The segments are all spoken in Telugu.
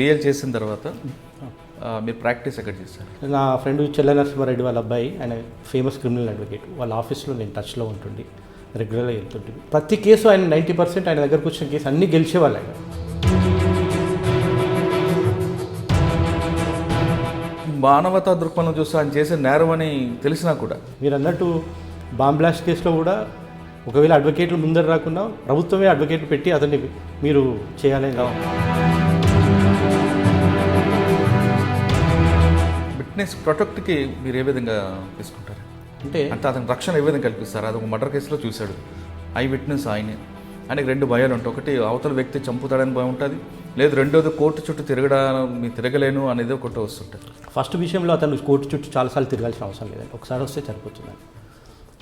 బిఏలు చేసిన తర్వాత మీరు ప్రాక్టీస్ ఎక్కడ చేశారు? నా ఫ్రెండ్ చెల్ల నరసింహారెడ్డి వాళ్ళ అబ్బాయి, ఆయన ఫేమస్ క్రిమినల్ అడ్వకేట్, వాళ్ళ ఆఫీస్లో నేను టచ్లో ఉంటుండి, రెగ్యులర్గా వెళ్తుంటుంది. ప్రతి కేసు ఆయన 90% ఆయన దగ్గరకు వచ్చిన కేసు అన్నీ గెలిచేవాళ్ళు ఆయన. మానవతా దృక్పథం చూస్తే ఆయన చేసే నేరం అని తెలిసినా కూడా మీరు అన్నట్టు బాంబ్ బ్లాస్ట్ కేసులో కూడా ఒకవేళ అడ్వకేట్లు ముందర రాకుండా ప్రభుత్వమే అడ్వకేట్లు పెట్టి అతన్ని మీరు చేయాలని. విట్నెస్ ప్రొటెక్ట్కి మీరు ఏ విధంగా తీసుకుంటారు? అంటే అతని రక్షణ ఏ విధంగా కల్పిస్తారు? అది ఒక మర్డర్ కేసులో చూశాడు, ఐ విట్నెస్ ఆయనే. ఆయనకి 2 భయాలు ఉంటాయి. ఒకటి అవతల వ్యక్తి చంపుతాడని భయం ఉంటుంది, లేదు రెండోది కోర్టు చుట్టూ తిరగలేను అనేది ఒకటి వస్తుంటుంది. ఫస్ట్ విషయంలో అతను కోర్టు చుట్టూ చాలాసార్లు తిరగాల్సిన అవసరం లేదండి, ఒకసారి వస్తే సరిపోతుందండి.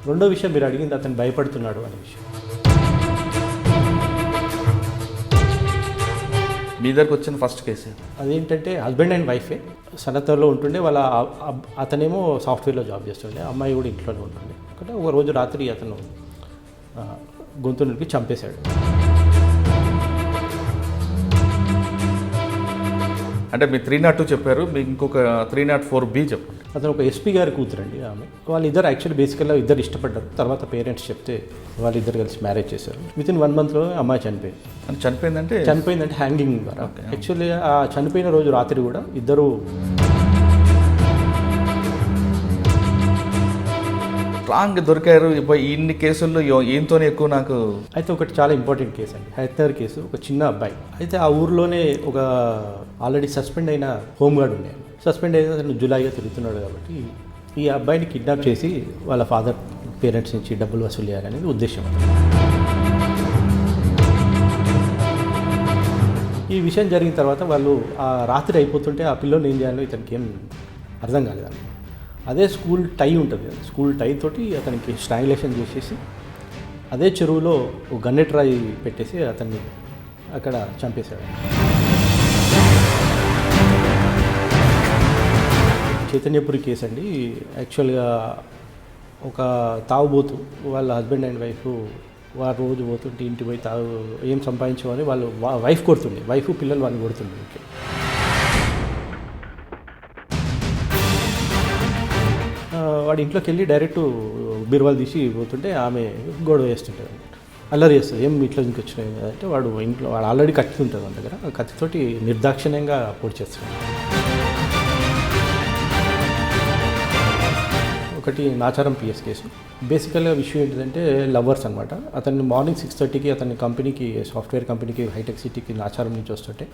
రెండో విషయం మీరు అడిగింది అతను భయపడుతున్నాడు అనే విషయం. మీ దగ్గరకు వచ్చిన ఫస్ట్ కేసు అదేంటంటే హస్బెండ్ అండ్ వైఫే సనతలో ఉంటుండే. వాళ్ళ అతనేమో సాఫ్ట్వేర్లో జాబ్ చేస్తుండే, అమ్మాయి కూడా ఇంట్లోనే ఉంటుండే. అంటే ఒక రోజు రాత్రి అతను గొంతు నిలిపి చంపేశాడు. అంటే మీరు 302 చెప్పారు, మీకు ఇంకొక 304B చెప్పండి. అతను ఒక ఎస్పీ గారి కూతురండి ఆమె. వాళ్ళిద్దరు యాక్చువల్లీ బేసికల్గా ఇద్దరు ఇష్టపడ్డారు. తర్వాత పేరెంట్స్ చెప్తే వాళ్ళిద్దరు కలిసి మ్యారేజ్ చేశారు. వితిన్ 1 monthలో అమ్మాయి చనిపోయింది. చనిపోయిందంటే హ్యాంగింగ్ ద్వారా. యాక్చువల్లీ ఆ చనిపోయిన రోజు రాత్రి కూడా ఇద్దరు స్ట్రాంగ్ దొరికారు. ఇన్ని కేసుల్లో ఏంతోనే ఎక్కువ నాకు అయితే ఒకటి చాలా ఇంపార్టెంట్ కేసు అండి, హైదరాబాద్ కేసు. ఒక చిన్న అబ్బాయి అయితే ఆ ఊర్లోనే ఒక ఆల్రెడీ సస్పెండ్ అయిన హోంగార్డ్ ఉన్నాడు. సస్పెండ్ అయిన అతను జులైగా తిరుగుతున్నాడు కాబట్టి ఈ అబ్బాయిని కిడ్నాప్ చేసి వాళ్ళ ఫాదర్ పేరెంట్స్ నుంచి డబ్బులు వసూలు చేయాలనేది ఉద్దేశం. ఈ విషయం జరిగిన తర్వాత వాళ్ళు ఆ రాత్రి అయిపోతుంటే ఆ పిల్లని ఏం చేయాలో ఇతనికి ఏం అర్థం కాలేదు. అదే స్కూల్ టై ఉంటుంది కదా, స్కూల్ టై తోటి అతనికి స్ట్రాంగులేషన్ చేసేసి అదే చెరువులో ఒక గన్నెట్ రాయి పెట్టేసి అతన్ని అక్కడ చంపేశాడు. చైతన్యపురి కేసు అండి. యాక్చువల్గా ఒక తాగుబోతు వాళ్ళ హస్బెండ్ అండ్ వైఫ్ వారు రోజు పోతుంటే ఇంటికి పోయి ఏం సంపాదించేవాని వాళ్ళు వైఫ్ కొడుతుండే, వైఫ్ పిల్లలు వాళ్ళని కొడుతుండే. వాడి ఇంట్లోకి వెళ్ళి డైరెక్ట్ బీరువాలు తీసి పోతుంటే ఆమె గొడవ వేస్తుంటుంది, అల్లరి చేస్తుంది. ఏం ఇట్లా ఇంటికి వచ్చినాయి అంటే వాడు ఆల్రెడీ కత్తి ఉంటుంది మన దగ్గర, ఆ కత్తితోటి నిర్దాక్షిణ్యంగా పొడి చేస్తాడు. ఒకటి నాచారం పిఎస్ కేసు. బేసికల్గా విషయం ఏంటిదంటే లవర్స్ అనమాట. అతన్ని మార్నింగ్ 6:30కి అతని కంపెనీకి, సాఫ్ట్వేర్ కంపెనీకి హైటెక్ సిటీకి నాచారం నుంచి వస్తుంటే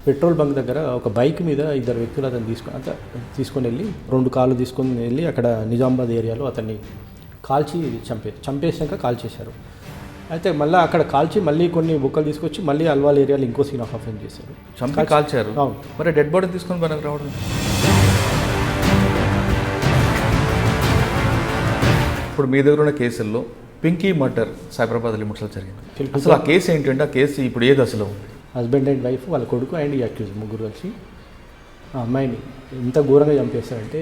పెట్రోల్ బంక్ దగ్గర ఒక బైక్ మీద 2 వ్యక్తులు అతను తీసుకొని వెళ్ళి 2 కార్లు తీసుకొని వెళ్ళి అక్కడ నిజామాబాద్ ఏరియాలో అతన్ని కాల్చి చంపేసాక కాల్ చేశారు. అయితే మళ్ళీ అక్కడ కాల్చి మళ్ళీ కొన్ని బుక్కలు తీసుకొచ్చి మళ్ళీ అల్వాల్ ఏరియాలో ఇంకో సీన్ ఆఫ్ అఫెన్స్ చేశారు, కాల్చారు. మరి డెడ్ బాడీ తీసుకొని మనకు రావడం. ఇప్పుడు మీ దగ్గర ఉన్న కేసుల్లో పింకీ మర్డర్ సైబరాబాద్ లిమిట్స్లో జరిగింది. అసలు ఆ కేసు ఏంటంటే ఆ కేసు ఇప్పుడు ఏ దశలో ఉంది? హస్బెండ్ అండ్ వైఫ్, వాళ్ళ కొడుకు అండ్ ఈ అక్యూజ్ ముగ్గురు కలిసి ఆ అమ్మాయిని ఎంత ఘోరంగా చంపేస్తారంటే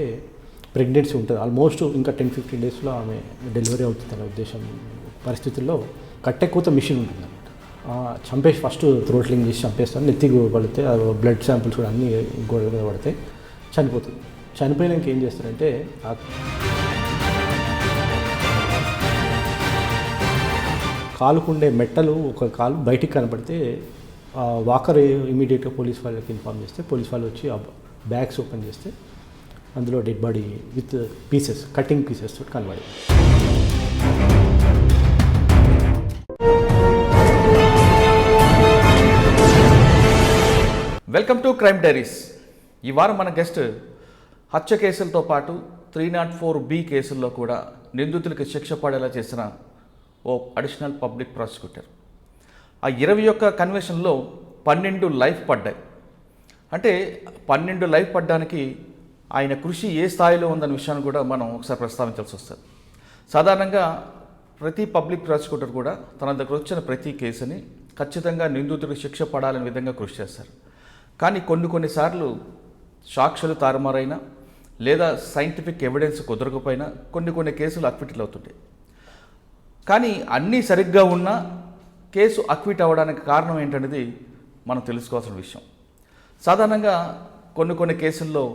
ప్రెగ్నెన్సీ ఉంటుంది ఆల్మోస్ట్ ఇంకా 10-15 డేస్లో ఆమె డెలివరీ అవుతుంది అనే ఉద్దేశం పరిస్థితుల్లో కట్టెక్కుత మిషన్ ఉంటుంది అనమాట. చంపేసి ఫస్ట్ థ్రోట్లింగ్ చేసి చంపేస్తాను, నెత్తికి పడితే బ్లడ్ శాంపిల్స్ కూడా అన్నీ గోడ మీద పడితే చనిపోతుంది. చనిపోయినాక ఏం చేస్తారంటే కాలుకుండే మెట్టలు ఒక కాలు బయటికి కనపడితే వాకర్ ఇమీడియట్గా పోలీస్ వాళ్ళకి ఇన్ఫార్మ్ చేస్తే పోలీస్ వాళ్ళు వచ్చి ఆ బ్యాగ్స్ ఓపెన్ చేస్తే అందులో dead body with pieces, cutting pieces తోటి కనబడి. Welcome to crime diaries. ఈ వారం మన గెస్ట్ హత్య కేసులతో పాటు 304B కేసుల్లో కూడా నిందితులకి శిక్ష పడేలా చేసిన ఓ అడిషనల్ పబ్లిక్ ప్రాసిక్యూటర్. ఆ 21 కన్వెషన్లో 12 లైఫ్ పడ్డాయి. అంటే 12 లైఫ్ పడ్డానికి ఆయన కృషి ఏ స్థాయిలో ఉందన్న విషయాన్ని కూడా మనం ఒకసారి ప్రస్తావించాల్సి వస్తుంది. సాధారణంగా ప్రతి పబ్లిక్ ప్రాసిక్యూటర్ కూడా తన దగ్గర వచ్చిన ప్రతి కేసుని ఖచ్చితంగా నిందితుడికి శిక్ష పడాలనే విధంగా కృషి చేస్తారు. కానీ కొన్నిసార్లు సాక్షులు తారుమారైనా లేదా సైంటిఫిక్ ఎవిడెన్స్ కుదరకపోయినా కొన్ని కేసులు అక్విటల్ అవుతుంటాయి. కానీ అన్నీ సరిగ్గా ఉన్నా కేసు అక్విట్ అవ్వడానికి కారణం ఏంటనేది మనం తెలుసుకోవాల్సిన విషయం. సాధారణంగా కొన్ని కేసుల్లో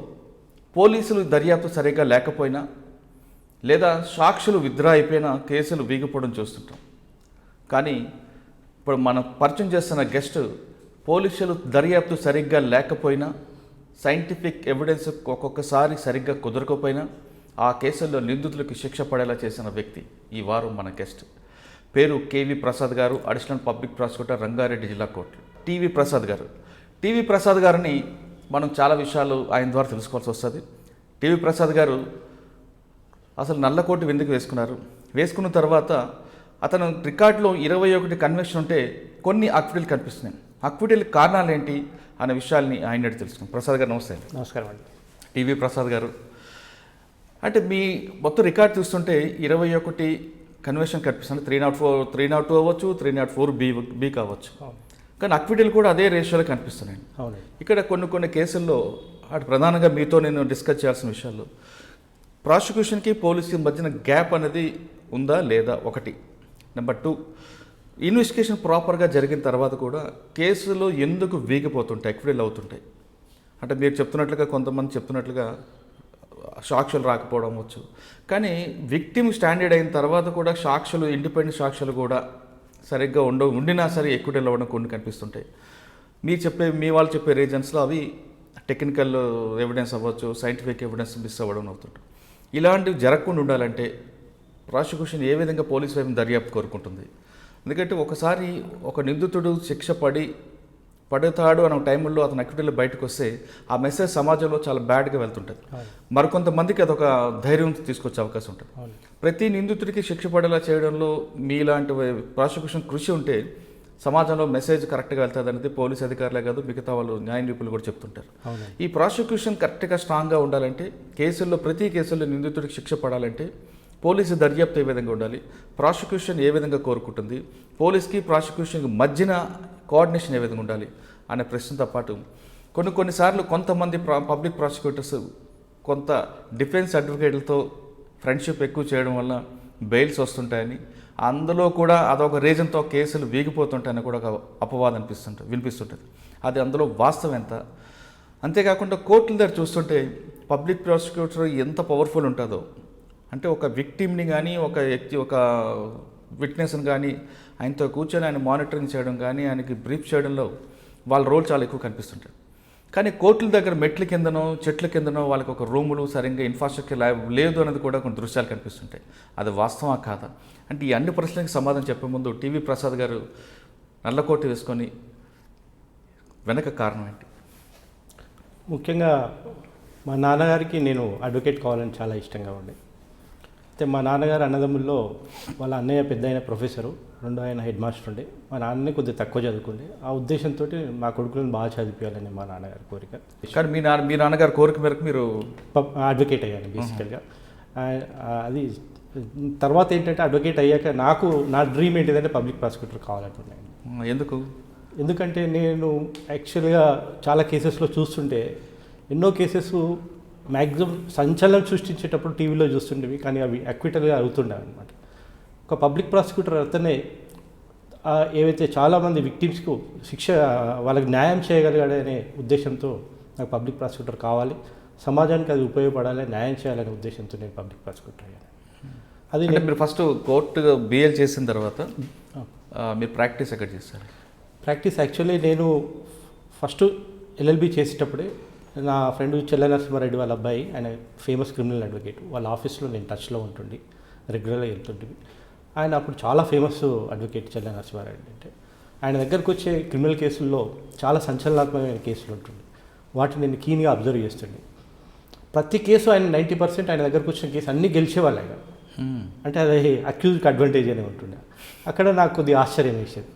పోలీసులు దర్యాప్తు సరిగ్గా లేకపోయినా లేదా సాక్షులు విత్డ్రా అయిపోయినా కేసులు వీగిపోవడం చూస్తుంటాం. కానీ ఇప్పుడు మనం పరిచయం చేస్తున్న గెస్ట్ పోలీసులు దర్యాప్తు సరిగ్గా లేకపోయినా, సైంటిఫిక్ ఎవిడెన్స్ ఒక్కొక్కసారి సరిగ్గా కుదరకపోయినా ఆ కేసుల్లో నిందితులకు శిక్ష పడేలా చేసిన వ్యక్తి ఈ వారం మన గెస్ట్. పేరు కేవి ప్రసాద్ గారు, అడిషనల్ పబ్లిక్ ప్రాసిక్యూటర్, రంగారెడ్డి జిల్లా కోర్టు. టీవీ ప్రసాద్ గారిని మనం చాలా విషయాలు ఆయన ద్వారా తెలుసుకోవాల్సి వస్తుంది. టీవీ ప్రసాద్ గారు అసలు నల్లకోటు ఎందుకు వేసుకున్న తర్వాత అతను రికార్డులో 21 కన్వెక్షన్ ఉంటే కొన్ని అక్విడల్ కనిపిస్తున్నాయి. అక్విడల్ కారణాలు ఏంటి అనే విషయాల్ని ఆయన అడిగి తెలుసుకున్నాం. ప్రసాద్ గారు నమస్తే. నమస్కారం అండి. టీవీ ప్రసాద్ గారు, అంటే మీ మొత్తం రికార్డ్ చూస్తుంటే 21 కన్వెక్షన్ కనిపిస్తుంది. 302 అవ్వచ్చు, 304 బి కావచ్చు. కానీ అక్విడల్ కూడా అదే రేషియోలో కనిపిస్తున్నాయి. అవునండి. ఇక్కడ కొన్ని కేసుల్లో అటు ప్రధానంగా మీతో నేను డిస్కస్ చేయాల్సిన విషయాలు, ప్రాసిక్యూషన్కి పోలీసుకి మధ్యన గ్యాప్ అనేది ఉందా లేదా, ఒకటి. నెంబర్ 2, ఇన్వెస్టిగేషన్ ప్రాపర్గా జరిగిన తర్వాత కూడా కేసులు ఎందుకు వీగిపోతుంటాయి, అక్విడల్ అవుతుంటాయి. అంటే మీరు చెప్తున్నట్లుగా, కొంతమంది చెప్తున్నట్లుగా సాక్షులు రాకపోవడం వచ్చు. కానీ విక్టిమ్ స్టాండర్డ్ అయిన తర్వాత కూడా సాక్షులు, ఇండిపెండెంట్ సాక్షులు కూడా సరిగ్గా ఉండినా సరే అక్విడల్ అవ్వడం కొన్ని కనిపిస్తుంటాయి. మీ వాళ్ళు చెప్పే రీజన్స్లో అవి టెక్నికల్ ఎవిడెన్స్ అవ్వచ్చు, సైంటిఫిక్ ఎవిడెన్స్ మిస్ అవ్వడం అవుతుంటాయి. ఇలాంటివి జరగకుండా ఉండాలంటే ప్రాసిక్యూషన్ ఏ విధంగా పోలీసు వైపు దర్యాప్తు కోరుకుంటుంది? ఎందుకంటే ఒకసారి ఒక నిందితుడు శిక్ష పడతాడు అనే టైంలో అతను అక్విడల్ బయటకు వస్తే ఆ మెసేజ్ సమాజంలో చాలా బ్యాడ్గా వెళ్తుంటుంది. మరికొంతమందికి అదొక ధైర్యం తీసుకొచ్చే అవకాశం ఉంటుంది. ప్రతి నిందితుడికి శిక్ష పడేలా చేయడంలో మీలాంటి ప్రాసిక్యూషన్ కృషి ఉంటే సమాజంలో మెసేజ్ కరెక్ట్గా వెళ్తుంది అనేది పోలీస్ అధికారులే కాదు, మిగతా వాళ్ళు న్యాయ నిపుణులు కూడా చెప్తుంటారు. ఈ ప్రాసిక్యూషన్ కరెక్ట్గా స్ట్రాంగ్గా ఉండాలంటే, ప్రతి కేసుల్లో నిందితుడికి శిక్ష పడాలంటే పోలీసు దర్యాప్తు ఏ విధంగా ఉండాలి, ప్రాసిక్యూషన్ ఏ విధంగా కోరుకుంటుంది, పోలీస్కి ప్రాసిక్యూషన్కి మధ్యన కోఆర్డినేషన్ ఏ విధంగా ఉండాలి అనే ప్రశ్నతో పాటు కొన్నిసార్లు కొంతమంది పబ్లిక్ ప్రాసిక్యూటర్స్ కొంత డిఫెన్స్ అడ్వకేట్లతో ఫ్రెండ్షిప్ ఎక్కువ చేయడం వల్ల బెయిల్స్ వస్తుంటాయని, అందులో కూడా అదొక రీజన్తో కేసులు వీగిపోతుంటాయని కూడా ఒక అపవాదం వినిపిస్తుంటుంది. అది అందులో వాస్తవం ఎంత? అంతేకాకుండా కోర్టుల దగ్గర చూస్తుంటే పబ్లిక్ ప్రాసిక్యూటర్ ఎంత పవర్ఫుల్ ఉంటుందో, అంటే ఒక విక్టిమ్ని కానీ, ఒక విట్నెస్ని కానీ ఆయనతో కూర్చొని ఆయన మానిటరింగ్ చేయడం కానీ, ఆయనకి బ్రీఫ్ చేయడంలో వాళ్ళ రోల్ చాలా ఎక్కువ కనిపిస్తుంటుంది. కానీ కోర్టుల దగ్గర మెట్ల కిందనో చెట్ల కిందనో వాళ్ళకి ఒక రూములు, సరిగ్గా ఇన్ఫ్రాస్ట్రక్చర్ లేదు అనేది కూడా కొన్ని దృశ్యాలు కనిపిస్తుంటాయి. అది వాస్తవా కాదా అంటే ఈ అన్ని ప్రశ్నలకు సమాధానం చెప్పే ముందు టీవీ ప్రసాద్ గారు నల్లకోటు వేసుకొని వెనక కారణం ఏంటి? ముఖ్యంగా మా నాన్నగారికి నేను అడ్వకేట్ కావాలని చాలా ఇష్టంగా ఉండే. అయితే మా నాన్నగారు అన్నదమ్ముల్లో వాళ్ళ అన్నయ్య పెద్ద అయిన ప్రొఫెసరు, రెండో ఆయన హెడ్ మాస్టర్ ఉండే. మా నాన్నని కొద్దిగా తక్కువ చదువుకుండే. ఆ ఉద్దేశంతో మా కొడుకులను బాగా చదివించాలని మా నాన్నగారి కోరిక. కానీ మీ నాన్నగారి కోరిక మేరకు మీరు అడ్వకేట్ అయ్యాను బేసికల్గా. అది తర్వాత ఏంటంటే అడ్వకేట్ అయ్యాక నా డ్రీమ్ ఏంటిదంటే పబ్లిక్ ప్రాసిక్యూటర్ కావాలంటున్నాను. ఎందుకంటే నేను యాక్చువల్గా చాలా కేసెస్లో చూస్తుంటే ఎన్నో కేసెస్ మ్యాక్సిమం సంచలనం సృష్టించేటప్పుడు టీవీలో చూస్తుండేవి, కానీ అవి అక్విటల్గా అవుతుండేవి అనమాట. ఒక పబ్లిక్ ప్రాసిక్యూటర్ అతనే ఏవైతే చాలామంది విక్టిమ్స్కు శిక్ష, వాళ్ళకి న్యాయం చేయగలిగాడనే ఉద్దేశంతో నాకు పబ్లిక్ ప్రాసిక్యూటర్ కావాలి, సమాజానికి అది ఉపయోగపడాలి, న్యాయం చేయాలనే ఉద్దేశంతో నేను పబ్లిక్ ప్రాసిక్యూటర్ అయ్యాను. అది మీరు ఫస్ట్ కోర్టు బిఎల్ చేసిన తర్వాత మీరు ప్రాక్టీస్ ఎక్కడ చేస్తారు? ప్రాక్టీస్ యాక్చువల్లీ నేను ఫస్ట్ ఎల్ఎల్బి చేసేటప్పుడే నా ఫ్రెండ్ చెల్ల నరసింహారెడ్డి వాళ్ళ అబ్బాయి, ఆయన ఫేమస్ క్రిమినల్ అడ్వకేట్, వాళ్ళ ఆఫీస్లో నేను టచ్లో ఉంటుండి, రెగ్యులర్గా వెళ్తుంటుంది. ఆయన అప్పుడు చాలా ఫేమస్ అడ్వకేట్ చెల్ల నరసింహారెడ్డి. అంటే ఆయన దగ్గరకు వచ్చే క్రిమినల్ కేసుల్లో చాలా సంచలనాత్మకమైన కేసులు ఉంటుంది, వాటిని నేను కీన్గా అబ్జర్వ్ చేస్తుండే. ప్రతి కేసు ఆయన 90% ఆయన దగ్గరకు వచ్చిన కేసు అన్నీ గెలిచేవాళ్ళు ఆయన. అంటే అది అక్యూజ్కి అడ్వాంటేజ్ అనే ఉంటుండే. అక్కడ నాకు కొద్దిగా ఆశ్చర్యం వేసేది.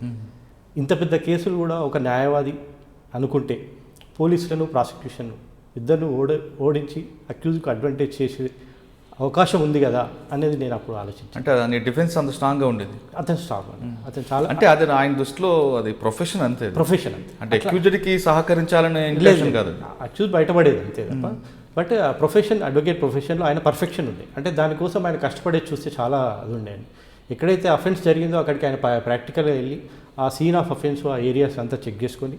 ఇంత పెద్ద కేసులు కూడా ఒక న్యాయవాది అనుకుంటే పోలీసులను ప్రాసిక్యూషన్ ఇద్దరు ఓడించి అక్యూజ్కి అడ్వాంటేజ్ చేసే అవకాశం ఉంది కదా అనేది నేను అప్పుడు ఆలోచించాను. అంటే అది డిఫెన్స్ అంత స్ట్రాంగ్గా ఉండేది. అతను స్ట్రాంగ్, అతను చాలా, అంటే అది ఆయన దృష్టిలో అది ప్రొఫెషన్ అంతే. ప్రొఫెషన్ అంతే. అంటే అక్యూజ్డ్కి సహకరించాలనే ఇంటెన్షన్ కాదు, అక్యూజ్ బయటపడేది అంతే తప్ప. బట్ ఆ ప్రొఫెషన్, అడ్వకేట్ ప్రొఫెషన్లో ఆయన పర్ఫెక్షన్ ఉండే. అంటే దానికోసం ఆయన కష్టపడేది చూస్తే చాలా అది ఉండేది. ఎక్కడైతే అఫెన్స్ జరిగిందో అక్కడికి ఆయన ప్రాక్టికల్గా వెళ్ళి ఆ సీన్ ఆఫ్ అఫెన్స్, ఆ ఏరియాస్ అంతా చెక్ చేసుకొని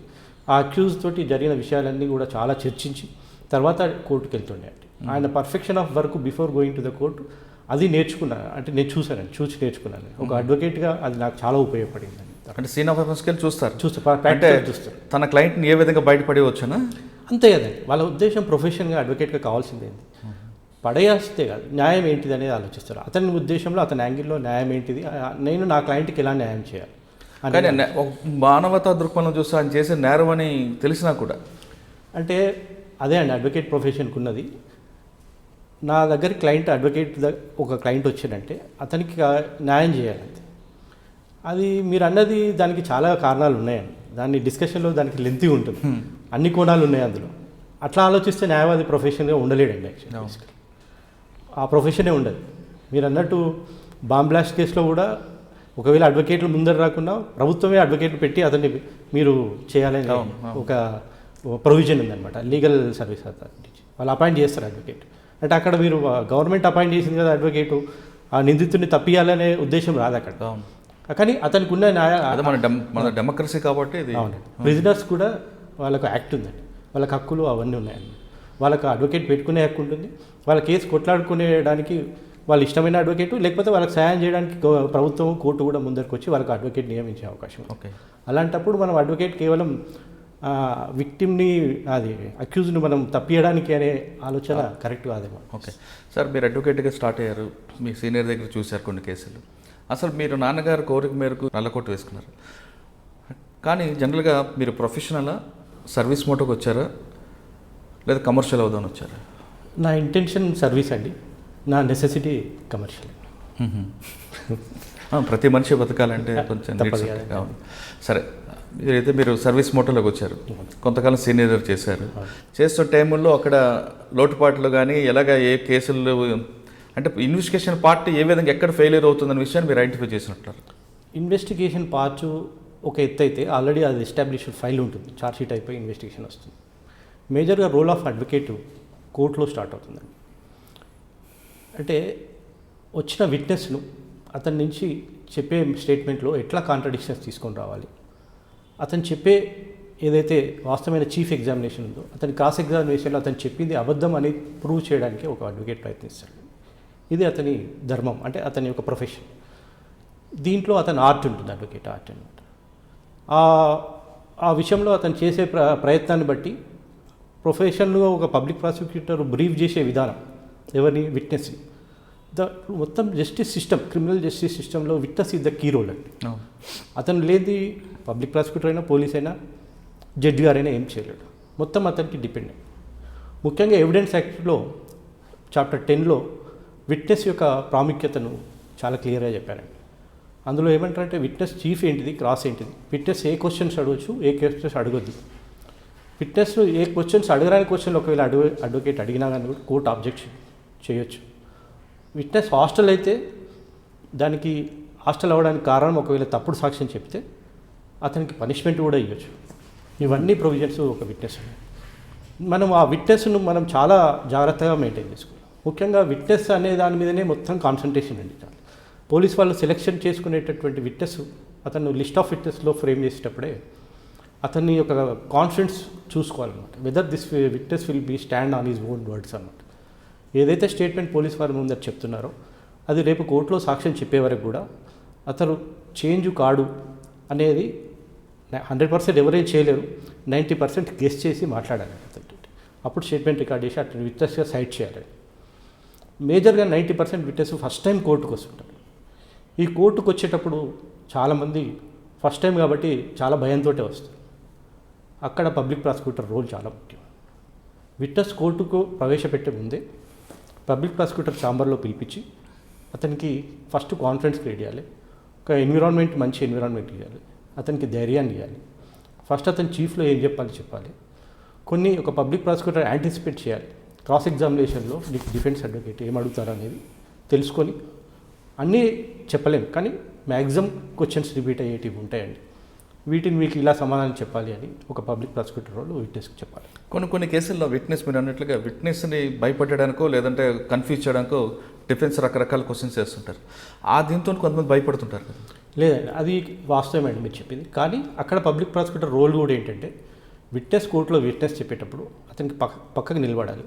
ఆ అక్యూజ్ తోటి జరిగిన విషయాలన్నీ కూడా చాలా చర్చించి తర్వాత కోర్టుకు వెళ్తుండే అండి. ఆయన perfection of work before going to the court అది నేర్చుకున్నాను, అంటే నేను చూసి నేర్చుకున్నాను. ఒక అడ్వకేట్గా అది నాకు చాలా ఉపయోగపడింది. అంటే సీన్ ఆఫ్ అఫెన్స్కి వెళ్ళి చూస్తారు, అంటే చూస్తారు తన క్లయింట్ని ఏ విధంగా బయటపడేవచ్చునా. అంతే కదండి, వాళ్ళ ఉద్దేశం ప్రొఫెషన్గా అడ్వకేట్గా కావాల్సిందేంది, పడేయాల్సిందే కాదు, న్యాయం ఏంటిది అనేది ఆలోచిస్తారు. అతని ఉద్దేశంలో అతని యాంగిల్లో న్యాయం ఏంటిది, నేను నా క్లయింట్కి ఎలా న్యాయం చేయాలి. కానీ ఒక మానవతా దృక్పథం చూస్తే ఆయన చేసే నేరం అని తెలిసినా కూడా, అంటే అదే అండి అడ్వకేట్ ప్రొఫెషన్కి ఉన్నది. నా దగ్గర క్లయింట్ ఒక క్లయింట్ వచ్చాడంటే అతనికి న్యాయం చేయాలంతే. అది మీరు అన్నది దానికి చాలా కారణాలు ఉన్నాయండి, దాన్ని డిస్కషన్లో దానికి లెంతీ ఉంటుంది, అన్ని కోణాలు ఉన్నాయి అందులో. అట్లా ఆలోచిస్తే న్యాయవాది ప్రొఫెషన్గా ఉండలేడండి యాక్చువల్లీ, ఆ ప్రొఫెషనే ఉండదు. మీరు అన్నట్టు బాంబ్ బ్లాస్ట్ కేసులో కూడా ఒకవేళ అడ్వకేట్లు ముందర రాకుండా ప్రభుత్వమే అడ్వకేట్లు పెట్టి అతన్ని మీరు చేయాలని ఒక ప్రొవిజన్ ఉందన్నమాట. లీగల్ సర్వీస్ అథారిటీ వాళ్ళు అపాయింట్ చేస్తారు అడ్వకేట్. అంటే అక్కడ మీరు గవర్నమెంట్ అపాయింట్ చేసింది కదా అడ్వకేటు, ఆ నిందితుడిని తప్పియాలనే ఉద్దేశం రాదు అక్కడ. కానీ అతనికి ఉన్న మన డెమోక్రసీ కాబట్టి అవును, ప్రిజనర్స్ కూడా వాళ్ళకు యాక్ట్ ఉందండి, వాళ్ళకి హక్కులు అవన్నీ ఉన్నాయండి. వాళ్ళకి అడ్వకేట్ పెట్టుకునే హక్కు ఉంటుంది, వాళ్ళ కేసు కొట్లాడుకునేడానికి వాళ్ళు ఇష్టమైన అడ్వకేటు, లేకపోతే వాళ్ళకి సాయం చేయడానికి ప్రభుత్వం కోర్టు కూడా ముందరికి వచ్చి వాళ్ళకి అడ్వకేట్ నియమించే అవకాశం. ఓకే, అలాంటప్పుడు మనం అడ్వకేట్ కేవలం విక్టిమ్ని అది అక్యూజ్ని మనం తప్పియడానికి అనే ఆలోచన కరెక్ట్ కాదేమో. ఓకే సార్, మీరు అడ్వకేట్గా స్టార్ట్ అయ్యారు, మీ సీనియర్ దగ్గర చూశారు కొన్ని కేసులు. అసలు మీరు నాన్నగారు కోరిక మేరకు నల్లకోట వేసుకున్నారు, కానీ జనరల్గా మీరు ప్రొఫెషనలా, సర్వీస్ మోటోకి వచ్చారా, లేదా కమర్షియల్ అవుదామని వచ్చారా? నా ఇంటెన్షన్ సర్వీస్ అండి, నా నెసెసిటీ కమర్షియల్. ప్రతి మనిషి బతకాలంటే కొంచెం సరే. మీరు సర్వీస్ మోటోలోకి వచ్చారు, కొంతకాలం సీనియర్ చేశారు. చేస్తున్న టైంలో అక్కడ లోటుపాట్లు కానీ ఎలాగ ఏ కేసులు, అంటే ఇన్వెస్టిగేషన్ పార్ట్ ఏ విధంగా ఎక్కడ ఫెయిలియర్ అవుతుందన్న విషయాన్ని మీరు ఐడెంటిఫై చేసినట్టారు. ఇన్వెస్టిగేషన్ పార్ట్ ఒక ఎత్తు అయితే ఆల్రెడీ అది ఎస్టాబ్లిష్డ్ ఫైల్ ఉంటుంది, ఛార్జ్ షీట్ అయిపోయి ఇన్వెస్టిగేషన్ వస్తుంది. మేజర్గా రోల్ ఆఫ్ అడ్వకేట్ కోర్టులో స్టార్ట్ అవుతుందండి. అంటే వచ్చిన విట్నెస్ను అతని నుంచి చెప్పే స్టేట్మెంట్లో ఎట్లా కాంట్రడిక్షన్స్ తీసుకొని రావాలి, అతను చెప్పే ఏదైతే వాస్తవమైన చీఫ్ ఎగ్జామినేషన్ ఉందో అతని క్రాస్ ఎగ్జామినేషన్లో అతను చెప్పింది అబద్ధం అని ప్రూవ్ చేయడానికి ఒక అడ్వకేట్ ప్రయత్నిస్తాడు. ఇది అతని ధర్మం, అంటే అతని యొక్క ప్రొఫెషన్. దీంట్లో అతని ఆర్ట్ ఉంటుంది, అడ్వకేట్ ఆర్ట్ అనమాట. ఆ విషయంలో అతను చేసే ప్రయత్నాన్ని బట్టి ప్రొఫెషన్లో ఒక పబ్లిక్ ప్రాసిక్యూటర్ బ్రీఫ్ చేసే విధానం, ఎవరిని, విట్నెస్. మొత్తం జస్టిస్ సిస్టమ్, క్రిమినల్ జస్టిస్ సిస్టంలో witness is the key role అండి. అతను లేని పబ్లిక్ ప్రాసిక్యూటర్ అయినా, పోలీస్ అయినా, జడ్జి గారైనా ఏం చేయలేడు, మొత్తం అతనికి డిపెండెంట్. ముఖ్యంగా ఎవిడెన్స్ యాక్ట్లో చాప్టర్ 10లో విట్నెస్ యొక్క ప్రాముఖ్యతను చాలా క్లియర్గా చెప్పారండి. అందులో ఏమంటారంటే విట్నెస్ చీఫ్ ఏంటిది, క్రాస్ ఏంటిది, విట్నెస్ ఏ క్వశ్చన్స్ అడగచ్చు, ఏ క్వశ్చన్స్ అడగొద్దు. విట్నెస్ ఏ క్వశ్చన్స్ అడగడానికి క్వశ్చన్లు ఒకవేళ అడ్వకేట్ అడిగినా కానీ కూడా కోర్టు ఆబ్జెక్షన్ చేయొచ్చు. విట్నెస్ హాస్టల్ అయితే దానికి హాస్టల్ అవ్వడానికి కారణం ఒకవేళ తప్పుడు సాక్ష్యం చెప్తే అతనికి పనిష్మెంట్ కూడా ఇవ్వచ్చు. ఇవన్నీ ప్రొవిజన్స్ ఒక విట్నెస్. మనం ఆ విట్నెస్ను మనం చాలా జాగ్రత్తగా మెయింటైన్ చేసుకోవాలి. ముఖ్యంగా విట్నెస్ అనే దాని మీదనే మొత్తం కాన్సన్ట్రేషన్ అండి. పోలీస్ వాళ్ళు సెలెక్షన్ చేసుకునేటటువంటి విట్నెస్ అతను లిస్ట్ ఆఫ్ విట్నెస్లో ఫ్రేమ్ చేసేటప్పుడే అతన్ని యొక్క కాన్ఫిడెన్స్ చూసుకోవాలన్నమాట. Whether this witness will be stand on his own words అన్నమాట. ఏదైతే స్టేట్మెంట్ పోలీస్ వారి ముందర చెప్తున్నారో అది రేపు కోర్టులో సాక్ష్యం చెప్పే వరకు కూడా అతను చేంజ్ కాడు అనేది 100% ఎవరేం చేయలేరు, 90% గెస్ చేసి మాట్లాడాలి అతను. అప్పుడు స్టేట్మెంట్ రికార్డ్ చేసి అతను విట్నెస్గా సైట్ చేయాలి. మేజర్గా 90% విట్నెస్ ఫస్ట్ టైం కోర్టుకు వస్తుంటారు. ఈ కోర్టుకు వచ్చేటప్పుడు చాలామంది ఫస్ట్ టైం కాబట్టి చాలా భయంతో వస్తారు. అక్కడ పబ్లిక్ ప్రాసిక్యూటర్ రోల్ చాలా ముఖ్యం. విట్నెస్ కోర్టుకు ప్రవేశపెట్టే ముందే పబ్లిక్ ప్రాసిక్యూటర్ ఛాంబర్లో పిలిపించి అతనికి ఫస్ట్ కాన్ఫిడెన్స్ క్రియేట్ చేయాలి, ఒక ఎన్విరాన్మెంట్, మంచి ఎన్విరాన్మెంట్ ఇవ్వాలి, అతనికి ధైర్యాన్ని ఇవ్వాలి. ఫస్ట్ అతని చీఫ్లో ఏం చెప్పాలి కొన్ని ఒక పబ్లిక్ ప్రాసిక్యూటర్ యాంటిసిపేట్ చేయాలి. క్రాస్ ఎగ్జామినేషన్లో నీకు డిఫెన్స్ అడ్వకేట్ ఏం అడుగుతారు అనేది తెలుసుకొని, అన్నీ చెప్పలేము కానీ మ్యాక్సిమం క్వశ్చన్స్ రిపీట్ అయ్యేటివి ఉంటాయండి, వీటిని మీకు ఇలా సమాధానం చెప్పాలి అని ఒక పబ్లిక్ ప్రాసిక్యూటర్ వాళ్ళు విట్నెస్కి చెప్పాలి. కొన్ని కేసుల్లో విట్నెస్ మీరు అన్నట్లుగా విట్నెస్ని భయపడడానికో లేదంటే కన్ఫ్యూజ్ చేయడానికో డిఫెన్స్ రకరకాల క్వశ్చన్స్ చేస్తుంటారు. ఆ దీంతో కొంతమంది భయపడుతుంటారు కదా. లేదండి, అది వాస్తవమే అండి మీరు చెప్పింది. కానీ అక్కడ పబ్లిక్ ప్రాసిక్యూటర్ రోల్ కూడా ఏంటంటే విట్నెస్ కోర్టులో విట్నెస్ చెప్పేటప్పుడు అతనికి పక్కకు నిలబడాలి.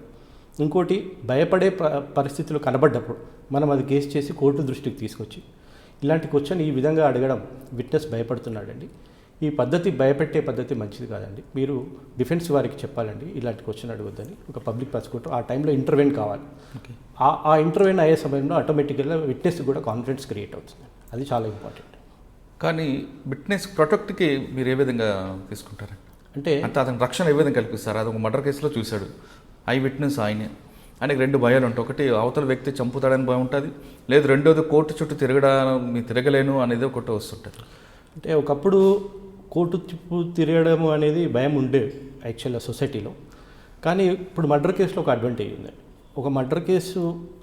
ఇంకోటి భయపడే పరిస్థితులు కనబడ్డప్పుడు మనం అది కేసు చేసి కోర్టు దృష్టికి తీసుకొచ్చి ఇలాంటి క్వశ్చన్ ఈ విధంగా అడగడం విట్నెస్ భయపడుతున్నాడండి, ఈ పద్ధతి భయపెట్టే పద్ధతి మంచిది కాదండి, మీరు డిఫెన్స్ వారికి చెప్పాలండి ఇలాంటి క్వశ్చన్ అడగొద్దని ఒక పబ్లిక్ ప్రాసిక్యూటర్ ఆ టైంలో ఇంటర్వెన్ కావాలి. ఆ ఇంటర్వెన్ అయ్యే సమయంలో ఆటోమేటిక్గా విట్నెస్ కూడా కాన్ఫిడెన్స్ క్రియేట్ అవుతుంది. అది చాలా ఇంపార్టెంట్. కానీ విట్నెస్ ప్రొటెక్ట్కి మీరు ఏ విధంగా తీసుకుంటారండి? అంటే అతనికి రక్షణ ఏ విధంగా కల్పిస్తారు? అది ఒక మర్డర్ కేసులో చూశాడు, ఐ విట్నెస్ ఆయనే, ఆయనకి 2 భయాలు ఉంటాయి. ఒకటి అవతల వ్యక్తి చంపుతాడని భయం ఉంటుంది, లేదు రెండోది కోర్టు చుట్టూ తిరగలేను అనేది ఒకటి వస్తుంటుంది. అంటే ఒకప్పుడు కోర్టు చుట్టూ తిరగడము అనేది భయం ఉండే యాక్చువల్గా సొసైటీలో. కానీ ఇప్పుడు మర్డర్ కేసులో ఒక అడ్వాంటేజ్ ఉంది. ఒక మర్డర్ కేసు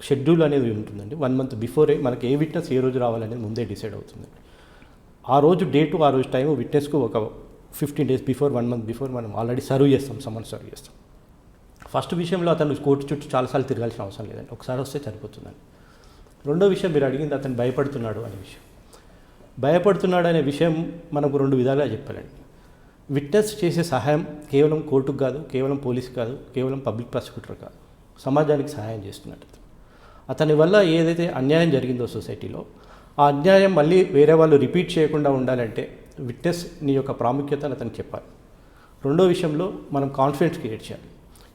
షెడ్యూల్ అనేది ఉంటుందండి. 1 మంత్ బిఫోరే మనకి ఏ విట్నెస్ ఏ రోజు రావాలనేది ముందే డిసైడ్ అవుతుంది. ఆ రోజు డేటు ఆ రోజు టైము విట్నెస్కు ఒక 15 days బిఫోర్ 1 month బిఫోర్ మనం ఆల్రెడీ సర్వ్ చేస్తాం, సమన్ సర్వ్ చేస్తాం. ఫస్ట్ విషయంలో అతను కోర్టు చుట్టూ చాలాసార్లు తిరగాల్సిన అవసరం లేదండి, ఒకసారి వస్తే సరిపోతుందండి. రెండో విషయం మీరు అడిగింది అతను భయపడుతున్నాడు అనే విషయం. భయపడుతున్నాడు అనే విషయం మనకు 2 విధాలుగా చెప్పాలండి. విట్నెస్ చేసే సహాయం కేవలం కోర్టుకు కాదు, కేవలం పోలీసు కాదు, కేవలం పబ్లిక్ ప్రాసిక్యూటర్ కాదు, సమాజానికి సహాయం చేస్తున్నట్టు. అతని వల్ల ఏదైతే అన్యాయం జరిగిందో సొసైటీలో, ఆ అన్యాయం మళ్ళీ వేరే వాళ్ళు రిపీట్ చేయకుండా ఉండాలంటే విట్నెస్ నీ యొక్క ప్రాముఖ్యతను అతనికి చెప్పాలి. రెండో విషయంలో మనం కాన్ఫిడెన్స్ క్రియేట్ చేయాలి.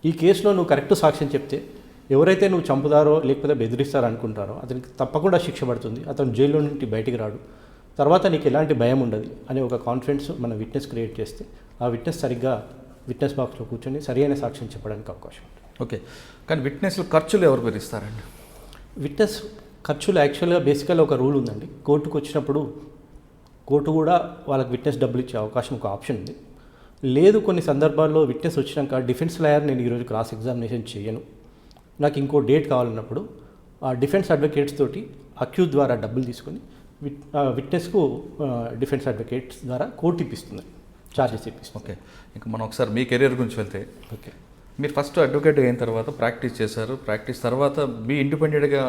ఈ కేసులో నువ్వు కరెక్ట్ సాక్ష్యం చెప్తే ఎవరైతే నువ్వు చంపుతారో లేకపోతే బెదిరిస్తారో అనుకుంటారో అతనికి తప్పకుండా శిక్ష పడుతుంది, అతను జైల్లో నుండి బయటికి రాడు, తర్వాత నీకు ఎలాంటి భయం ఉండదు అనే ఒక కాన్ఫిడెన్స్ మన విట్నెస్ క్రియేట్ చేస్తే ఆ విట్నెస్ సరిగ్గా విట్నెస్ బాక్స్లో కూర్చొని సరైన సాక్ష్యం చెప్పడానికి అవకాశం ఉంటుంది. ఓకే, కానీ విట్నెస్లు ఖర్చులు ఎవరు భరిస్తారండి? విట్నెస్ ఖర్చులు యాక్చువల్గా బేసికల్గా ఒక రూల్ ఉందండి. కోర్టుకు వచ్చినప్పుడు కోర్టు కూడా వాళ్ళకి విట్నెస్ డబ్బులు ఇచ్చే అవకాశం ఒక ఆప్షన్ ఉంది. లేదు కొన్ని సందర్భాల్లో విట్నెస్ వచ్చినాక డిఫెన్స్ లాయర్ నేను ఈరోజు క్రాస్ ఎగ్జామినేషన్ చేయను, నాకు ఇంకో డేట్ కావాలన్నప్పుడు ఆ డిఫెన్స్ అడ్వకేట్స్ తోటి అక్యూజ్ ద్వారా డబ్బులు తీసుకొని విట్నెస్కు డిఫెన్స్ అడ్వకేట్స్ ద్వారా కోర్టు ఇప్పిస్తుంది, ఛార్జెస్ ఇప్పిస్తుంది. ఓకే, ఇంకా మనం ఒకసారి మీ కెరీర్ గురించి వెళ్తే, ఓకే, మీరు ఫస్ట్ అడ్వకేట్ అయిన తర్వాత ప్రాక్టీస్ చేశారు, ప్రాక్టీస్ తర్వాత మీ ఇండిపెండెంట్గా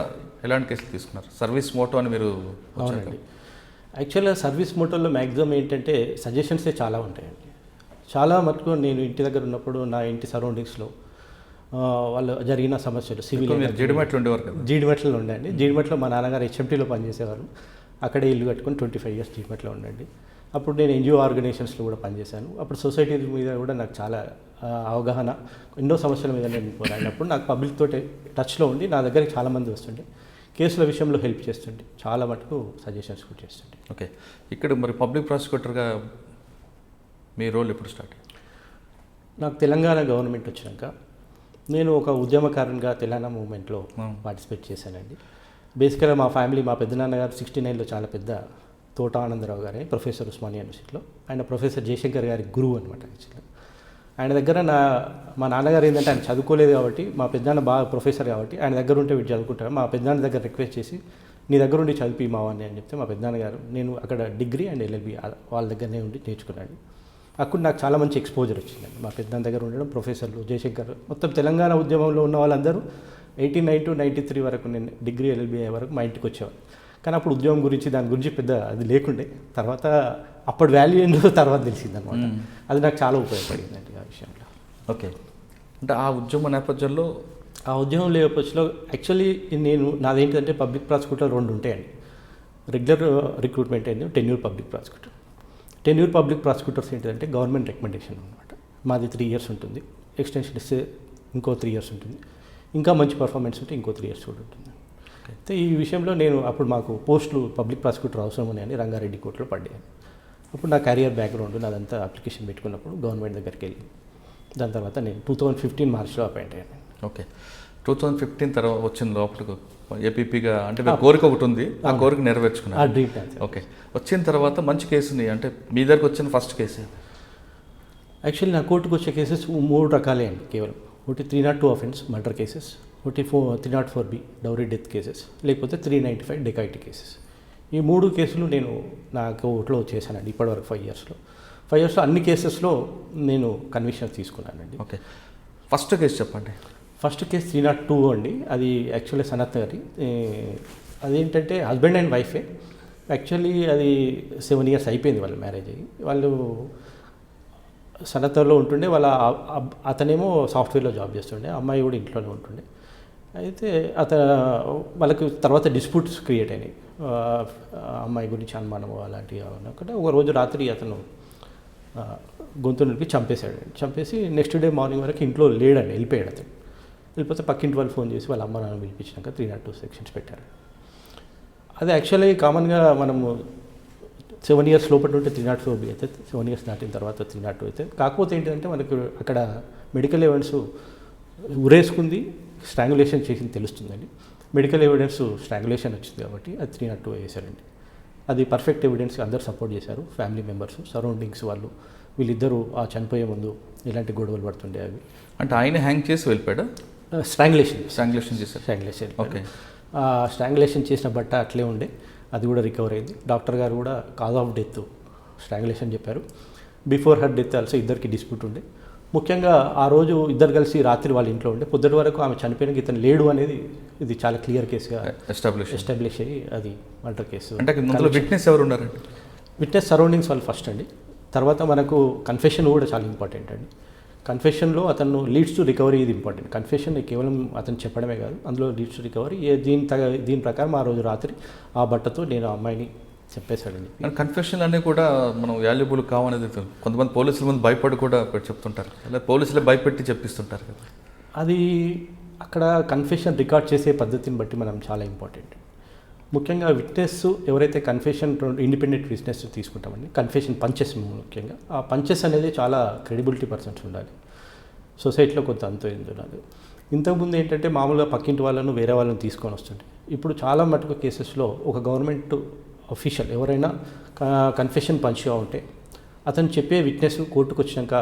ఎలాంటి కేసులు తీసుకున్నారు? సర్వీస్ మోటో అని మీరు అవునండి. యాక్చువల్గా సర్వీస్ మోటోలో మ్యాక్సిమం ఏంటంటే సజెషన్సే చాలా ఉంటాయండి. చాలా మటుకు నేను ఇంటి దగ్గర ఉన్నప్పుడు నా ఇంటి సరౌండింగ్స్లో వాళ్ళు జరిగిన సమస్యలు సివిల్ జీడిమెట్లు ఉండేవారు కదా? జీడిమెట్లో ఉండండి. జీడిమెట్లో మా నాన్నగారు హెచ్ఎంటీలో పనిచేసేవారు, అక్కడే ఇల్లు కట్టుకొని 25 years జీడిమెట్లో ఉండండి. అప్పుడు నేను ఎన్జిఓ ఆర్గనైజేషన్స్లో కూడా పనిచేశాను. అప్పుడు సొసైటీ మీద కూడా నాకు చాలా అవగాహన, ఎన్నో సమస్యల మీద నేను పోరాడినప్పుడు నాకు పబ్లిక్ తోటి టచ్లో ఉండి నా దగ్గరికి చాలామంది వస్తుండే, కేసుల విషయంలో హెల్ప్ చేస్తుండే, చాలా మటుకు సజెషన్స్ కూడా చేస్తుండే. ఓకే, ఇక్కడ మరి పబ్లిక్ ప్రాసిక్యూటర్గా మీ రోల్ ఎప్పుడు స్టార్ట్? నాకు తెలంగాణ గవర్నమెంట్ వచ్చినాక నేను ఒక ఉద్యమకారునిగా తెలంగాణ మూవ్మెంట్లో పార్టిసిపేట్ చేశానండి. బేసికల్గా మా ఫ్యామిలీ, మా పెద్దనాన్నగారు 69లో చాలా పెద్ద తోట ఆనందరావు గారే ప్రొఫెసర్ ఉస్మానియా యూనివర్సిటీలో, ఆయన ప్రొఫెసర్ జయశంకర్ గారి గురువు అనమాట. యాక్చువల్గా ఆయన దగ్గర మా నాన్నగారు ఏంటంటే ఆయన చదువుకోలేదు కాబట్టి, మా పెద్దనాన్న బాగా ప్రొఫెసర్ కాబట్టి ఆయన దగ్గర ఉంటే వీడు చదువుకుంటారు. మా పెద్దనాన్న దగ్గర రిక్వెస్ట్ చేసి నీ దగ్గర ఉండి చదివి మావాన్ని అని చెప్తే మా పెద్దనాన్నగారు, నేను అక్కడ డిగ్రీ అండ్ LLB వాళ్ళ దగ్గరనే ఉండి నేర్చుకున్నాను. అక్కడ నాకు చాలా మంచి ఎక్స్పోజర్ వచ్చిందండి. మా పెద్దనాన్న దగ్గర ఉండడం, ప్రొఫెసర్లు జయశంకర్, మొత్తం తెలంగాణ ఉద్యమంలో ఉన్న వాళ్ళందరూ 89 to 93 వరకు నేను డిగ్రీ LLB అయ్యే వరకు మా ఇంటికి వచ్చేవారు. కానీ అప్పుడు ఉద్యోగం గురించి దాని గురించి పెద్ద అది లేకుండే, తర్వాత అప్పుడు వాల్యూ ఏంటో తర్వాత తెలిసిందనమాట. అది నాకు చాలా ఉపయోగపడిందండి ఆ విషయంలో. ఓకే, అంటే ఆ ఉద్యమ నేపథ్యంలో ఆ ఉద్యమం నేపథ్యంలో యాక్చువల్లీ నాదేంటంటే పబ్లిక్ ప్రాసిక్యూటర్ 2 ఉంటాయండి. రెగ్యులర్ రిక్రూట్మెంట్ అయింది, tenure public prosecutor. Tenure public prosecutors ఏంటంటే గవర్నమెంట్ రికమెండేషన్ అనమాట. మాది 3 years ఉంటుంది, ఎక్స్టెన్షన్ ఇస్తే ఇంకో 3 years ఉంటుంది, ఇంకా మంచి పర్ఫార్మెన్స్ ఉంటే ఇంకో 3 years కూడా ఉంటుంది. అయితే ఈ విషయంలో నేను అప్పుడు మాకు పోస్టులు పబ్లిక్ ప్రాసిక్యూటర్ అవసరం అని రంగారెడ్డి కోర్టులో పడ్డాను. అప్పుడు నా కెరియర్ బ్యాక్గ్రౌండ్ నాదంతా అప్లికేషన్ పెట్టుకున్నప్పుడు గవర్నమెంట్ దగ్గరికి వెళ్ళి దాని తర్వాత నేను 2015 మార్చ్లో అపాయింట్ అయ్యాను. ఓకే, 2015 తర్వాత వచ్చిన లోపలికి ఏపీపీగా అంటే కోరిక ఒకటి ఉంది, ఆ కోరిక నెరవేర్చుకున్నాను, ఆ డ్రీమ్ డాన్స్. ఓకే, వచ్చిన తర్వాత మంచి కేసుని, అంటే మీ దగ్గరకు వచ్చిన ఫస్ట్ కేసు యాక్చువల్లీ నా కోర్టుకు వచ్చే కేసెస్ 3 రకాలే అండి. కేవలం ఒకటి 302 అఫెన్స్ మర్డర్ కేసెస్, ఒకటి 304B డౌరీ డెత్ కేసెస్, లేకపోతే 395 డెకాయిటీ కేసెస్. ఈ 3 కేసులు నేను నా కోర్టులో చేశానండి ఇప్పటివరకు 5 yearsలో. 5 yearsలో అన్ని కేసెస్లో నేను కన్విక్షన్ తీసుకున్నానండి. ఓకే, ఫస్ట్ కేసు చెప్పండి. ఫస్ట్ కేసు 302 అండి. అది యాక్చువల్లీ సనత్ గారి, అదేంటంటే హస్బెండ్ అండ్ వైఫే. యాక్చువల్లీ అది 7 years అయిపోయింది వాళ్ళ మ్యారేజ్ అయ్యి. వాళ్ళు సనత్లో ఉంటుండే, వాళ్ళ అతనేమో సాఫ్ట్వేర్లో జాబ్ చేస్తుండే, అమ్మాయి కూడా ఇంట్లోనే ఉంటుండే. అయితే వాళ్ళకి తర్వాత డిస్ప్యూట్స్ క్రియేట్ అయినాయి, అమ్మాయి గురించి అనుమానము అలాంటివి అనుకుంటే ఒక రోజు రాత్రి అతను గొంతు నిలిపి చంపేసి నెక్స్ట్ డే మార్నింగ్ వరకు ఇంట్లో లేడండి, వెళ్ళిపోయాడు అతను. వెళ్ళిపోతే పక్కింటి వాళ్ళు ఫోన్ చేసి వాళ్ళ అమ్మ నాన్న పిలిపించినాక 302 సెక్షన్స్ పెట్టారు. అది యాక్చువల్లీ కామన్గా మనము 7 years లోపల ఉంటే 304B అయితే, 7 years దాటిన తర్వాత 302 అయితే. కాకపోతే ఏంటంటే మనకు అక్కడ మెడికల్ ఎవిడెన్స్ ఉరేసుకుంది, స్ట్రాంగులేషన్ చేసింది తెలుస్తుందండి. మెడికల్ ఎవిడెన్స్ స్ట్రాంగులేషన్ వచ్చింది కాబట్టి అది 302 వేశారండి. అది పర్ఫెక్ట్ ఎవిడెన్స్, అందరు సపోర్ట్ చేశారు, ఫ్యామిలీ మెంబర్స్, సరౌండింగ్స్ వాళ్ళు. వీళ్ళిద్దరూ ఆ చనిపోయే ముందు ఇలాంటి గొడవలు పడుతుండే అవి. అంటే ఆయన హ్యాంగ్ చేసి వెళ్ళిపోయాడు, స్ట్రాంగులేషన్ చేశారు. ఓకే. స్ట్రాంగులేషన్ చేసిన బట్ట అట్లే ఉండే, అది కూడా రికవర్ అయింది. డాక్టర్ గారు కూడా కాజ్ ఆఫ్ డెత్ స్ట్రాంగులేషన్ చెప్పారు. బిఫోర్ హర్ డెత్ ఆల్సో ఇద్దరికి డిస్ప్యూట్ ఉండే. ముఖ్యంగా ఆ రోజు ఇద్దరు కలిసి రాత్రి వాళ్ళ ఇంట్లో ఉండే, పొద్దుటి వరకు ఆమె చనిపోయిన ఇతను లేడు అనేది ఇది చాలా క్లియర్ కేసుగా ఎస్టాబ్లిష్ అయ్యి అది మర్డర్ కేసు. అంటే విట్నెస్ ఎవరు ఉన్నారండి? విట్నెస్ సరౌండింగ్స్ వాళ్ళు ఫస్ట్ అండి. తర్వాత మనకు కన్ఫెషన్ కూడా చాలా ఇంపార్టెంట్ అండి. కన్ఫెషన్లో అతను లీడ్స్ టు రికవరీ, ఇది ఇంపార్టెంట్. కన్ఫెషన్ కేవలం అతను చెప్పడమే కాదు, అందులో లీడ్స్ టు రికవరీ. దీని ప్రకారం ఆ రోజు రాత్రి ఆ బట్టతో నేను ఆ అమ్మాయిని చెప్పేశాడండి. కన్ఫెషన్లు అన్నీ కూడా మనం వాల్యుబుల్ కావనేది కొంతమంది పోలీసుల ముందు భయపడి కూడా చెప్తుంటారు, అలా పోలీసులే భయపెట్టి చెప్పిస్తుంటారు కదా. అది అక్కడ కన్ఫెషన్ రికార్డ్ చేసే పద్ధతిని బట్టి మనం చాలా ఇంపార్టెంట్. ముఖ్యంగా విట్నెస్ ఎవరైతే కన్ఫెషన్ ఇండిపెండెంట్ విట్నెస్ తీసుకుంటామండి, కన్ఫెషన్ పంచెస్ ముఖ్యంగా. ఆ పంచెస్ అనేది చాలా క్రెడిబిలిటీ పర్సన్స్ ఉండాలి, సొసైటీలో కొంత అంతో ఉండాలి. ఇంతకుముందు ఏంటంటే మామూలుగా పక్కింటి వాళ్ళను వేరే వాళ్ళని తీసుకొని వస్తుండే. ఇప్పుడు చాలా మటుకు కేసెస్లో ఒక గవర్నమెంట్ అఫీషియల్ ఎవరైనా కన్ఫెషన్ పంచ్గా ఉంటే అతను చెప్పే విట్నెస్ కోర్టుకు వచ్చినాక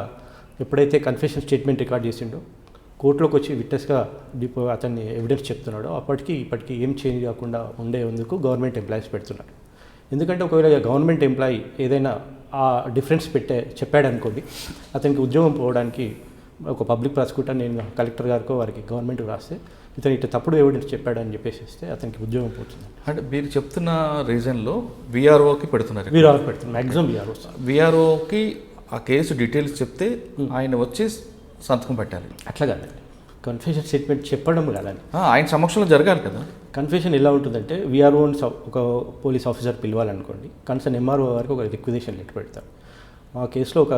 ఎప్పుడైతే కన్ఫెషన్ స్టేట్మెంట్ రికార్డ్ చేసిండో కోర్టులోకి వచ్చి విట్నెస్గా అతన్ని ఎవిడెన్స్ చెప్తున్నాడో ఇప్పటికీ ఏం చేంజ్ కాకుండా ఉండేందుకు గవర్నమెంట్ ఎంప్లాయీస్ పెడుతున్నారు. ఎందుకంటే ఒకవేళ గవర్నమెంట్ ఎంప్లాయీ ఏదైనా ఆ డిఫరెన్స్ చెప్పాడనుకోండి, అతనికి ఉద్యోగం పోవడానికి ఒక పబ్లిక్ ప్రాసిక్యూటర్ నేను కలెక్టర్ గారికో వారికి గవర్నమెంట్ రాస్తే ఇతను ఇట్లా తప్పుడు ఎవిడెన్స్ చెప్పాడని చెప్పేసి అతనికి ఉద్యోగం పోతుంది. అంటే మీరు చెప్తున్న రీజన్లో వీఆర్ఓకి పెడుతున్నారు, మ్యాక్సిమం వీఆర్ఓకి ఆ కేసు డీటెయిల్స్ చెప్తే ఆయన వచ్చి సంతకం పెట్టాలి. అట్లా కాదండి, కన్ఫెషన్ స్టేట్మెంట్ చెప్పడం కాదండి, ఆయన సమక్షంలో జరగాలి కదా. కన్ఫెషన్ ఎలా ఉంటుందంటే వీఆర్ఓని ఒక పోలీస్ ఆఫీసర్ పిలవాలనుకోండి, కన్సర్న్ ఎంఆర్ఓ గారికి ఒక రిక్వెజిషన్ లెటర్ పెడతారు. మా కేసులో ఒక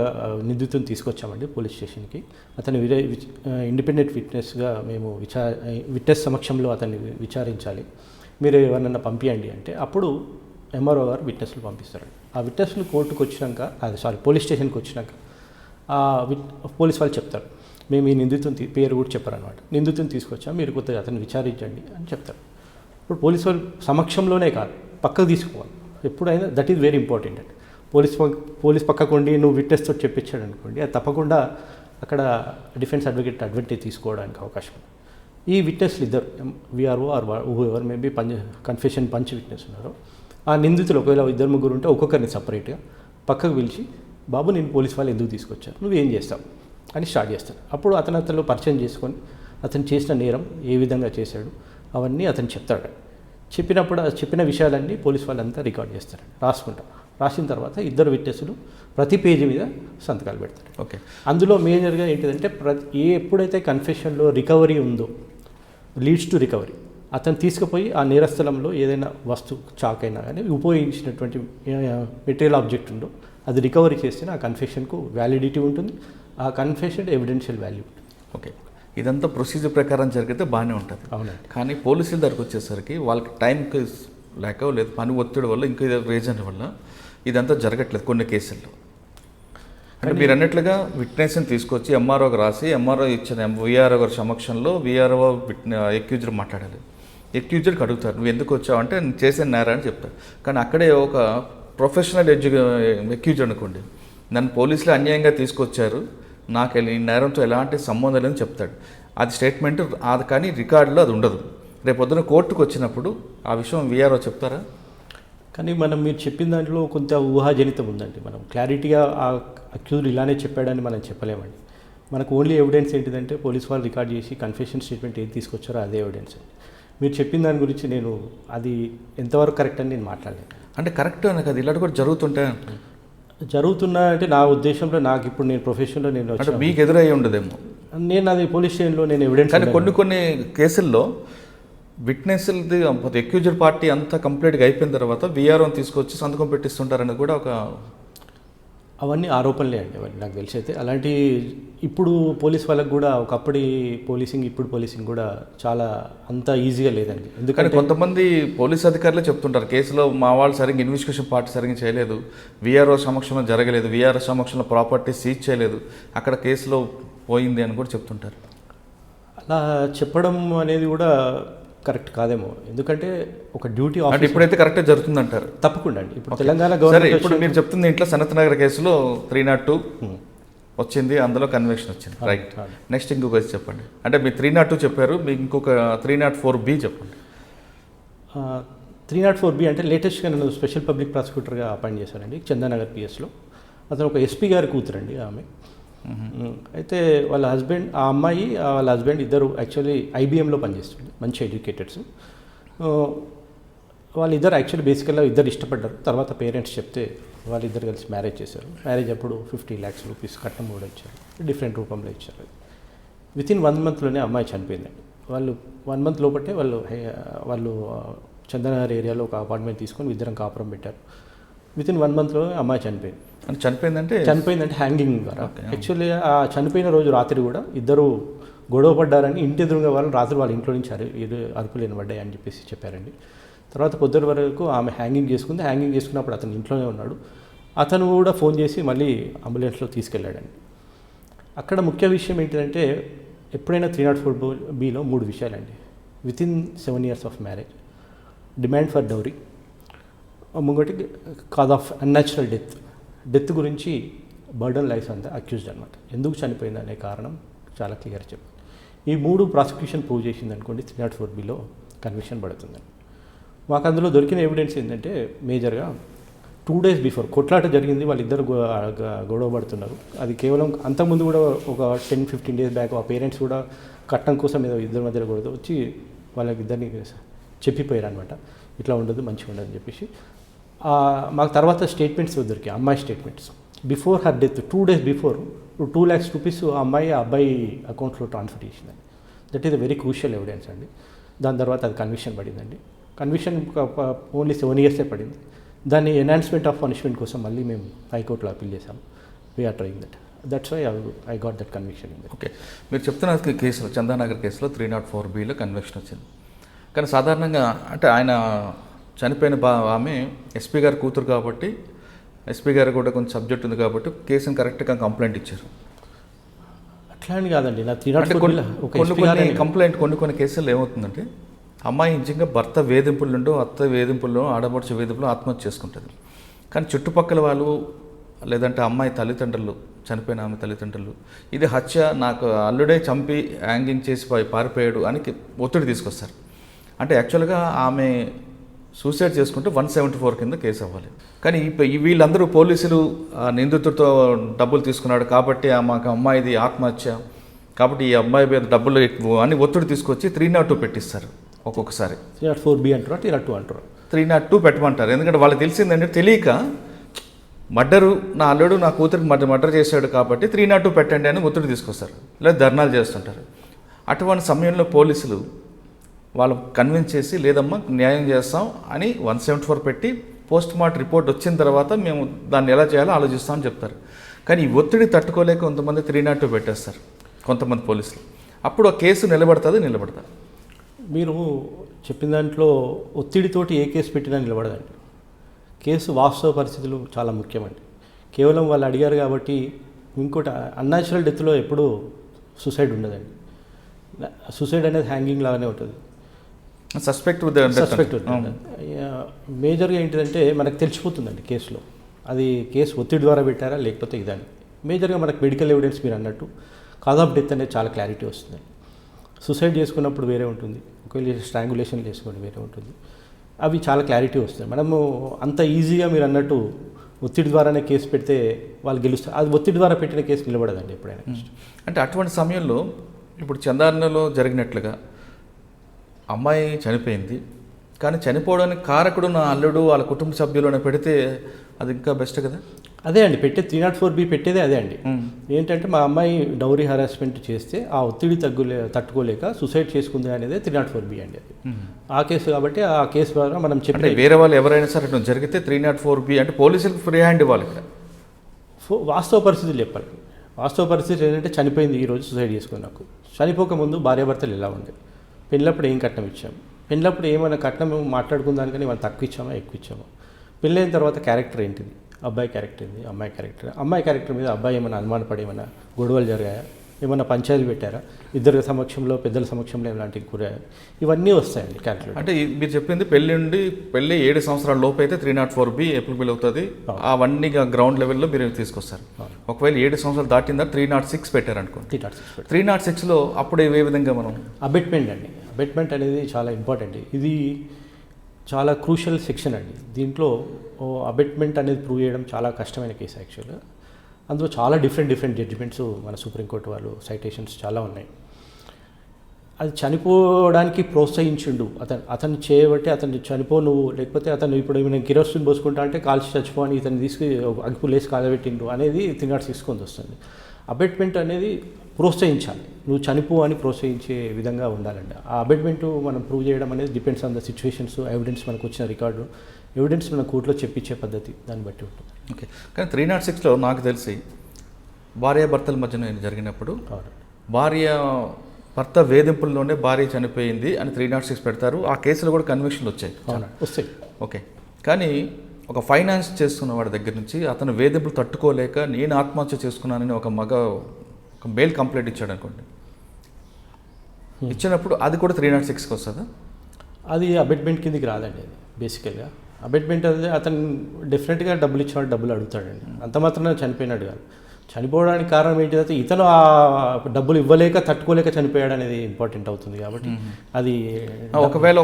నిందితుని తీసుకొచ్చామండి పోలీస్ స్టేషన్కి. అతను ఇండిపెండెంట్ విట్నెస్గా మేము విట్నెస్ సమక్షంలో అతన్ని విచారించాలి, మీరు ఎవరినన్నా పంపించండి అంటే అప్పుడు ఎంఆర్ఓ గారు విట్నెస్లు పంపిస్తారండి. ఆ విట్నెస్లు కోర్టుకు వచ్చినాక పోలీస్ స్టేషన్కి వచ్చినాక పోలీస్ వాళ్ళు చెప్తారు, మేము ఈ నిందితుని పేరు కూడా చెప్పారనమాట, నిందితుని తీసుకొచ్చాం, మీరు కొద్దిగా అతన్ని విచారించండి అని చెప్తారు. ఇప్పుడు పోలీస్ వాళ్ళు సమక్షంలోనే కాదు, పక్కకు తీసుకోవాలి ఎప్పుడైనా. దట్ ఈజ్ వెరీ ఇంపార్టెంట్ అండి. పోలీస్ పక్కకు ఉండి నువ్వు విట్నెస్తో చెప్పించాడు అనుకోండి, అది తప్పకుండా అక్కడ డిఫెన్స్ అడ్వాంటేజ్ తీసుకోవడానికి అవకాశం ఉంది. ఈ విట్నెస్లు ఇద్దరు వీఆర్ఓ ఆర్ ఎవరు మేబీ కన్ఫెషన్ పంచ్ విట్నెస్ ఉన్నారో, ఆ నిందితులు ఒకవేళ 2-3 ఉంటే ఒక్కొక్కరిని సపరేట్గా పక్కకు పిలిచి, బాబు నేను పోలీస్ వాళ్ళు ఎందుకు తీసుకొచ్చాను, నువ్వేం చేస్తావు అని స్టార్ట్ చేస్తాను. అప్పుడు అతను పరిచయం చేసుకొని అతను చేసిన నేరం ఏ విధంగా చేశాడు అవన్నీ అతను చెప్తాడు. చెప్పిన విషయాలన్నీ పోలీస్ వాళ్ళంతా రికార్డ్ చేస్తారు, రాసిన తర్వాత ఇద్దరు విట్నెస్లు ప్రతి పేజీ మీద సంతకాలు పెడతారు. ఓకే. అందులో మేజర్గా ఏంటిదంటే ఎప్పుడైతే కన్ఫెషన్లో రికవరీ ఉందో, లీడ్స్ టు రికవరీ, అతను తీసుకుపోయి ఆ నేరస్థలంలో ఏదైనా చాక్ అయినా కానీ ఉపయోగించినటువంటి మెటీరియల్ ఆబ్జెక్ట్ ఉందో అది రికవరీ చేస్తే ఆ కన్ఫెషన్కు వ్యాలిడిటీ ఉంటుంది, ఆ కన్ఫెషన్ ఎవిడెన్షియల్ వాల్యూ ఉంటుంది. ఓకే, ఇదంతా ప్రొసీజర్ ప్రకారం జరిగితే బాగానే ఉంటుంది. అవునండి. కానీ పోలీసుల దగ్గరకు వచ్చేసరికి వాళ్ళకి టైంకి లేక లేదు పని ఒత్తిడి వల్ల ఇంకా రీజన్ వల్ల ఇదంతా జరగట్లేదు కొన్ని కేసుల్లో. అంటే మీరు అన్నట్లుగా విట్నెస్ని తీసుకొచ్చి ఎంఆర్ఓకి రాసి, ఎంఆర్ఓ ఇచ్చిన వీఆర్ఓ గారి సమక్షంలో వీఆర్ఓ ఎక్యూజ్డ్ మాట్లాడాలి. ఎక్యూజ్డ్కి అడుగుతారు, నువ్వు ఎందుకు వచ్చావు అంటే నేను చేసిన నేరా అని చెప్తారు. కానీ అక్కడే ఒక ప్రొఫెషనల్ ఎక్యూజ్డ్ అనుకోండి, నన్ను పోలీసులు అన్యాయంగా తీసుకొచ్చారు, నాకు ఈ నేరంతో ఎలాంటి సంబంధం లేదని చెప్తాడు. అది స్టేట్మెంట్ అది, కానీ రికార్డులో అది ఉండదు. రేపు పొద్దున కోర్టుకు వచ్చినప్పుడు ఆ విషయం వీఆర్ఓ చెప్తారా? కానీ మీరు చెప్పిన దాంట్లో కొంత ఊహాజనితం ఉందండి. మనం క్లారిటీగా ఆ అక్యూజ్డ్ ఇలానే చెప్పాడని మనం చెప్పలేమండి. మనకు ఓన్లీ ఎవిడెన్స్ ఏంటిదంటే పోలీస్ వాళ్ళు రికార్డ్ చేసి కన్ఫెషన్ స్టేట్మెంట్ ఏది తీసుకొచ్చారో అదే ఎవిడెన్స్ అండి. మీరు చెప్పిన దాని గురించి నేను అది ఎంతవరకు కరెక్ట్ అని నేను మాట్లాడలేను. అంటే కరెక్ట్ అని కదా, ఇలాంటి కూడా జరుగుతుంటాయి. జరుగుతున్నా అంటే నా ఉద్దేశంలో నాకు ఇప్పుడు నేను ప్రొఫెషన్లో నేను అంటే వచ్చాను, మీకు ఎదురయ్యి ఉండదేమో. నేను అది పోలీస్ స్టేషన్లో నేను ఎవిడెన్స్ కానీ కొన్ని కేసుల్లో విట్నెస్ది ఎక్యూజ్డ్ పార్టీ అంతా కంప్లీట్గా అయిపోయిన తర్వాత వీఆర్ఓని తీసుకొచ్చి సంతకం పెట్టిస్తుంటారని కూడా ఒక అవన్నీ ఆరోపణలే అండి. అవన్నీ నాకు తెలిసి అయితే అలాంటి ఇప్పుడు పోలీస్ వాళ్ళకి కూడా ఒకప్పటి పోలీసింగ్ ఇప్పుడు పోలీసింగ్ కూడా చాలా అంత ఈజీగా లేదండి. కానీ ఎందుకంటే కొంతమంది పోలీస్ అధికారులే చెప్తుంటారు కేసులో మా వాళ్ళు సరిగ్గా ఇన్వెస్టిగేషన్ పార్టీ సరిగ్గా చేయలేదు, వీఆర్ఓ సమక్షంలో జరగలేదు, వీఆర్ఓ సమక్షంలో ప్రాపర్టీ సీజ్ చేయలేదు, అక్కడ కేసులో పోయింది అని కూడా చెప్తుంటారు. అలా చెప్పడం అనేది కూడా కరెక్ట్ కాదేమో. ఎందుకంటే ఒక డ్యూటీ అంటే ఆఫీస్ ఇప్పుడైతే కరెక్ట్గా జరుగుతుందంటారు. తప్పకుండా అండి. ఇప్పుడు తెలంగాణ సరే, గవర్నమెంట్ ఇప్పుడు మీరు చెప్తుంది ఇంట్లో సనత్ నగర్ కేసులో 302 వచ్చింది, అందులో కన్విక్షన్ వచ్చింది, రైట్. నెక్స్ట్ ఇంకొక కేసు చెప్పండి. అంటే మీరు 302 చెప్పారు, మీకు ఇంకొక 304B చెప్పండి. 304B అంటే లేటెస్ట్గా నన్ను స్పెషల్ పబ్లిక్ ప్రాసిక్యూటర్గా అపాయింట్ చేశారండి చందానగర్ పిఎస్లో. అతను ఒక ఎస్పీ గారి కూతురండి ఆమె. అయితే వాళ్ళ హస్బెండ్, ఆ అమ్మాయి వాళ్ళ హస్బెండ్ ఇద్దరు యాక్చువల్లీ ఐబీఎంలో పనిచేస్తుంది, మంచి ఎడ్యుకేటెడ్స్. వాళ్ళిద్దరు యాక్చువల్లీ బేసికల్గా ఇద్దరు ఇష్టపడ్డారు. తర్వాత పేరెంట్స్ చెప్తే వాళ్ళిద్దరు కలిసి మ్యారేజ్ చేశారు. మ్యారేజ్ అప్పుడు 50 lakhs రూపీస్ కట్నం కూడా ఇచ్చారు, డిఫరెంట్ రూపంలో ఇచ్చారు. వితిన్ 1 monthలోనే అమ్మాయి చనిపోయిందండి. వాళ్ళు 1 month లోపటే వాళ్ళు చందనగర్ ఏరియాలో ఒక అపార్ట్మెంట్ తీసుకొని ఇద్దరం కాపురం పెట్టారు. వితిన్ 1 monthలో అమ్మాయి చనిపోయింది. అంటే చనిపోయిందంటే హ్యాంగింగ్ ద్వారా. యాక్చువల్లీ ఆ చనిపోయిన రోజు రాత్రి కూడా ఇద్దరు గొడవ పడ్డారని ఇంటి ఎదురుగా వాళ్ళు రాత్రి వాళ్ళ ఇంట్లో నుంచి అరుపులు వినబడ్డాయి అని చెప్పేసి చెప్పారండి. తర్వాత పొద్దున వరకు ఆమె హ్యాంగింగ్ చేసుకుంది. హ్యాంగింగ్ చేసుకున్నప్పుడు అతను ఇంట్లోనే ఉన్నాడు. అతను కూడా ఫోన్ చేసి మళ్ళీ అంబులెన్స్లో తీసుకెళ్ళాడండి. అక్కడ ముఖ్య విషయం ఏంటంటే ఎప్పుడైనా 304Bలో 3 విషయాలండి. Within 7 years of marriage, demand for dowry, ముంగటి కాజ్ ఆఫ్ అన్యాచురల్ డెత్ గురించి బర్డన్ లైఫ్ అంతా అక్యూజ్డ్ అనమాట. ఎందుకు చనిపోయింది అనే కారణం చాలా క్లియర్ చెప్పారు. ఈ 3 ప్రాసిక్యూషన్ ప్రూవ్ చేసింది అనుకోండి 304Bలో కన్విక్షన్ పడుతుందండి. మాకు అందులో దొరికిన ఎవిడెన్స్ ఏంటంటే మేజర్గా 2 days బిఫోర్ కొట్లాట జరిగింది, వాళ్ళిద్దరు గొడవ పడుతున్నారు. అది కేవలం అంతకుముందు కూడా ఒక 10-15 days బ్యాక్ ఆ పేరెంట్స్ కూడా కట్నం కోసం ఏదో ఇద్దరి మధ్యలో గొడవ వచ్చి వాళ్ళకిద్దరిని చెప్పిపోయారు అనమాట, ఇట్లా ఉండదు మంచిగా ఉండదు అని చెప్పేసి. మాకు తర్వాత స్టేట్మెంట్స్ దొరికాయి, అమ్మాయి statements. Before her death 2 days before 2 lakhs rupees ఆ అబ్బాయి అకౌంట్లో ట్రాన్స్ఫర్ చేసిందండి. That is a very crucial evidence అండి. దాని తర్వాత అది కన్విక్షన్ పడిందండి. కన్విక్షన్ ఓన్లీ 7 years పడింది. దాన్ని ఎన్హాన్స్మెంట్ ఆఫ్ పనిష్మెంట్ కోసం మళ్ళీ మేము హైకోర్టులో అప్పీల్ చేసాము. We're trying that. That's why I got that conviction. Okay, మీరు చెప్తున్న కేసులో చందానగర్ కేసులో 304Bలో కన్విక్షన్ వచ్చింది. కానీ సాధారణంగా అంటే ఆయన చనిపోయిన ఆమె ఎస్పీ గారి కూతురు కాబట్టి, ఎస్పీ గారు కూడా కొంచెం సబ్జెక్ట్ ఉంది కాబట్టి కేసుని కరెక్ట్గా కంప్లైంట్ ఇచ్చారు. అట్లా అని కాదండి, నా కొన్ని కేసుల్లో ఏమవుతుందంటే అమ్మాయి నిజంగా భర్త వేధింపుల నుండో అత్త వేధింపుల్లో ఆడపడుచు వేధింపులో ఆత్మహత్య చేసుకుంటుంది. కానీ చుట్టుపక్కల వాళ్ళు లేదంటే అమ్మాయి తల్లిదండ్రులు, చనిపోయిన ఆమె తల్లిదండ్రులు ఇది హత్య, నాకు అల్లుడే చంపి హ్యాంగింగ్ చేసి పారిపోయాడు అని ఒత్తిడి తీసుకొస్తారు. అంటే యాక్చువల్గా ఆమె సూసైడ్ చేసుకుంటే 174 కింద కేసు అవ్వాలి. కానీ వీళ్ళందరూ పోలీసులు నిందితుడితో డబ్బులు తీసుకున్నాడు కాబట్టి మాకు అమ్మాయిది ఆత్మహత్య కాబట్టి ఈ అమ్మాయి మీద డబ్బులు అని ఒత్తిడి తీసుకొచ్చి 302 పెట్టిస్తారు. ఒక్కొక్కసారి 304B అంటారు, 302 అంటారు, 302 పెట్టమంటారు. ఎందుకంటే వాళ్ళకి తెలిసిందంటే తెలియక మర్డరు, నా అల్లుడు నా కూతురికి మర్డర్ చేశాడు కాబట్టి 302 పెట్టండి అని ఒత్తిడి తీసుకొస్తారు, లేదా ధర్నాలు చేస్తుంటారు. అటువంటి సమయంలో పోలీసులు వాళ్ళు కన్విన్స్ చేసి లేదమ్మా న్యాయం చేస్తాం అని 174 పెట్టి పోస్ట్ మార్టం రిపోర్ట్ వచ్చిన తర్వాత మేము దాన్ని ఎలా చేయాలో ఆలోచిస్తామని చెప్తారు. కానీ ఈ ఒత్తిడి తట్టుకోలేక కొంతమంది 302 పెట్టేస్తారు కొంతమంది పోలీసులు. అప్పుడు ఆ కేసు నిలబడతారు. మీరు చెప్పిన దాంట్లో ఒత్తిడితోటి ఏ కేసు పెట్టినా నిలబడదండి. కేసు వాస్తవ పరిస్థితులు చాలా ముఖ్యమండి. కేవలం వాళ్ళు అడిగారు కాబట్టి. ఇంకోటి అన్యాచురల్ డెత్లో ఎప్పుడూ సూసైడ్ ఉండదండి. సూసైడ్ అనేది హ్యాంగింగ్ లాగానే ఉంటుంది. సస్పెక్ట్ మేజర్గా ఏంటిదంటే మనకు తెలిసిపోతుందండి కేసులో, అది కేసు ఒత్తిడి ద్వారా పెట్టారా లేకపోతే ఇదని. మేజర్గా మనకు మెడికల్ ఎవిడెన్స్ మీరు అన్నట్టు కాజ్ ఆఫ్ డెత్ అనేది చాలా క్లారిటీ వస్తుందండి. సూసైడ్ చేసుకున్నప్పుడు వేరే ఉంటుంది, ఒకవేళ స్ట్రాంగులేషన్ చేసుకోండి వేరే ఉంటుంది, అవి చాలా క్లారిటీ వస్తాయి. మనము అంత ఈజీగా మీరు అన్నట్టు ఒత్తిడి ద్వారానే కేసు పెడితే వాళ్ళు గెలుస్తారు. అది ఒత్తిడి ద్వారా పెట్టిన కేసు నిలబడదండి ఎప్పుడైనా. అంటే అటువంటి సమయంలో ఇప్పుడు చందానలో జరిగినట్లుగా అమ్మాయి చనిపోయింది, కానీ చనిపోవడానికి కారకుడు నా అల్లుడు వాళ్ళ కుటుంబ సభ్యులను పెడితే అది ఇంకా బెస్ట్ కదా. అదే అండి పెట్టే 304B పెట్టేదే అదే అండి. ఏంటంటే మా అమ్మాయి డౌరీ హరాస్మెంట్ చేస్తే ఆ ఒత్తిడి తట్టుకోలేక సూసైడ్ చేసుకుంది అనేది 304B అండి అది. ఆ కేసు కాబట్టి ఆ కేసు ద్వారా మనం అంటే చెప్పిన వేరే వాళ్ళు ఎవరైనా సరే ఇట్లా జరిగితే 304B అంటే పోలీసులకు ఫ్రీ హ్యాండ్ ఇవ్వాలి ఇక్కడ. వాస్తవ పరిస్థితులు చెప్పాలి. వాస్తవ పరిస్థితి ఏంటంటే చనిపోయింది ఈరోజు సూసైడ్ చేసుకుని నాకు చనిపోకముందు భార్యాభర్తలు ఎలా ఉండేది, పెళ్ళప్పుడు ఏం కట్నం ఇచ్చాము, పెళ్ళప్పుడు ఏమైనా కట్నం మాట్లాడుకుందానికని మనం తక్కువ ఇచ్చామా ఎక్కువ ఇచ్చామా, పెళ్ళైన తర్వాత క్యారెక్టర్ ఏంటిది, అబ్బాయి క్యారెక్టర్ ఏంది, అమ్మాయి క్యారెక్టర్ మీద అబ్బాయి ఏమైనా అనుమానపడి ఏమైనా గొడవలు జరిగాయా, ఏమైనా పంచాయతీలు పెట్టారా, ఇద్దరి సమక్షంలో పెద్దల సమక్షంలో ఇలాంటివి కూరాయా, ఇవన్నీ వస్తాయండి క్యారెక్టర్. అంటే మీరు చెప్పింది పెళ్ళి 7 సంవత్సరాల లోపు అయితే 304B అప్లికబుల్ అవుతుంది. అవన్నీ గ్రౌండ్ లెవెల్లో మీరు తీసుకొస్తారు. ఒకవేళ 7 సంవత్సరాలు దాటిందా 306 పెట్టారనుకోండి. 306లో అప్పుడు ఏ విధంగా మనం అబెట్మెంట్ అండి. అబెట్మెంట్ అనేది చాలా ఇంపార్టెంట్. ఇది చాలా క్రూషియల్ సెక్షన్ అండి. దీంట్లో అబెట్మెంట్ అనేది ప్రూవ్ చేయడం చాలా కష్టమైన కేసు యాక్చువల్గా. అందులో చాలా డిఫరెంట్ జడ్జిమెంట్స్ మన సుప్రీంకోర్టు వాళ్ళు సైటేషన్స్ చాలా ఉన్నాయి. అది చనిపోవడానికి ప్రోత్సహించిండు అతను చేయబట్టి అతను చనిపో నువ్వు, లేకపోతే అతను ఇప్పుడు ఏమైనా కిరోసిన్ పోసుకుంటా అంటే కాల్చి చచ్చిపో అని ఇతను తీసుకు అగ్గిపులేసి కాలబెట్టిండు అనేది 306 వస్తుంది. అబెట్మెంట్ అనేది ప్రోత్సహించాలి, నువ్వు చనిపో అని ప్రోత్సహించే విధంగా ఉండాలండి. ఆ అబెట్మెంట్ మనం ప్రూవ్ చేయడం అనేది depends on the situations, evidence మనకు వచ్చిన రికార్డు, ఎవిడెన్స్ మన కోర్టులో చెప్పించే పద్ధతి దాన్ని బట్టి ఉంటుంది. ఓకే. కానీ 306లో నాకు తెలిసి భార్యాభర్తల మధ్యన జరిగినప్పుడు భర్త వేధింపుల్లోనే భార్య చనిపోయింది అని 306 పెడతారు. ఆ కేసులో కూడా కన్విక్షన్లు వచ్చాయి. వస్తాయి. ఓకే. కానీ ఒక ఫైనాన్స్ చేస్తున్న వాడి దగ్గర నుంచి అతను వేధింపులు తట్టుకోలేక నేను ఆత్మహత్య చేసుకున్నానని ఒక మెయిల్ కంప్లైంట్ ఇచ్చాడు అనుకోండి, ఇచ్చినప్పుడు అది కూడా 306కి వస్తుందా? అది అబెట్మెంట్ కిందకి రాదండి. అది బేసికల్గా అబెట్మెంట్ అనేది అతను డెఫినెట్గా డబ్బులు ఇచ్చినవాడు డబ్బులు అడుగుతాడండి. అంత మాత్రమే చనిపోయినాడు కాదు. చనిపోవడానికి కారణం ఏంటిదంటే ఇతను ఆ డబ్బులు ఇవ్వలేక తట్టుకోలేక చనిపోయాడు అనేది ఇంపార్టెంట్ అవుతుంది. కాబట్టి అది ఒకవేళ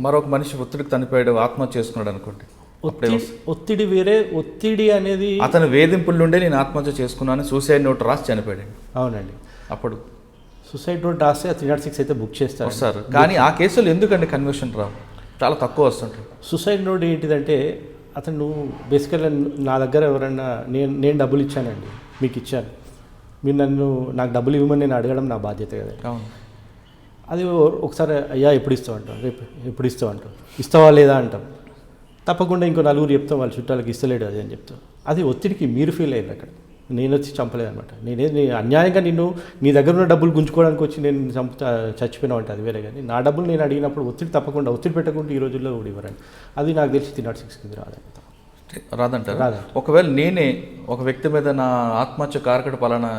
మరొక మనిషి ఒత్తిడికి చనిపోయాడు, ఆత్మహత్య చేసుకున్నాడు అనుకోండి, ఒత్తిడి వేరే. ఒత్తిడి అనేది అతను వేధింపుల నుండే నేను ఆత్మహత్య చేసుకున్నాను సూసైడ్ నోట్ రాసి చనిపోయాడు. అవునండి. అప్పుడు సూసైడ్ నోట్ రాస్తే 306 అయితే బుక్ చేస్తారు సార్. కానీ ఆ కేసులో ఎందుకండి కన్విక్షన్ రావు, చాలా తక్కువ వస్తుంటాయి. సూసైడ్ నోట్ ఏంటిదంటే అతను బేసికల్గా నా దగ్గర ఎవరన్నా నేను డబ్బులు ఇచ్చానండి, మీకు ఇచ్చాను, మీరు నాకు డబ్బులు ఇవ్వమని నేను అడగడం నా బాధ్యత కదా. అవును. అది ఒకసారి అయ్యా ఎప్పుడు ఇస్తావు అంటాం, రేపు ఎప్పుడు ఇస్తావు అంటాం, ఇస్తావా లేదా అంటాం, తప్పకుండా ఇంకో నలుగురు చెప్తాం వాళ్ళ చుట్టాలకు ఇస్తలేడు అది అని చెప్తాం. అది ఒత్తిడికి మీరు ఫీల్ అయ్యారు అక్కడ. నేను వచ్చి చంపలేదు అనమాట. నేను అన్యాయంగా నీ దగ్గర ఉన్న డబ్బులు గుంజుకోవడానికి వచ్చి నేను చచ్చిపోయినా అంటే అది వేరే. కానీ నా డబ్బులు నేను అడిగినప్పుడు ఒత్తిడి పెట్టకుండా ఈ రోజుల్లో కూడా ఇవ్వరండి. అది నాకు తెలిసి 306 కింద రాదంటారు. ఒకవేళ నేనే ఒక వ్యక్తి మీద నా ఆత్మహత్య కారకుడు పలానా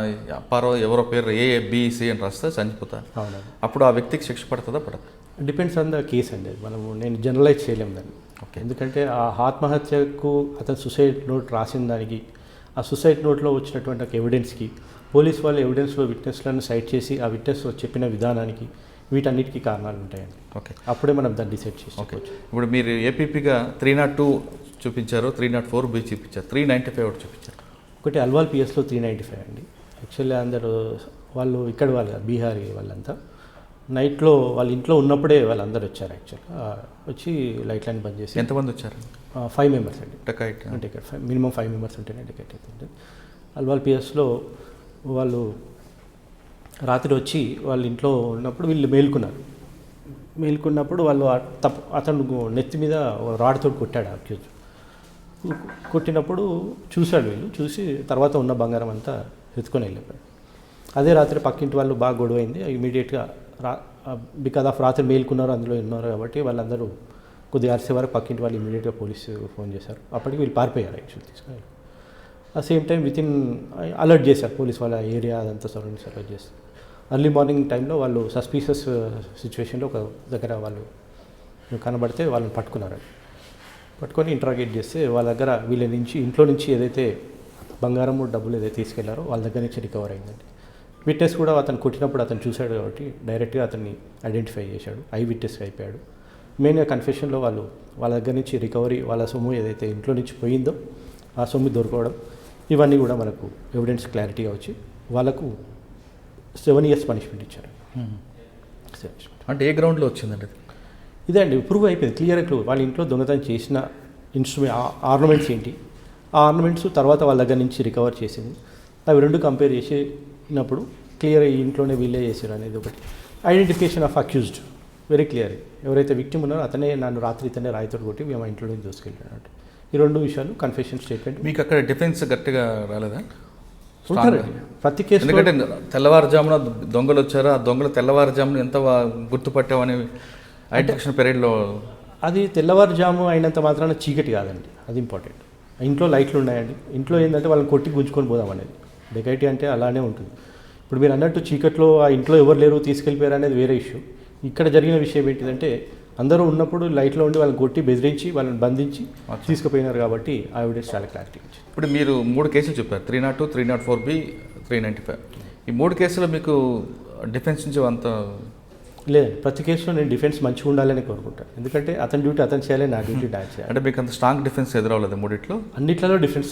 ఎవరో పేరు ABC అని రాస్తే చనిపోతాను, అప్పుడు ఆ వ్యక్తికి శిక్ష పడుతుందా పడదు? డిపెండ్స్ ఆన్ ద కేసు అండి. నేను జనరలైజ్ చేయలేము దాన్ని. ఎందుకంటే ఆ ఆత్మహత్యకు అతను సూసైడ్ నోట్ రాసిన దానికి, ఆ సూసైడ్ నోట్లో వచ్చినటువంటి ఒక ఎవిడెన్స్కి, పోలీస్ వాళ్ళు ఎవిడెన్స్లో విట్నెస్లను సైట్ చేసి ఆ విట్నెస్ చెప్పిన విధానానికి, వీటన్నిటికీ కారణాలు ఉంటాయండి. ఓకే. అప్పుడే మనం దాన్ని డిసైడ్ చేసి. ఓకే. ఇప్పుడు మీరు ఏపీగా 302 చూపించారు, 304B చూపించారు, 395 ఒకటి చూపించారు. ఒకటి అల్వాల్ PSలో 395 అండి. యాక్చువల్లీ అందరూ వాళ్ళు ఇక్కడ వాళ్ళు బీహారీ వాళ్ళంతా నైట్లో వాళ్ళ ఇంట్లో ఉన్నప్పుడే వాళ్ళందరూ వచ్చారు. యాక్చువల్గా వచ్చి లైట్లన్నీ బంద్ చేసి. ఎంతమంది వచ్చారు? 5 మెంబర్స్ అండి. టికెట్ మినిమం 5 మెంబర్స్ ఉంటేనే టికెట్ అవుతుంది. అల్వాల్ PSలో వాళ్ళు రాత్రి వచ్చి వాళ్ళ ఇంట్లో ఉన్నప్పుడు వీళ్ళు మేల్కున్నప్పుడు వాళ్ళు అతను నెత్తి మీద రాడ్తో కొట్టాడు. అక్యూజ్ కొట్టినప్పుడు చూసి తర్వాత ఉన్న బంగారం అంతా ఎత్తుకొని వెళ్ళిపోయాడు. అదే రాత్రి పక్కింటి వాళ్ళు బాగా గొడవ అయింది. ఇమీడియట్గా బికాజ్ ఆఫ్ రాత్రి మేల్కున్నారు, అందులో ఉన్నారు కాబట్టి వాళ్ళందరూ కొద్దిగా అరిసే వరకు పక్కింటి వాళ్ళు ఇమీడియట్గా పోలీసు ఫోన్ చేశారు. అప్పటికి వీళ్ళు పారిపోయారు యాక్చువల్ తీసుకొని. ఆ సేమ్ టైం అలర్ట్ చేశారు పోలీస్ వాళ్ళ ఏరియా అదంతా సరౌండింగ్స్ అలర్ట్ చేస్తారు. ఎర్లీ మార్నింగ్ టైంలో వాళ్ళు సస్పీషియస్ సిచ్యువేషన్లో ఒక దగ్గర వాళ్ళు కనబడితే వాళ్ళని పట్టుకొని ఇంట్రాగేట్ చేస్తే వాళ్ళ దగ్గర వీళ్ళ నుంచి ఇంట్లో నుంచి ఏదైతే బంగారము డబ్బులు ఏదైతే తీసుకెళ్లారో వాళ్ళ దగ్గర నుంచి రికవర్ అయిందండి. విట్నెస్ కూడా అతను కొట్టినప్పుడు అతను చూశాడు కాబట్టి డైరెక్ట్గా అతన్ని ఐడెంటిఫై చేశాడు, ఐ విట్నెస్గా అయిపోయాడు. మెయిన్గా కన్ఫెషన్లో వాళ్ళ దగ్గర నుంచి రికవరీ, వాళ్ళ సొమ్ము ఏదైతే ఇంట్లో నుంచి పోయిందో ఆ సొమ్ము దొరకడం, ఇవన్నీ కూడా మనకు ఎవిడెన్స్ క్లారిటీగా వచ్చి వాళ్ళకు 7 years పనిష్మెంట్ ఇచ్చారు. అంటే ఏ గ్రౌండ్లో వచ్చిందండి? ఇదే అండి ప్రూవ్ అయిపోయింది, క్లియర్ వాళ్ళ ఇంట్లో దొంగతనం చేసిన ఆర్నమెంట్స్ ఏంటి, ఆ ఆర్నమెంట్స్ తర్వాత వాళ్ళ దగ్గర నుంచి రికవర్ చేసింది. అవి రెండు కంపేర్ చేసినప్పుడు క్లియర్ ఈ ఇంట్లోనే వీళ్ళే చేశారు అనేది ఒకటి. Identification of accused very clear. ఎవరైతే విక్టిమ్ ఉన్నారో అతనే నన్ను రాత్రి ఇతనే రాయితో కొట్టి మేము ఇంట్లో నుంచి దూసుకెళ్ళినట్టు. ఈ రెండు విషయాలు కన్ఫెషన్ స్టేట్మెంట్. మీకు అక్కడ డిఫెన్స్ గట్టిగా రాలేదా? ఉంటారండి ప్రతి కేసు. ఎందుకంటే తెల్లవారుజామున దొంగలు వచ్చారు, ఆ దొంగలు తెల్లవారుజామున ఎంత గుర్తుపట్టామని ఐడెంటిఫికేషన్ పీరియడ్లో. అది తెల్లవారుజాము అయినంత మాత్రాన చీకటి కాదండి, అది ఇంపార్టెంట్. ఇంట్లో లైట్లు ఉన్నాయండి, ఇంట్లో ఏంటంటే వాళ్ళని కొట్టి గుంజుకొని పోదాం అనేది. డెకైటీ అంటే అలానే ఉంటుంది. ఇప్పుడు మీరు అన్నట్టు చీకట్లో ఆ ఇంట్లో ఎవరు లేరు తీసుకెళ్ళిపోయారు అనేది వేరే ఇష్యూ. ఇక్కడ జరిగిన విషయం ఏంటిదంటే అందరూ ఉన్నప్పుడు లైట్లో ఉండి వాళ్ళని కొట్టి బెదిరించి వాళ్ళని బంధించి తీసుకుపోయినారు కాబట్టి ఆ ఎవిడెన్స్ చాలా క్లారిటీ ఇచ్చింది. ఇప్పుడు మీరు 3 కేసులు చెప్పారు, 302, 304B, 395. ఈ 3 కేసులు మీకు డిఫెన్స్ నుంచి అంత లేదండి. ప్రతి కేసులో నేను డిఫెన్స్ మంచిగా ఉండాలని కోరుకుంటాను. ఎందుకంటే అతని డ్యూటీ అతను చేయాలి, నా డ్యూటీ డాన్స్ చేయాలి. అంటే మీకు అంత స్ట్రాంగ్ డిఫెన్స్ ఎదురవ్వలేదు మూడిట్లో? అన్నిట్లలో డిఫెన్స్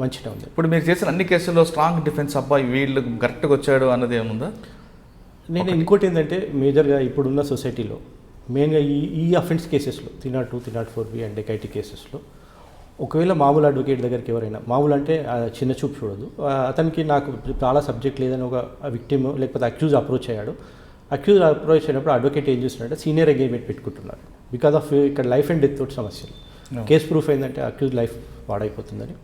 మంచిగా ఉంది. ఇప్పుడు మీరు చేసిన అన్ని కేసుల్లో స్ట్రాంగ్ డిఫెన్స్ అబ్బాయి వీళ్ళు కరెక్ట్గా వచ్చాడు అన్నది ఏముందా? నేను ఇంకోటి ఏంటంటే మేజర్గా ఇప్పుడున్న సొసైటీలో మెయిన్గా ఈ అఫెన్స్ కేసెస్లో 302, 304B అండ్ డెకైటీ కేసెస్లో ఒకవేళ మామూలు అడ్వకేట్ దగ్గరికి ఎవరైనా, మామూలు అంటే చిన్న చూపు చూడదు, అతనికి నాకు చాలా సబ్జెక్ట్ లేదని ఒక విక్టిమ్ లేకపోతే అక్యూజ్ అప్రోచ్ అయ్యాడు. అక్యూజ్ అప్రోచ్ అయినప్పుడు అడ్వకేట్ ఏం చేస్తున్నారంటే సీనియర్ అగ్రిమెంట్ పెట్టుకుంటున్నారు. బికాస్ ఆఫ్ ఇక్కడ లైఫ్ అండ్ డెత్ తోటి సమస్యలు. కేసు ప్రూఫ్ ఏంటంటే అక్యూజ్ లైఫ్ పాడైపోతుందని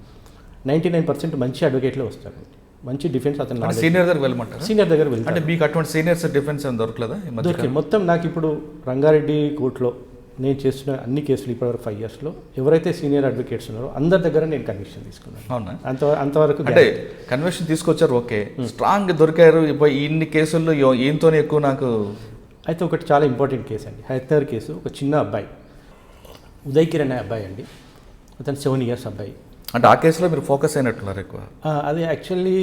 99% మంచి అడ్వకేట్లే వస్తారు. మంచి డిఫెన్స్ అతను సీనియర్ దగ్గర వెళ్ళమంటారు. సీనియర్ దగ్గర వెళ్తారు. అంటే మీకు అటువంటి సీనియర్స్ డిఫెన్స్ ఏం దొరకలేదా? దొరికింది. మొత్తం నాకు ఇప్పుడు రంగారెడ్డి కోర్టులో నేను చేస్తున్న అన్ని కేసులు ఇప్పటివరకు 5 yearsలో ఎవరైతే సీనియర్ అడ్వకేట్స్ ఉన్నారో అందరి దగ్గర నేను కన్విక్షన్ తీసుకున్నాను. అవునా? అంతవరకు అంటే కన్విక్షన్ తీసుకొచ్చారు, ఓకే, స్ట్రాంగ్ దొరికారు. ఇన్ని కేసుల్లో ఈయనతోనే ఎక్కువ నాకు. అయితే ఒకటి చాలా ఇంపార్టెంట్ కేసు అండి, హైత్నగర్ కేసు. ఒక చిన్న అబ్బాయి ఉదయ్ కిరణ్ అనే అబ్బాయి అండి, అతను 7 years అబ్బాయి. అంటే ఆ కేసులో మీరు ఫోకస్ అయినట్టున్నారు ఎక్కువ. అది యాక్చువల్లీ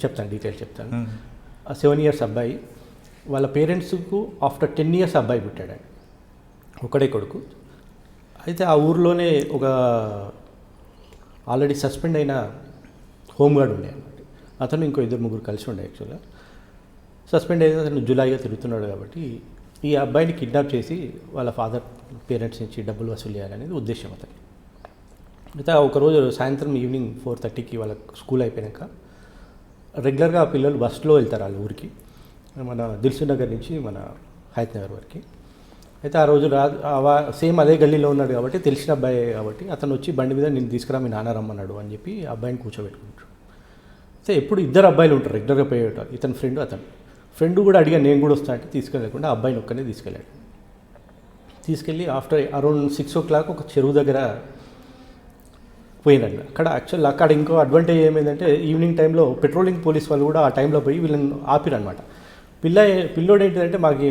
చెప్తాను, డీటెయిల్ చెప్తాను. ఆ 7 years అబ్బాయి వాళ్ళ పేరెంట్స్కు ఆఫ్టర్ 10 years అబ్బాయి పుట్టాడు. ఒకడే కొడుకు. అయితే ఆ ఊర్లోనే ఒక ఆల్రెడీ సస్పెండ్ అయిన హోంగార్డ్ ఉండే అన్నమాట. అతను ఇంకో 2-3 కలిసి ఉండే. యాక్చువల్గా సస్పెండ్ అయితే అతను జులాయిగా తిరుగుతున్నాడు కాబట్టి ఈ అబ్బాయిని కిడ్నాప్ చేసి వాళ్ళ ఫాదర్ పేరెంట్స్ నుంచి డబ్బులు వసూలు చేయాలనేది ఉద్దేశం అతను. అయితే ఒకరోజు సాయంత్రం ఈవినింగ్ 4:30కి వాళ్ళ స్కూల్ అయిపోయాక రెగ్యులర్గా ఆ పిల్లలు బస్సులో వెళ్తారు వాళ్ళ ఊరికి, మన దిల్సుఖ్ నగర్ నుంచి మన హైత్నగర్ వరకు. అయితే ఆ రోజు సేమ్ అదే గల్లీలో ఉన్నాడు కాబట్టి తెలిసిన అబ్బాయి కాబట్టి అతను వచ్చి బండి మీద నేను తీసుకురా మీ నాన్న రమ్మన్నాడు అని చెప్పి ఆ అబ్బాయిని కూర్చోబెట్టుకుంటాడు. అయితే ఎప్పుడు 2 అబ్బాయిలు ఉంటారు రెగ్యులర్గా పోయేటారు, ఇతని ఫ్రెండ్ కూడా అడిగా నేను కూడా వస్తా అంటే తీసుకెళ్ళకుండా ఆ అబ్బాయిని ఒక్కనే తీసుకెళ్ళాడు. తీసుకెళ్ళి ఆఫ్టర్ అరౌండ్ 6 o'clock ఒక చెరువు దగ్గర పోయినండి. అక్కడ ఇంకో అడ్వాంటేజ్ ఏమైందంటే ఈవినింగ్ టైంలో పెట్రోలింగ్ పోలీస్ వాళ్ళు కూడా ఆ టైంలో పోయి వీళ్ళని ఆపిరనమాట. పిల్లోడు ఏంటంటే మాకు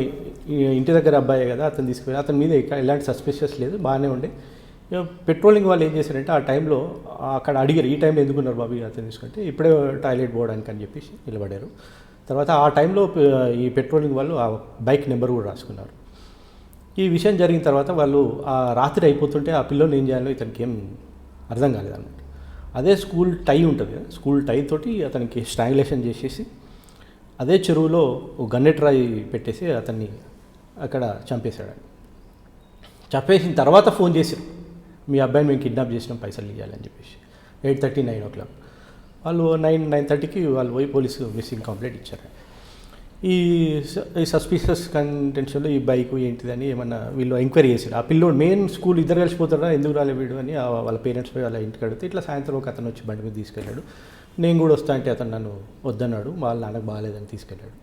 ఇంటి దగ్గర అబ్బాయే కదా అతను తీసుకుపోయి అతని మీద ఎలాంటి సస్పిషియస్ లేదు, బాగానే ఉండే. పెట్రోలింగ్ వాళ్ళు ఏం చేశారంటే ఆ టైంలో అక్కడ అడిగారు, ఈ టైంలో ఎందుకున్నారు బాబు అతను తీసుకుంటే ఇప్పుడే టాయిలెట్ పోవడానికి అని చెప్పేసి నిలబడారు. తర్వాత ఆ టైంలో ఈ పెట్రోలింగ్ వాళ్ళు ఆ బైక్ నెంబర్ కూడా రాసుకున్నారు. ఈ విషయం జరిగిన తర్వాత వాళ్ళు ఆ రాత్రి అయిపోతుంటే ఆ పిల్లోని ఏం చేయాలో ఇతనికి ఏం అర్థం కాలేదన్నమాట. అదే స్కూల్ టై ఉంటుంది కదా, స్కూల్ టై తోటి అతనికి స్ట్రాంగులేషన్ చేసేసి అదే చెరువులో ఒక గన్నెట్ రాయి పెట్టేసి అతన్ని అక్కడ చంపేశాడు. చంపేసిన తర్వాత ఫోన్ చేశారు, మీ అబ్బాయిని మేము కిడ్నాప్ చేసినాం, పైసలు ఇవ్వాలని చెప్పేసి. 8:30, 9 o'clock వాళ్ళు 9:30కి వాళ్ళు పోయి పోలీసు మిస్సింగ్ కంప్లైంట్ ఇచ్చారు. ఈ సస్పీషియస్ కంటెన్షన్లో ఈ బైక్ ఏంటిదని ఏమన్నా వీళ్ళు ఎంక్వైరీ చేశారు. ఆ పిల్లోడు మెయిన్ స్కూల్ ఇద్దరు కలిసిపోతారా, ఎందుకు రాలే వీడు అని వాళ్ళ పేరెంట్స్ పోయి వాళ్ళ ఇంటికి అడిగితే ఇట్లా సాయంత్రం ఒక అతను వచ్చి బండి మీద తీసుకెళ్ళాడు, నేను కూడా వస్తా అంటే అతను నన్ను వద్దన్నాడు, వాళ్ళ నాన్నకు బాగాలేదని తీసుకెళ్ళాడు.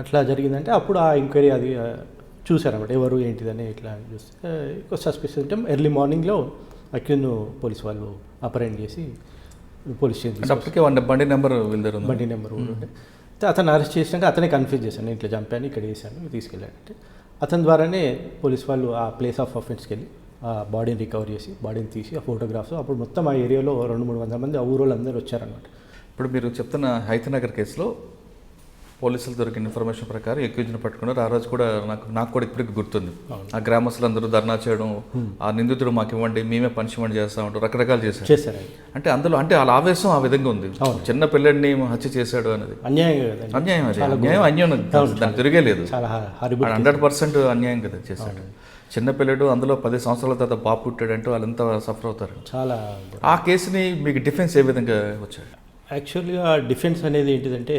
అట్లా జరిగిందంటే అప్పుడు ఆ ఎంక్వైరీ అది చూశారన్నమాట, ఎవరు ఏంటిదని ఇట్లా చూస్తే సస్పిషియస్ అంటే ఎర్లీ మార్నింగ్లో అక్యూజ్ను పోలీస్ వాళ్ళు అపరెంట్ చేసి పోలీస్ స్టేషన్ బండి నెంబర్ కూడా ఉండే. అతను అరెస్ట్ చేసినాక అతనే కన్ఫ్యూజ్ చేశాను, నేను ఇట్లా చంపాను ఇక్కడ చేశాను తీసుకెళ్ళాడంటే. అతని ద్వారానే పోలీస్ వాళ్ళు ఆ ప్లేస్ ఆఫ్ అఫెన్స్కి వెళ్ళి ఆ బాడీని రికవర్ చేసి బాడీని తీసి ఆ ఫోటోగ్రాఫ్స్ అప్పుడు మొత్తం ఆ ఏరియాలో 200-300 మంది ఆ ఊరు అందరూ వచ్చారనమాట. ఇప్పుడు మీరు చెప్తున్న హైతనగర్ కేసులో పోలీసులు దొరికిన ఇన్ఫర్మేషన్ ప్రకారం అక్యూజ్ని పట్టుకున్నారు. ఆ రోజు కూడా నాకు కూడా ఇప్పటికి గుర్తుంది, ఆ గ్రామస్తులందరూ ధర్నా చేయడం, ఆ నిందితుడు మాకు ఇవ్వండి మేమే పనిష్మెంట్ చేస్తా ఉంటారు, రకరకాలు చేశారు. అంటే అందులో అంటే వాళ్ళ ఆవేశం ఆ విధంగా ఉంది, చిన్న పిల్లడిని హత్య చేశాడు అనేది అన్యాయం. అది అన్యాయం దాన్ని తిరిగే లేదు, 100% అన్యాయం కదా చేశాడు. చిన్నపిల్లడు అందులో 10 సంవత్సరాల తర్వాత బాబు పుట్టాడంటూ వాళ్ళంతా సఫర్ అవుతారు. చాలా ఆ కేసుని మీకు డిఫెన్స్ ఏ విధంగా వచ్చాడు? యాక్చువల్గా డిఫెన్స్ అనేది ఏంటిదంటే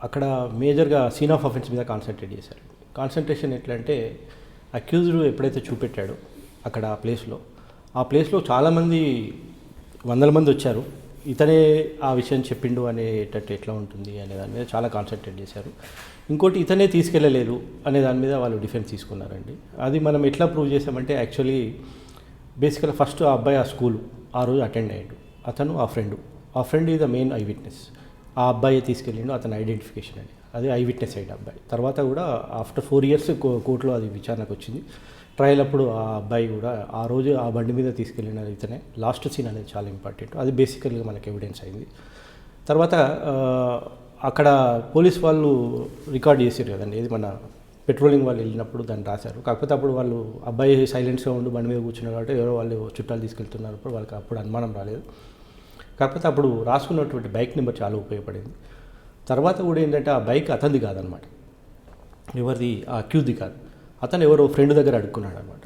అక్కడ మేజర్గా సీన్ ఆఫ్ అఫెన్స్ మీద కాన్సన్ట్రేట్ చేశారు. కాన్సన్ట్రేషన్ ఎట్లా అంటే అక్యూజ్డ్ ఎప్పుడైతే చూపెట్టాడో అక్కడ ఆ ప్లేస్లో చాలామంది 100 మంది వచ్చారు, ఇతనే ఆ విషయం చెప్పిండు అనేటట్టు ఎట్లా ఉంటుంది అనే దాని మీద చాలా కాన్సన్ట్రేట్ చేశారు. ఇంకోటి ఇతనే తీసుకెళ్ళలేదు అనే దాని మీద వాళ్ళు డిఫెన్స్ తీసుకున్నారండి. అది మనం ఎట్లా ప్రూవ్ చేసామంటే యాక్చువల్లీ బేసికల్గా ఫస్ట్ ఆ అబ్బాయి ఆ స్కూల్ ఆ రోజు అటెండ్ అయ్యాడు, అతను ఆ friend is the main I witness. ఆ అబ్బాయి తీసుకెళ్ళిండు, అతని ఐడెంటిఫికేషన్ అని అది ఐ విట్నెస్ అయ్యాడు అబ్బాయి. తర్వాత కూడా ఆఫ్టర్ 4 years కోర్టులో అది విచారణకు వచ్చింది. ట్రయల్ అప్పుడు ఆ అబ్బాయి కూడా ఆ రోజు ఆ బండి మీద తీసుకెళ్ళిన ఇతనే. లాస్ట్ సీన్ అనేది చాలా ఇంపార్టెంట్, అది బేసికల్గా మనకి ఎవిడెన్స్ అయింది. తర్వాత అక్కడ పోలీస్ వాళ్ళు రికార్డ్ చేశారు కదండి, ఇది మన పెట్రోలింగ్ వాళ్ళు వెళ్ళినప్పుడు దాన్ని రాశారు. కాకపోతే అప్పుడు వాళ్ళు అబ్బాయి సైలెన్స్గా ఉండి బండి మీద కూర్చున్నారు కాబట్టి ఎవరో వాళ్ళు చుట్టాలు తీసుకెళ్తున్నారు, వాళ్ళకి అప్పుడు అనుమానం రాలేదు. కాకపోతే అప్పుడు రాసుకున్నటువంటి బైక్ నెంబర్ చాలా ఉపయోగపడింది. తర్వాత కూడా ఏంటంటే ఆ బైక్ అతనిది కాదనమాట, ఎవరిది ఆ అక్యూజ్ది కాదు, అతను ఎవరో ఫ్రెండ్ దగ్గర అడుక్కున్నాడు అనమాట.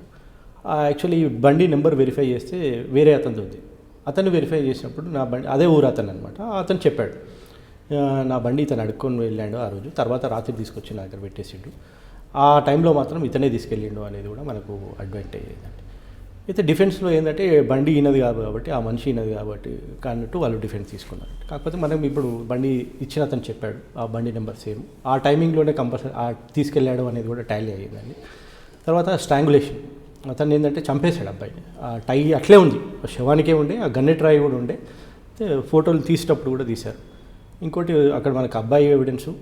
యాక్చువల్లీ ఈ బండి నెంబర్ వెరిఫై చేస్తే వేరే అతనిది ఉంది. అతను వెరిఫై చేసినప్పుడు నా బండి అదే ఊరు అతను అనమాట. అతను చెప్పాడు నా బండి ఇతను అడుక్కొని వెళ్ళాడు ఆ రోజు, తర్వాత రాత్రి తీసుకొచ్చి నా దగ్గర పెట్టేసిండు, ఆ టైంలో మాత్రం ఇతనే తీసుకెళ్ళిండు అనేది కూడా మనకు అడ్వాంటేజ్ అయిందండి. అయితే డిఫెన్స్లో ఏంటంటే బండి ఈనది కాదు కాబట్టి ఆ మనిషి ఈనది కాబట్టి కానట్టు వాళ్ళు డిఫెన్స్ తీసుకున్నారు. కాకపోతే మనం ఇప్పుడు బండి ఇచ్చిన అతను చెప్పాడు ఆ బండి నెంబర్ సేమ్, ఆ టైమింగ్లోనే కంపల్సరీ తీసుకెళ్ళాడు అనేది కూడా టాలీ అయ్యిందండి. తర్వాత స్ట్రాంగులేషన్, అతను ఏంటంటే చంపేశాడు అబ్బాయిని. ఆ టై అట్లే ఉంది, శవానికే ఉండే, ఆ గన్నెట్ రాయి కూడా ఉండే, ఫోటోలు తీసేటప్పుడు కూడా తీశారు. ఇంకోటి అక్కడ మనకు అబ్బాయి ఎవిడెన్సు,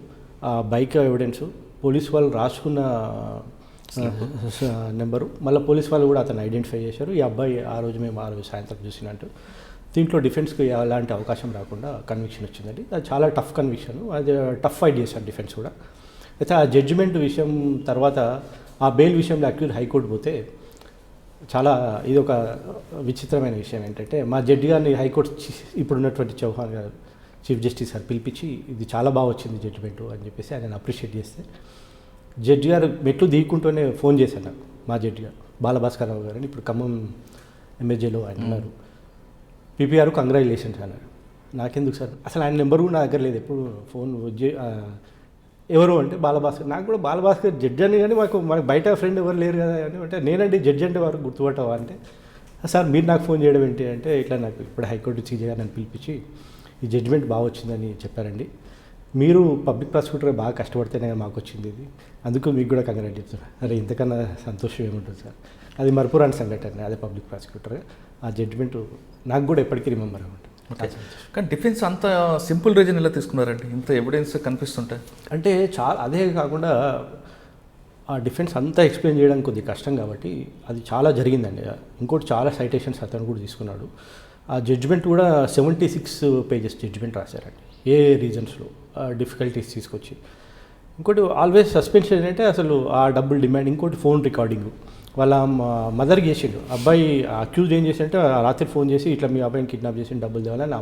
ఆ బైక్ ఎవిడెన్సు, పోలీస్ వాళ్ళు రాసుకున్న నెంబరు, మళ్ళీ పోలీస్ వాళ్ళు కూడా అతను ఐడెంటిఫై చేశారు. ఈ అబ్బాయి ఆ రోజు సాయంత్రం చూసినట్టు. దీంట్లో డిఫెన్స్కి ఎలాంటి అవకాశం రాకుండా కన్విక్షన్ వచ్చిందండి. అది చాలా టఫ్ కన్విక్షన్, అది టఫ్ ఫైట్ చేశారు డిఫెన్స్ కూడా. అయితే ఆ జడ్జిమెంట్ విషయం తర్వాత ఆ బెయిల్ విషయంలో అక్యూజ్ హైకోర్టు పోతే చాలా ఇది ఒక విచిత్రమైన విషయం ఏంటంటే మా జడ్జి గారిని హైకోర్టు ఇప్పుడున్నటువంటి చౌహాన్ గారు చీఫ్ జస్టిస్ గారు పిలిపించి ఇది చాలా బాగా వచ్చింది జడ్జిమెంటు అని చెప్పేసి ఆయన అప్రిషియేట్ చేస్తే జడ్జి గారు మెట్లు దిగుకుంటూనే ఫోన్ చేశాను నాకు, మా జడ్జి గారు బాలభాస్కర్ రావు గారు అని ఇప్పుడు ఖమ్మం ఎంఎస్జేలో ఆయన ఉన్నారు, పీపీఆర్ కంగ్రాచులేషన్స్ అన్నారు. నాకెందుకు సార్, అసలు ఆయన నెంబర్ కూడా నా దగ్గర లేదు, ఎప్పుడు ఫోన్ ఎవరు అంటే బాలభాస్కర్. నాకు కూడా బాలభాస్కర్ జడ్జి అని కానీ మనకు బయట ఫ్రెండ్ ఎవరు లేరు కదా అని అంటే నేనండి జడ్జి అంటే వారు గుర్తుపట్టవా అంటే సార్ మీరు నాకు ఫోన్ చేయడం ఏంటి అంటే ఇట్లా నాకు ఇప్పుడు హైకోర్టు సీజే గారు నన్ను పిలిపించి ఈ జడ్జిమెంట్ బాగా వచ్చిందని చెప్పారండి, మీరు పబ్లిక్ ప్రాసిక్యూటర్గా బాగా కష్టపడితేనే మాకు వచ్చింది ఇది, అందుకు మీకు కూడా కంగ్రాట్ చెప్తున్నారు. అరే ఇంతకన్నా సంతోషం ఏముంటుంది సార్, అది మరపురాని సంఘటన, అదే పబ్లిక్ ప్రాసిక్యూటర్గా ఆ జడ్జిమెంట్ నాకు కూడా ఎప్పటికీ రిమెంబర్ ఉంటుంది. కానీ డిఫెన్స్ అంత సింపుల్ రీజన్ ఎలా తీసుకున్నారండి, ఇంత ఎవిడెన్స్ కనిపిస్తుంటాయి అంటే చాలా, అదే కాకుండా ఆ డిఫెన్స్ అంతా ఎక్స్ప్లెయిన్ చేయడానికి కొద్దిగా కష్టం కాబట్టి అది చాలా జరిగిందండి. ఇంకోటి చాలా సైటేషన్స్ అతను కూడా తీసుకున్నాడు. ఆ జడ్జిమెంట్ కూడా 76 pages జడ్జిమెంట్ రాశారండి, ఏ రీజన్స్లో డిఫికల్టీస్ తీసుకొచ్చి. ఇంకోటి ఆల్వేస్ సస్పెన్షన్ ఏంటంటే అసలు ఆ డబ్బులు డిమాండ్. ఇంకోటి ఫోన్ రికార్డింగ్ వాళ్ళ మదర్కి చేసిండు అబ్బాయి, అక్యూజ్ ఏం చేసింటే రాత్రి ఫోన్ చేసి ఇట్లా మీ అబ్బాయిని కిడ్నాప్ చేసి డబ్బులు తేవాలని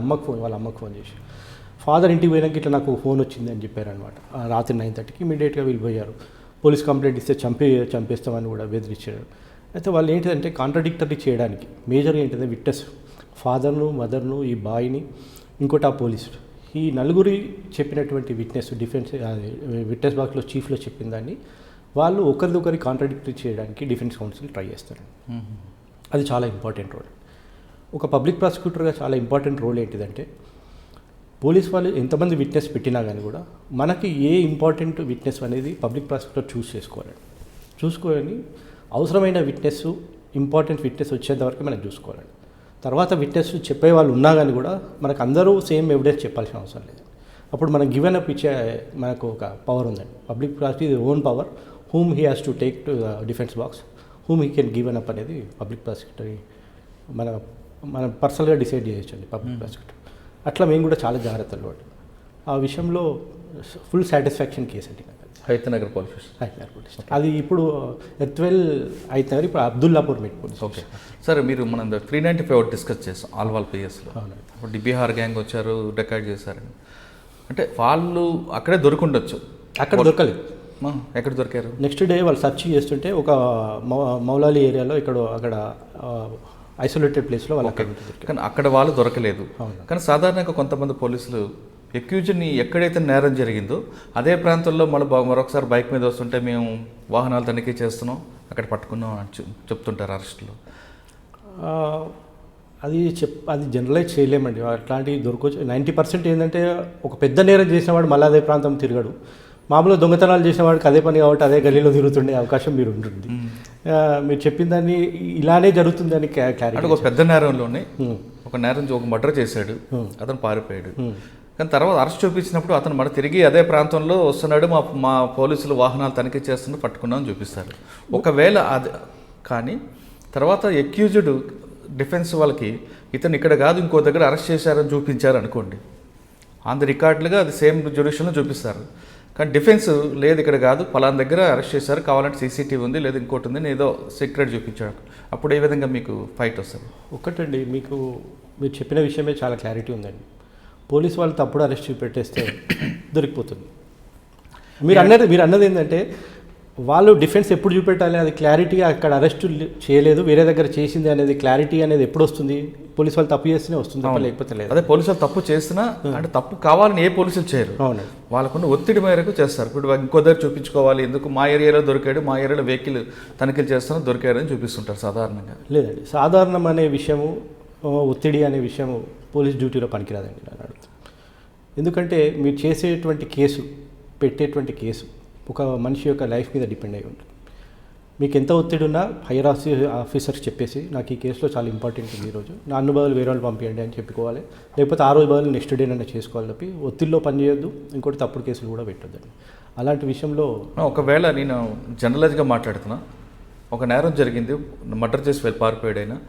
వాళ్ళ అమ్మకు ఫోన్ చేసి, ఫాదర్ ఇంటికి పోయినాక ఇట్లా నాకు ఫోన్ వచ్చింది అని చెప్పారనమాట. రాత్రి 9:30కి ఇమీడియట్గా వెళ్ళిపోయారు. పోలీస్ కంప్లైంట్ ఇస్తే చంపేస్తామని కూడా బెదిరించారు. అయితే వాళ్ళు ఏంటంటే కాంట్రడిక్టరీ చేయడానికి మేజర్గా ఏంటంటే విట్నెస్ ఫాదర్ను, మదర్ను, ఈ బాయ్ని, ఇంకోటి ఆ పోలీసు, ఈ నలుగురి చెప్పినటువంటి విట్నెస్ బాక్స్లో చీఫ్లో చెప్పిన దాన్ని వాళ్ళు ఒకరిదొకరి కాంట్రడిక్టరీ చేయడానికి డిఫెన్స్ కౌన్సిల్ ట్రై చేస్తారు. అది చాలా ఇంపార్టెంట్ రోల్. ఒక పబ్లిక్ ప్రాసిక్యూటర్గా చాలా ఇంపార్టెంట్ రోల్ ఏంటిదంటే పోలీస్ వాళ్ళు ఎంతమంది విట్నెస్ పెట్టినా కానీ కూడా మనకి ఏ ఇంపార్టెంట్ విట్నెస్ అనేది పబ్లిక్ ప్రాసిక్యూటర్ చూసుకొని అవసరమైన విట్నెస్, ఇంపార్టెంట్ విట్నెస్ వచ్చేంత వరకు మనం చూసుకోవాలండి. తర్వాత విట్నెస్ చెప్పే వాళ్ళు ఉన్నా కానీ కూడా మనకు అందరూ సేమ్ ఎవిడెన్స్ చెప్పాల్సిన అవసరం లేదు. అప్పుడు మనం గివెన్ అప్ ఇచ్చే మనకు ఒక పవర్ ఉందండి. Public prosecutor own power, whom he has to take to defence box, whom he can given up అనేది పబ్లిక్ ప్రాసిక్యూటర్ మనం పర్సనల్గా డిసైడ్ చేయొచ్చండి పబ్లిక్ ప్రాసిక్యూటర్. అట్లా మేము కూడా చాలా జాగ్రత్తలు పడ్డాం. ఆ విషయంలో ఫుల్ సాటిస్ఫాక్షన్ కేసు అండి నాకు. హైతనగర్ పోలీస్ అది ఇప్పుడు ఎర్త్వెల్ హైతనగర్, ఇప్పుడు అబ్దుల్లాపూర్ మెట్ పోలీస్. ఓకే సార్, మీరు మనం 395 డిస్కస్ చేస్తాం ఆల్వాల్ పిఎస్లో. ఇప్పుడు బీహార్ గ్యాంగ్ వచ్చారు, రికార్డ్ చేశారని అంటే వాళ్ళు అక్కడే దొరుకుండొచ్చు, అక్కడ దొరకలేదు. ఎక్కడ దొరికారు? నెక్స్ట్ డే వాళ్ళు సెర్చ్ చేస్తుంటే ఒక మౌలాలి ఏరియాలో అక్కడ ఐసోలేటెడ్ ప్లేస్లో వాళ్ళు అక్కడ దొరికారు. కానీ అక్కడ వాళ్ళు దొరకలేదు. అవును. కానీ సాధారణంగా కొంతమంది పోలీసులు ఎక్యూజ్ని ఎక్కడైతే నేరం జరిగిందో అదే ప్రాంతంలో మరొకసారి బైక్ మీద వస్తుంటే మేము వాహనాలు తనిఖీ చేస్తున్నాం, అక్కడ పట్టుకున్నాం అని చెప్తుంటారు అరెస్టులో. అది జనరలైజ్ చేయలేమండి. అట్లాంటివి దొరకవచ్చు. 90% ఏంటంటే ఒక పెద్ద నేరం చేసినవాడు మళ్ళీ అదే ప్రాంతం తిరగడు. మామూలుగా దొంగతనాలు చేసిన వాడికి అదే పని కాబట్టి అదే గల్లీలో తిరుగుతుండే అవకాశం మీరు ఉంటుంది. మీరు చెప్పిన దాన్ని ఇలానే జరుగుతుంది అని క్లారిటీ. ఒక పెద్ద నేరంలోనే ఒక మర్డర్ చేశాడు, అతను పారిపోయాడు. కానీ తర్వాత అరెస్ట్ చూపించినప్పుడు అతను మన తిరిగి అదే ప్రాంతంలో వస్తున్నాడు, మా పోలీసులు వాహనాలు తనిఖీ చేస్తున్న పట్టుకున్నామని చూపిస్తారు. ఒకవేళ అది కానీ తర్వాత ఎక్యూజ్డ్ డిఫెన్స్ వాళ్ళకి ఇతను ఇక్కడ కాదు ఇంకో దగ్గర అరెస్ట్ చేశారని చూపించారు అనుకోండి, ఆన్ ది రికార్డులుగా అది సేమ్ జ్యుడిషియల్లో చూపిస్తారు. కానీ డిఫెన్స్ లేదు ఇక్కడ కాదు పలానా దగ్గర అరెస్ట్ చేశారు, కావాలంటే సీసీటీవీ ఉంది లేదా ఇంకోటి ఉంది ఏదో సీక్రెట్ చూపించాడు, అప్పుడు ఏ విధంగా మీకు ఫైట్ వస్తుంది? ఒకటండి, మీరు చెప్పిన విషయమే చాలా క్లారిటీ ఉందండి. పోలీసు వాళ్ళు తప్పుడు అరెస్ట్ చూపెట్టేస్తే దొరికిపోతుంది. మీరు అన్నది ఏంటంటే వాళ్ళు డిఫెన్స్ ఎప్పుడు చూపెట్టాలి, అది క్లారిటీగా అక్కడ అరెస్ట్ చేయలేదు వేరే దగ్గర చేసింది అనేది క్లారిటీ అనేది ఎప్పుడు వస్తుంది? పోలీసు వాళ్ళు తప్పు చేస్తేనే వస్తుంది, లేకపోతే లేదు. అదే పోలీసు వాళ్ళు తప్పు చేసినా అంటే తప్పు కావాలని ఏ పోలీసులు చేయరు, అవునండి. వాళ్ళకున్న ఒత్తిడి మేరకు చేస్తారు. ఇప్పుడు ఇంకో దగ్గర చూపించుకోవాలి, ఎందుకు మా ఏరియాలో దొరికాడు, మా ఏరియాలో వెహికల్ తనిఖీలు చేస్తున్నా దొరికాడని చూపిస్తుంటారు సాధారణంగా. లేదండి, సాధారణం అనే విషయము ఒత్తిడి అనే విషయము పోలీస్ డ్యూటీలో పనికిరాదండి నేను అడుగుతాను. ఎందుకంటే మీరు చేసేటువంటి కేసు పెట్టేటువంటి కేసు ఒక మనిషి యొక్క లైఫ్ మీద డిపెండ్ అయి ఉంటుంది. మీకు ఎంత ఒత్తిడి ఉన్నా హైయర్ ఆఫీసర్స్ చెప్పేసి నాకు ఈ కేసులో చాలా ఇంపార్టెంట్ ఉంది ఈరోజు, నా బదులు వేరే వాళ్ళు పంపించండి అని చెప్పుకోవాలి. లేకపోతే ఆ రోజు బదులు నెక్స్ట్ డేనన్నా చేసుకోవాలి తప్పి ఒత్తిడిలో పనిచేయొద్దు, ఇంకోటి తప్పుడు కేసులు కూడా పెట్టొద్దండి. అలాంటి విషయంలో ఒకవేళ నేను జనరలైజ్గా మాట్లాడుతున్నా, ఒక నేరం జరిగింది, మర్డర్ చేసి పారిపోయాడైనా,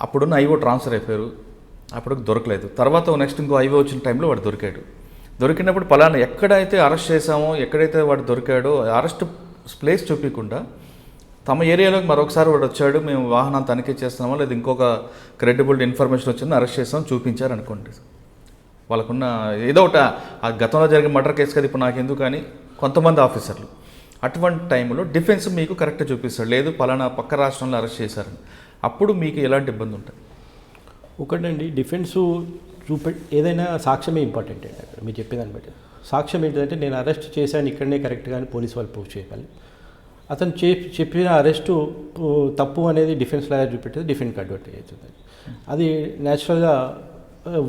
అప్పుడున్న ఐఓ ట్రాన్స్ఫర్ అయిపోయారు, అప్పుడు దొరకలేదు. తర్వాత నెక్స్ట్ ఇంకో ఐఓ వచ్చిన టైంలో వాడు దొరికాడు. దొరికినప్పుడు పలానా ఎక్కడైతే అరెస్ట్ చేశామో, ఎక్కడైతే వాడు దొరికాడో అరెస్ట్ ప్లేస్ చూపించకుండా తమ ఏరియాలోకి మరొకసారి వాడు వచ్చాడు, మేము వాహనాన్ని తనిఖీ చేస్తున్నామో లేదా ఇంకొక క్రెడిబుల్ ఇన్ఫర్మేషన్ వచ్చింది అరెస్ట్ చేస్తామో చూపించారు అనుకోండి, వాళ్ళకున్న ఏదో ఒకటి ఆ గతంలో జరిగిన మర్డర్ కేసు కదా ఇప్పుడు నాకెందుకు కానీ కొంతమంది ఆఫీసర్లు అటువంటి టైంలో డిఫెన్స్ మీకు కరెక్ట్గా చూపిస్తాడు, లేదు పలానా పక్క రాష్ట్రంలో అరెస్ట్ చేశారని, అప్పుడు మీకు ఎలాంటి ఇబ్బంది ఉంటుంది? ఒకటండి, డిఫెన్సు ఏదైనా సాక్ష్యమే ఇంపార్టెంట్ అండి. అక్కడ మీరు చెప్పేదాన్ని బట్టి సాక్ష్యం ఏంటంటే నేను అరెస్ట్ చేశాను ఇక్కడనే కరెక్ట్గా అని పోలీసు వాళ్ళు ప్రూవ్ చేయగలి. అతను చెప్పిన అరెస్టు తప్పు అనేది డిఫెన్స్ లాగా చూపెట్టేది డిఫెన్స్ అడ్వర్టైజ్ అవుతుంది. అది న్యాచురల్గా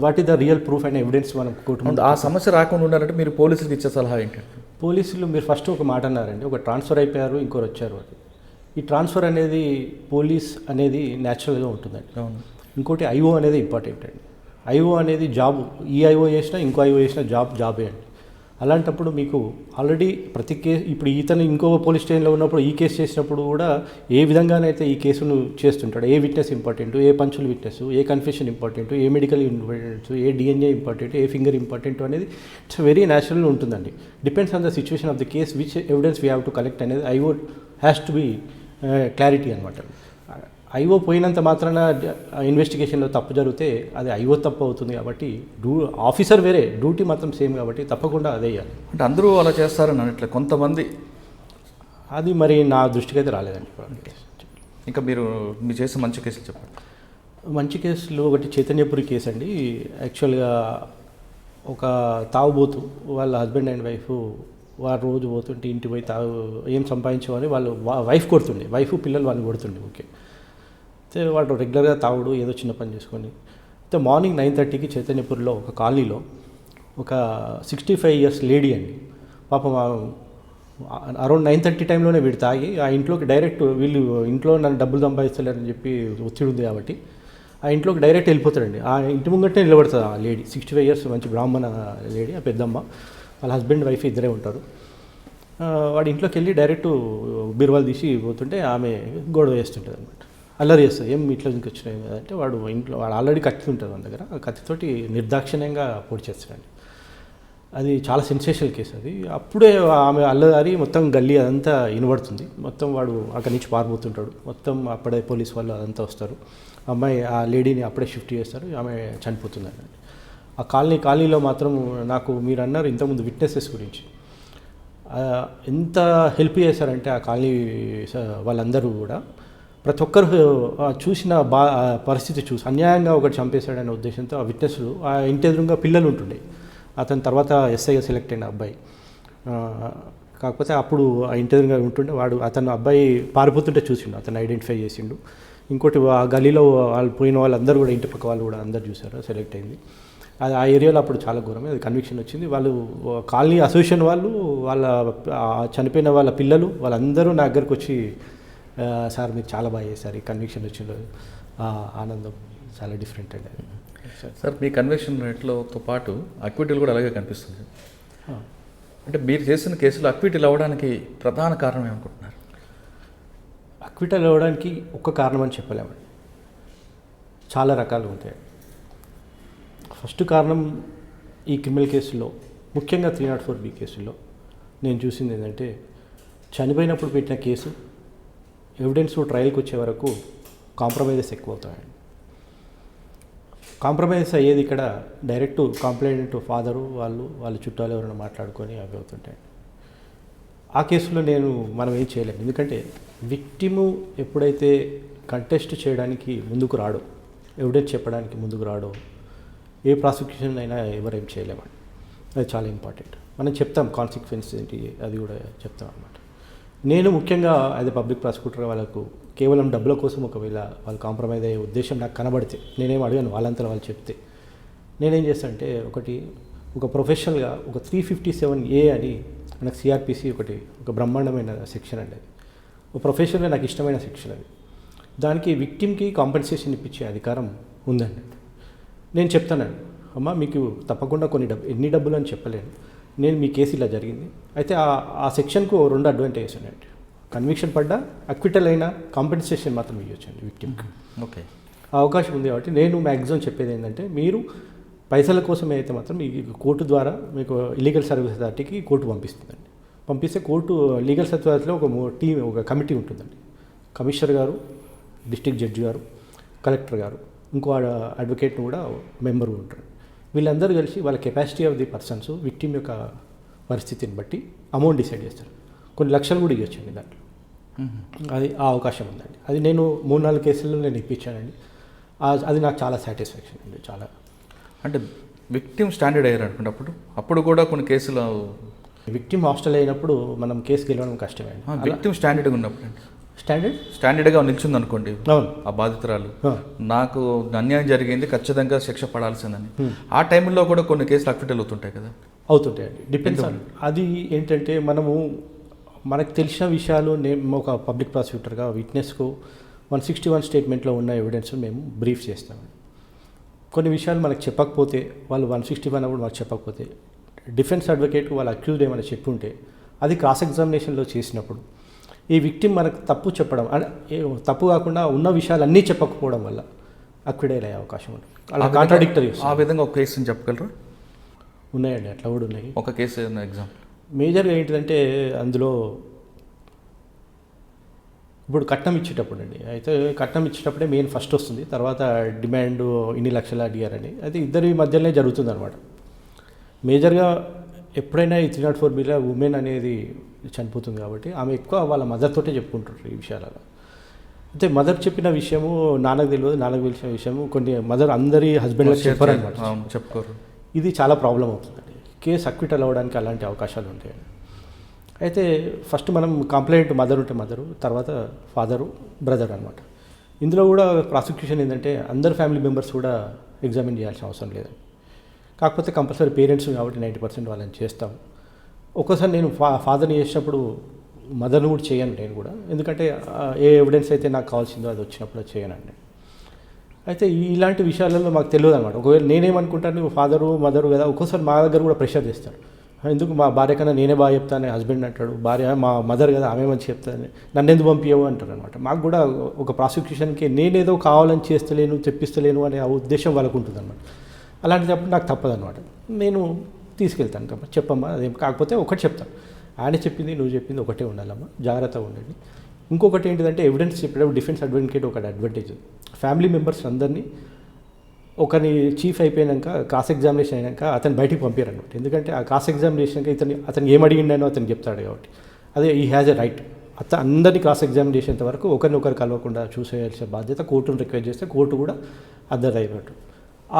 what is the real proof and evidence మనం కోర్టు. ఆ సమస్య రాకుండా ఉండాలంటే మీరు పోలీసులకు ఇచ్చే సలహా ఏంటంటే? పోలీసులు మీరు ఫస్ట్ ఒక మాట అన్నారండి, ఒక ట్రాన్స్ఫర్ అయిపోయారు ఇంకోరు వచ్చారు అని. ఈ ట్రాన్స్ఫర్ అనేది పోలీస్ అనేది న్యాచురల్గా ఉంటుందండి. అవును. ఇంకోటి ఐఓ అనేది ఇంపార్టెంట్ అండి. ఐఓ అనేది జాబ్, ఈ ఐఓ చేసినా ఇంకో ఐఓ చేసినా జాబే అండి. అలాంటప్పుడు మీకు ఆల్రెడీ ప్రతి కేసు ఇప్పుడు ఇతను ఇంకో పోలీస్ స్టేషన్లో ఉన్నప్పుడు ఈ కేసు చేసినప్పుడు కూడా ఏ విధంగానైతే ఈ కేసును చేస్తుంటాడు, ఏ విట్నెస్ ఇంపార్టెంట్, ఏ పంచుల విట్నెస్, ఏ కన్ఫెషన్ ఇంపార్టెంట్, ఏ మెడికల్ ఇంపార్టెంట్, ఏ డిఎన్ఏ ఇంపార్టెంట్, ఏ ఫింగర్ ఇంపార్టెంట్ అనేది ఇట్స్ వెరీ న్యాచురల్ ఉంటుందండి. Depends on the situation of the case which evidence we have to collect అనేది IO has to be clarity అనమాట. ఐఓ పోయినంత మాత్రాన ఇన్వెస్టిగేషన్లో తప్పు జరిగితే అది ఐఓ తప్పు అవుతుంది కాబట్టి ఆఫీసర్ వేరే, డ్యూటీ మాత్రం సేమ్ కాబట్టి తప్పకుండా అదే చేయాలి. అంటే అందరూ అలా చేస్తారని అన్నట్లే కొంతమంది, అది మరి నా దృష్టికి అయితే రాలేదండి. ఇంకా మీరు చేసే మంచి కేసులు చెప్పండి. మంచి కేసులు ఒకటి చైతన్యపురి కేసు అండి. యాక్చువల్గా ఒక తాగుబోతు వాళ్ళ హస్బెండ్ అండ్ వైఫ్ వారు రోజు పోతుంటే ఇంటి పోయి ఏం సంపాదించేవాని వాళ్ళు వైఫ్ కొడుతుండే, వైఫ్ పిల్లలు వాళ్ళని కొడుతుండే. ఓకే, అయితే వాడు రెగ్యులర్గా తాగుడు ఏదో చిన్న పని చేసుకొని అయితే మార్నింగ్ 9:30కి చైతన్యపూర్లో ఒక కాలనీలో ఒక 65 years లేడీ అండి, పాపం అరౌండ్ 9:30 టైంలోనే వీడు తాగి ఆ ఇంట్లోకి డైరెక్ట్, వీళ్ళు ఇంట్లో నన్ను డబ్బులు సంపాదిస్తలేరని చెప్పి ఒత్తిడి ఉంది కాబట్టి ఆ ఇంట్లోకి డైరెక్ట్ వెళ్ళిపోతాడండి. ఆ ఇంటి ముంగట్టే నిలబడుతుంది ఆ లేడీ, 65 years మంచి బ్రాహ్మణ లేడీ, ఆ పెద్దమ్మ, వాళ్ళ హస్బెండ్ వైఫ్ ఇద్దరే ఉంటారు. వాడి ఇంట్లోకి వెళ్ళి డైరెక్ట్ బీరువాలు తీసి పోతుంటే ఆమె గొడవ వేస్తుంటుంది అనమాట, అల్లరి చేస్తుంది. ఏం ఇట్లా ఇంటికి వచ్చినాయి అంటే వాడు ఆల్రెడీ కత్తి ఉంటుంది మన దగ్గర, ఆ కత్తితోటి నిర్దాక్షిణ్యంగా పొడి చేస్తాడండి. అది చాలా సెన్సేషనల్ కేసు అది. అప్పుడే ఆమె అల్లదారి మొత్తం గల్లీ అదంతా వినబడుతుంది, మొత్తం వాడు అక్కడి నుంచి పారిపోతుంటాడు. మొత్తం అప్పుడే పోలీస్ వాళ్ళు అదంతా వస్తారు, అమ్మాయి ఆ లేడీని అప్పుడే షిఫ్ట్ చేస్తారు, ఆమె చనిపోతుందండి. ఆ కాలనీలో మాత్రం నాకు మీరు అన్నారు ఇంతకుముందు విట్నెసెస్ గురించి, ఎంత హెల్ప్ చేశారంటే ఆ కాలనీ వాళ్ళందరూ కూడా ప్రతి ఒక్కరు చూసిన పరిస్థితి చూసి అన్యాయంగా ఒకటి చంపేశాడనే ఉద్దేశంతో ఆ విట్నెస్లు ఆ ఇంటి ఎదురుగా పిల్లలు ఉంటుండే. అతని తర్వాత ఎస్ఐగా సెలెక్ట్ అయిన అబ్బాయి, కాకపోతే అప్పుడు ఆ ఇంటి ఎదురుగా ఉంటుండే వాడు అతను అబ్బాయి పారిపోతుంటే చూసిండు, అతను ఐడెంటిఫై చేసిండు. ఇంకోటి ఆ గలీలో వాళ్ళు పోయిన వాళ్ళందరూ కూడా ఇంటి పక్క వాళ్ళు కూడా అందరు చూసారు, సెలెక్ట్ అయింది. అది ఆ ఏరియాలో అప్పుడు చాలా ఘోరమే, అది కన్విక్షన్ వచ్చింది. వాళ్ళు కాలనీ అసోసియేషన్ వాళ్ళు వాళ్ళ చనిపోయిన వాళ్ళ పిల్లలు వాళ్ళందరూ నా దగ్గరకు వచ్చి సార్ మీరు చాలా బాగా చేశారు, ఈ కన్విక్షన్ వచ్చిన ఆనందం చాలా డిఫరెంట్ అండి. సార్ మీ కన్విక్షన్ రేట్లతో పాటు అక్విటీలు కూడా అలాగే కనిపిస్తుంది. అంటే మీరు చేసిన కేసులో అక్విటీలు అవ్వడానికి ప్రధాన కారణం ఏమనుకుంటున్నారు? అక్విటల్ అవ్వడానికి ఒక్క కారణం అని చెప్పలేమండి, చాలా రకాలు ఉంటాయి. ఫస్ట్ కారణం ఈ క్రిమినల్ కేసులో ముఖ్యంగా 304B కేసులో నేను చూసింది ఏంటంటే చనిపోయినప్పుడు పెట్టిన కేసు ఎవిడెన్స్ ట్రయల్కి వచ్చే వరకు కాంప్రమైజెస్ ఎక్కువ అవుతాయండి. కాంప్రమైజెస్ అయ్యేది ఇక్కడ డైరెక్ట్ కంప్లైంట్ ఫాదరు వాళ్ళ చుట్టాలు ఎవరైనా మాట్లాడుకొని అవి అవుతుంటాయి. ఆ కేసులో మనం ఏం చేయలేము, ఎందుకంటే విక్టిము ఎప్పుడైతే కంటెస్ట్ చేయడానికి ముందుకు రాడో, ఎవిడెన్స్ చెప్పడానికి ముందుకు రాడో ఏ ప్రాసిక్యూషన్ అయినా ఎవరేం చేయలేమండి. అది చాలా ఇంపార్టెంట్. మనం చెప్తాం కాన్సిక్వెన్స్ ఏంటి అది కూడా చెప్తాం అన్నమాట. నేను ముఖ్యంగా యాజ్ ఎ పబ్లిక్ ప్రాసిక్యూటర్ వాళ్ళకు కేవలం డబ్బుల కోసం ఒకవేళ వాళ్ళు కాంప్రమైజ్ అయ్యే ఉద్దేశం నాకు కనబడితే నేనేం అడిగాను, వాళ్ళంతా వాళ్ళు చెప్తే నేనేం చేస్తానంటే ఒక ప్రొఫెషనల్గా ఒక 357A అని మనకు సిఆర్పిసి ఒక బ్రహ్మాండమైన సెక్షన్ అండి. అది ఒక ప్రొఫెషనల్గా నాకు ఇష్టమైన సెక్షన్ అది. దానికి విక్టిమ్కి కాంపెన్సేషన్ ఇప్పించే అధికారం ఉందండి. నేను చెప్తానండి, అమ్మ మీకు తప్పకుండా ఎన్ని డబ్బులు అని చెప్పలేను, నేను మీ కేసు ఇలా జరిగింది అయితే ఆ సెక్షన్కు 2 అడ్వాంటేజెస్ ఉన్నాయండి. కన్విక్షన్ పడ్డా అక్విటల్ అయినా కాంపెన్సేషన్ మాత్రం ఇవ్వచ్చండి విక్టిమ్కి. ఓకే, ఆ అవకాశం ఉంది కాబట్టి నేను మ్యాక్సిమం చెప్పేది ఏంటంటే మీరు పైసల కోసమే అయితే మాత్రం ఈ కోర్టు ద్వారా మీకు లీగల్ సర్వీస్ అథారిటీకి కోర్టు పంపిస్తుందండి. పంపిస్తే కోర్టు లీగల్ సర్వీస్ అథారిటీలో ఒక కమిటీ ఉంటుందండి. కమిషనర్ గారు, డిస్ట్రిక్ట్ జడ్జి గారు, కలెక్టర్ గారు, ఇంకో అడ్వకేట్ కూడా మెంబర్ ఉంటారు. వీళ్ళందరూ కలిసి వాళ్ళ capacity of the persons victim యొక్క పరిస్థితిని బట్టి అమౌంట్ డిసైడ్ చేస్తారు. కొన్ని లక్షలు కూడా ఇవ్వచ్చండి దాంట్లో. అది ఆ అవకాశం ఉందండి. అది నేను 3-4 కేసుల్లో నేను ఇప్పించానండి. అది నాకు చాలా సాటిస్ఫాక్షన్ అండి. చాలా అంటే విక్టిమ్ స్టాండర్డ్ అయ్యారు అనుకున్నప్పుడు అప్పుడు కూడా కొన్ని కేసులు విక్టిమ్ హాస్టల్ అయినప్పుడు మనం కేసు గెలవడం కష్టమే అండి. విక్టిమ్ స్టాండర్డ్గా ఉన్నప్పుడు స్టాండర్డ్గా నిల్చుంది అనుకోండి, అవును, ఆ బాధితురాలు నాకు అన్యాయం జరిగింది ఖచ్చితంగా శిక్ష పడాల్సిందని, ఆ టైంలో కూడా కొన్ని కేసులు అక్విటల్ అవుతుంటాయి కదా? అవుతుంటాయండి, డిపెండ్స్ ఆన్. అది ఏంటంటే మనకు తెలిసిన విషయాలు నేను ఒక పబ్లిక్ ప్రాసిక్యూటర్గా విట్నెస్కు 161 స్టేట్మెంట్లో ఉన్న ఎవిడెన్స్ మేము బ్రీఫ్ చేస్తాము. కొన్ని విషయాలు మనకు చెప్పకపోతే వాళ్ళు 161 అప్పుడు మనకు చెప్పకపోతే డిఫెన్స్ అడ్వకేట్కు వాళ్ళు అక్యూజ్డ్ ఏమైనా చెప్పుంటే అది క్రాస్ ఎగ్జామినేషన్లో చేసినప్పుడు ఈ విక్టిమ్ మనకు తప్పు చెప్పడం తప్పు కాకుండా ఉన్న విషయాలు అన్నీ చెప్పకపోవడం వల్ల అక్విడైల్ అయ్యే అవకాశం ఉంది. అలా కాంట్రాడిక్టరీ. ఆ విధంగా ఒక కేసుని చెప్పగలరా? ఉన్నాయండి, అట్లా కూడా ఉన్నాయి. ఒక కేసు ఎగ్జాంపుల్ మేజర్గా ఏంటిదంటే అందులో ఇప్పుడు కట్నం ఇచ్చేటప్పుడు అండి, అయితే కట్నం ఇచ్చేటప్పుడే మెయిన్ ఫస్ట్ వస్తుంది, తర్వాత డిమాండ్ ఇన్ని లక్షలు అడిగారని, అది ఇద్దరి మధ్యలోనే జరుగుతుంది అనమాట. మేజర్గా ఎప్పుడైనా ఈ 304Bలో ఉమెన్ అనేది చనిపోతుంది కాబట్టి ఆమె ఎక్కువ వాళ్ళ మదర్తోటే చెప్పుకుంటారు ఈ విషయాలలో. అయితే మదర్ చెప్పిన విషయము నాన్నకు తెలియదు, నాన్నకు తెలిసిన విషయము కొన్ని మదర్ అందరి హస్బెండ్లకు చెప్పారనమాట, చెప్పుకోరు. ఇది చాలా ప్రాబ్లం అవుతుందండి. కేసు అక్విటల్ అవ్వడానికి అలాంటి అవకాశాలు ఉంటాయండి. అయితే ఫస్ట్ మనం కంప్లైంట్ మదర్ ఉంటే మదరు, తర్వాత ఫాదరు, బ్రదర్ అనమాట. ఇందులో కూడా ప్రాసిక్యూషన్ ఏంటంటే అందరు ఫ్యామిలీ మెంబర్స్ కూడా ఎగ్జామిన్ చేయాల్సిన అవసరం లేదండి. కాకపోతే కంపల్సరీ పేరెంట్స్ కాబట్టి 90% వాళ్ళని చేస్తాం. ఒక్కోసారి నేను ఫాదర్ని చేసినప్పుడు మదర్ని కూడా చేయను నేను కూడా, ఎందుకంటే ఏ ఎవిడెన్స్ అయితే నాకు కావాల్సిందో అది వచ్చినప్పుడు చేయనండి. అయితే ఇలాంటి విషయాలలో మాకు తెలియదు అనమాట. ఒకవేళ నేనేమనుకుంటాను నువ్వు ఫాదరు మదరు కదా, ఒక్కోసారి మా దగ్గర కూడా ప్రెషర్ చేస్తాడు, ఎందుకు మా భార్య కన్నా నేనే బాగా చెప్తాను హస్బెండ్ అంటాడు, భార్య మా మదర్ కదా ఆమె మంచి చెప్తాను, నన్ను ఎందుకు పంపించవు అంటారు అనమాట. మాకు కూడా ఒక ప్రాసిక్యూషన్కి నేనేదో కావాలని చేస్తలేను తెప్పిస్తలేను అనే ఆ ఉద్దేశం వాళ్ళకు ఉంటుంది అనమాట. అలాంటిదప్పుడు నాకు తప్పదనమాట, నేను తీసుకెళ్తాను కాబట్టి చెప్పమ్మా అదేం. కాకపోతే ఒకటి చెప్తాను, ఆయన చెప్పింది నువ్వు చెప్పింది ఒకటే ఉండాలమ్మా, జాగ్రత్తగా ఉండండి. ఇంకొకటి ఏంటిదంటే ఎవిడెన్స్ చెప్పేటప్పుడు డిఫెన్స్ అడ్వకేట్ ఒక అడ్వాంటేజ్, ఫ్యామిలీ మెంబర్స్ అందరినీ ఒకరి చీఫ్ అయిపోయాక క్రాస్ ఎగ్జామినేషన్ అయినాక అతను బయటికి పంపారు అనమాట. ఎందుకంటే ఆ క్రాస్ ఎగ్జామినేషన్కి అతను ఏం అడిగిండనో అతను చెప్తాడు కాబట్టి. అదే ఈ హ్యాజ్ ఎ రైట్. అందరినీ క్రాస్ ఎగ్జామినేషన్ వరకు ఒకరినొకరు కలవకుండా చూసేయాల్సిన బాధ్యత కోర్టును రిక్వెస్ట్ చేస్తే కోర్టు కూడా అద్దరు అయినట్టు.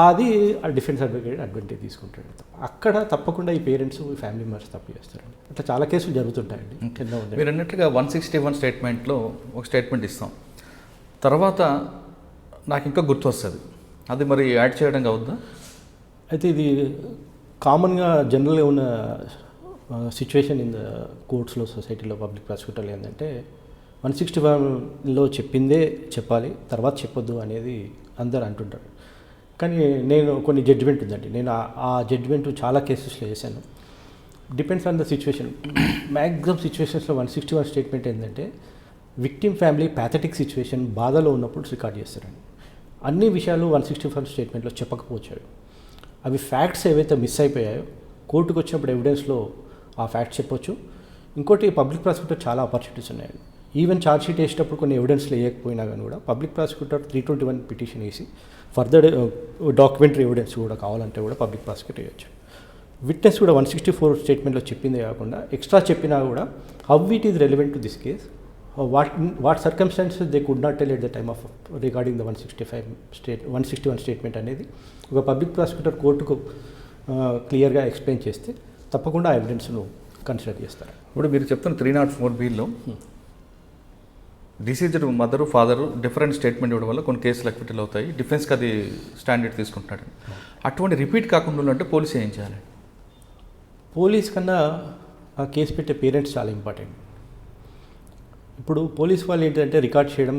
అది ఆ డిఫెన్స్ అడ్వాంటేజ్ తీసుకుంటాడు. అక్కడ తప్పకుండా ఈ పేరెంట్స్ ఫ్యామిలీ మెంబర్స్ తప్పు చేస్తారండి. అట్లా చాలా కేసులు జరుగుతుంటాయండి. మీరు అన్నట్లుగా 161 స్టేట్మెంట్లో ఒక స్టేట్మెంట్ ఇస్తాం, తర్వాత నాకు ఇంకా గుర్తు వస్తుంది, అది మరి యాడ్ చేయడం అవుద్దా? అయితే ఇది కామన్గా జనరల్గా ఉన్న సిచ్యువేషన్ ఇన్ ద కోర్ట్స్లో, సొసైటీలో, పబ్లిక్ ప్రాసిక్యూటర్లు ఏంటంటే 161లో చెప్పిందే చెప్పాలి, తర్వాత చెప్పొద్దు అనేది అందరు అంటుంటారు. కానీ నేను కొన్ని జడ్జిమెంట్ ఉందండి, నేను ఆ జడ్జిమెంట్ చాలా కేసెస్లో వేసాను. Depends on the situation. Maximum సిచ్యువేషన్స్లో 161 స్టేట్మెంట్ ఏంటంటే విక్టిమ్ ఫ్యామిలీ ప్యాథటిక్ సిచ్యువేషన్, బాధలో ఉన్నప్పుడు రికార్డ్ చేస్తారండి. అన్ని విషయాలు 161 స్టేట్మెంట్లో చెప్పకపోవచ్చాడు. అవి ఫ్యాక్ట్స్ ఏవైతే మిస్ అయిపోయాయో కోర్టుకు వచ్చినప్పుడు ఎవిడెన్స్లో ఆ ఫ్యాక్ట్స్ చెప్పొచ్చు. ఇంకోటి పబ్లిక్ ప్రాసిక్యూటర్ చాలా ఆపర్చునిటీస్ ఉన్నాయండి. ఈవెన్ ఛార్జ్ షీట్ వేసేటప్పుడు కొన్ని ఎవిడెన్స్లు వేయకపోయినా కానీ కూడా పబ్లిక్ ప్రాసిక్యూటర్ 321 పిటిషన్ వేసి ఫర్దర్ డాక్యుమెంటరీ ఎవిడెన్స్ కూడా కావాలంటే కూడా పబ్లిక్ ప్రాసిక్యూటర్ వేయచ్చు. విట్నెస్ కూడా 164 స్టేట్మెంట్లో చెప్పిందే కాకుండా ఎక్స్ట్రా చెప్పినా కూడా how it is relevant to this case, what circumstances they could not tell at the time of regarding the 161 statement అనేది ఒక పబ్లిక్ ప్రాసిక్యూటర్ కోర్టుకు క్లియర్గా ఎక్స్ప్లెయిన్ చేస్తే తప్పకుండా ఆ ఎవిడెన్స్ను కన్సిడర్ చేస్తారు. ఇప్పుడు మీరు చెప్తున్న 304Bలో deceased mother father different statement ఇవ్వడం వల్ల కొన్ని కేసులు అక్విటల్ అవుతాయి, డిఫెన్స్కి అది స్టాండర్డ్ తీసుకుంటున్నాడు. అటువంటి రిపీట్ కాకుండా ఉంటే పోలీసు ఏం చేయాలి? పోలీస్ కన్నా ఆ కేసు పెట్టే పేరెంట్స్ చాలా ఇంపార్టెంట్. ఇప్పుడు పోలీస్ వాళ్ళు ఏంటంటే రికార్డ్ చేయడం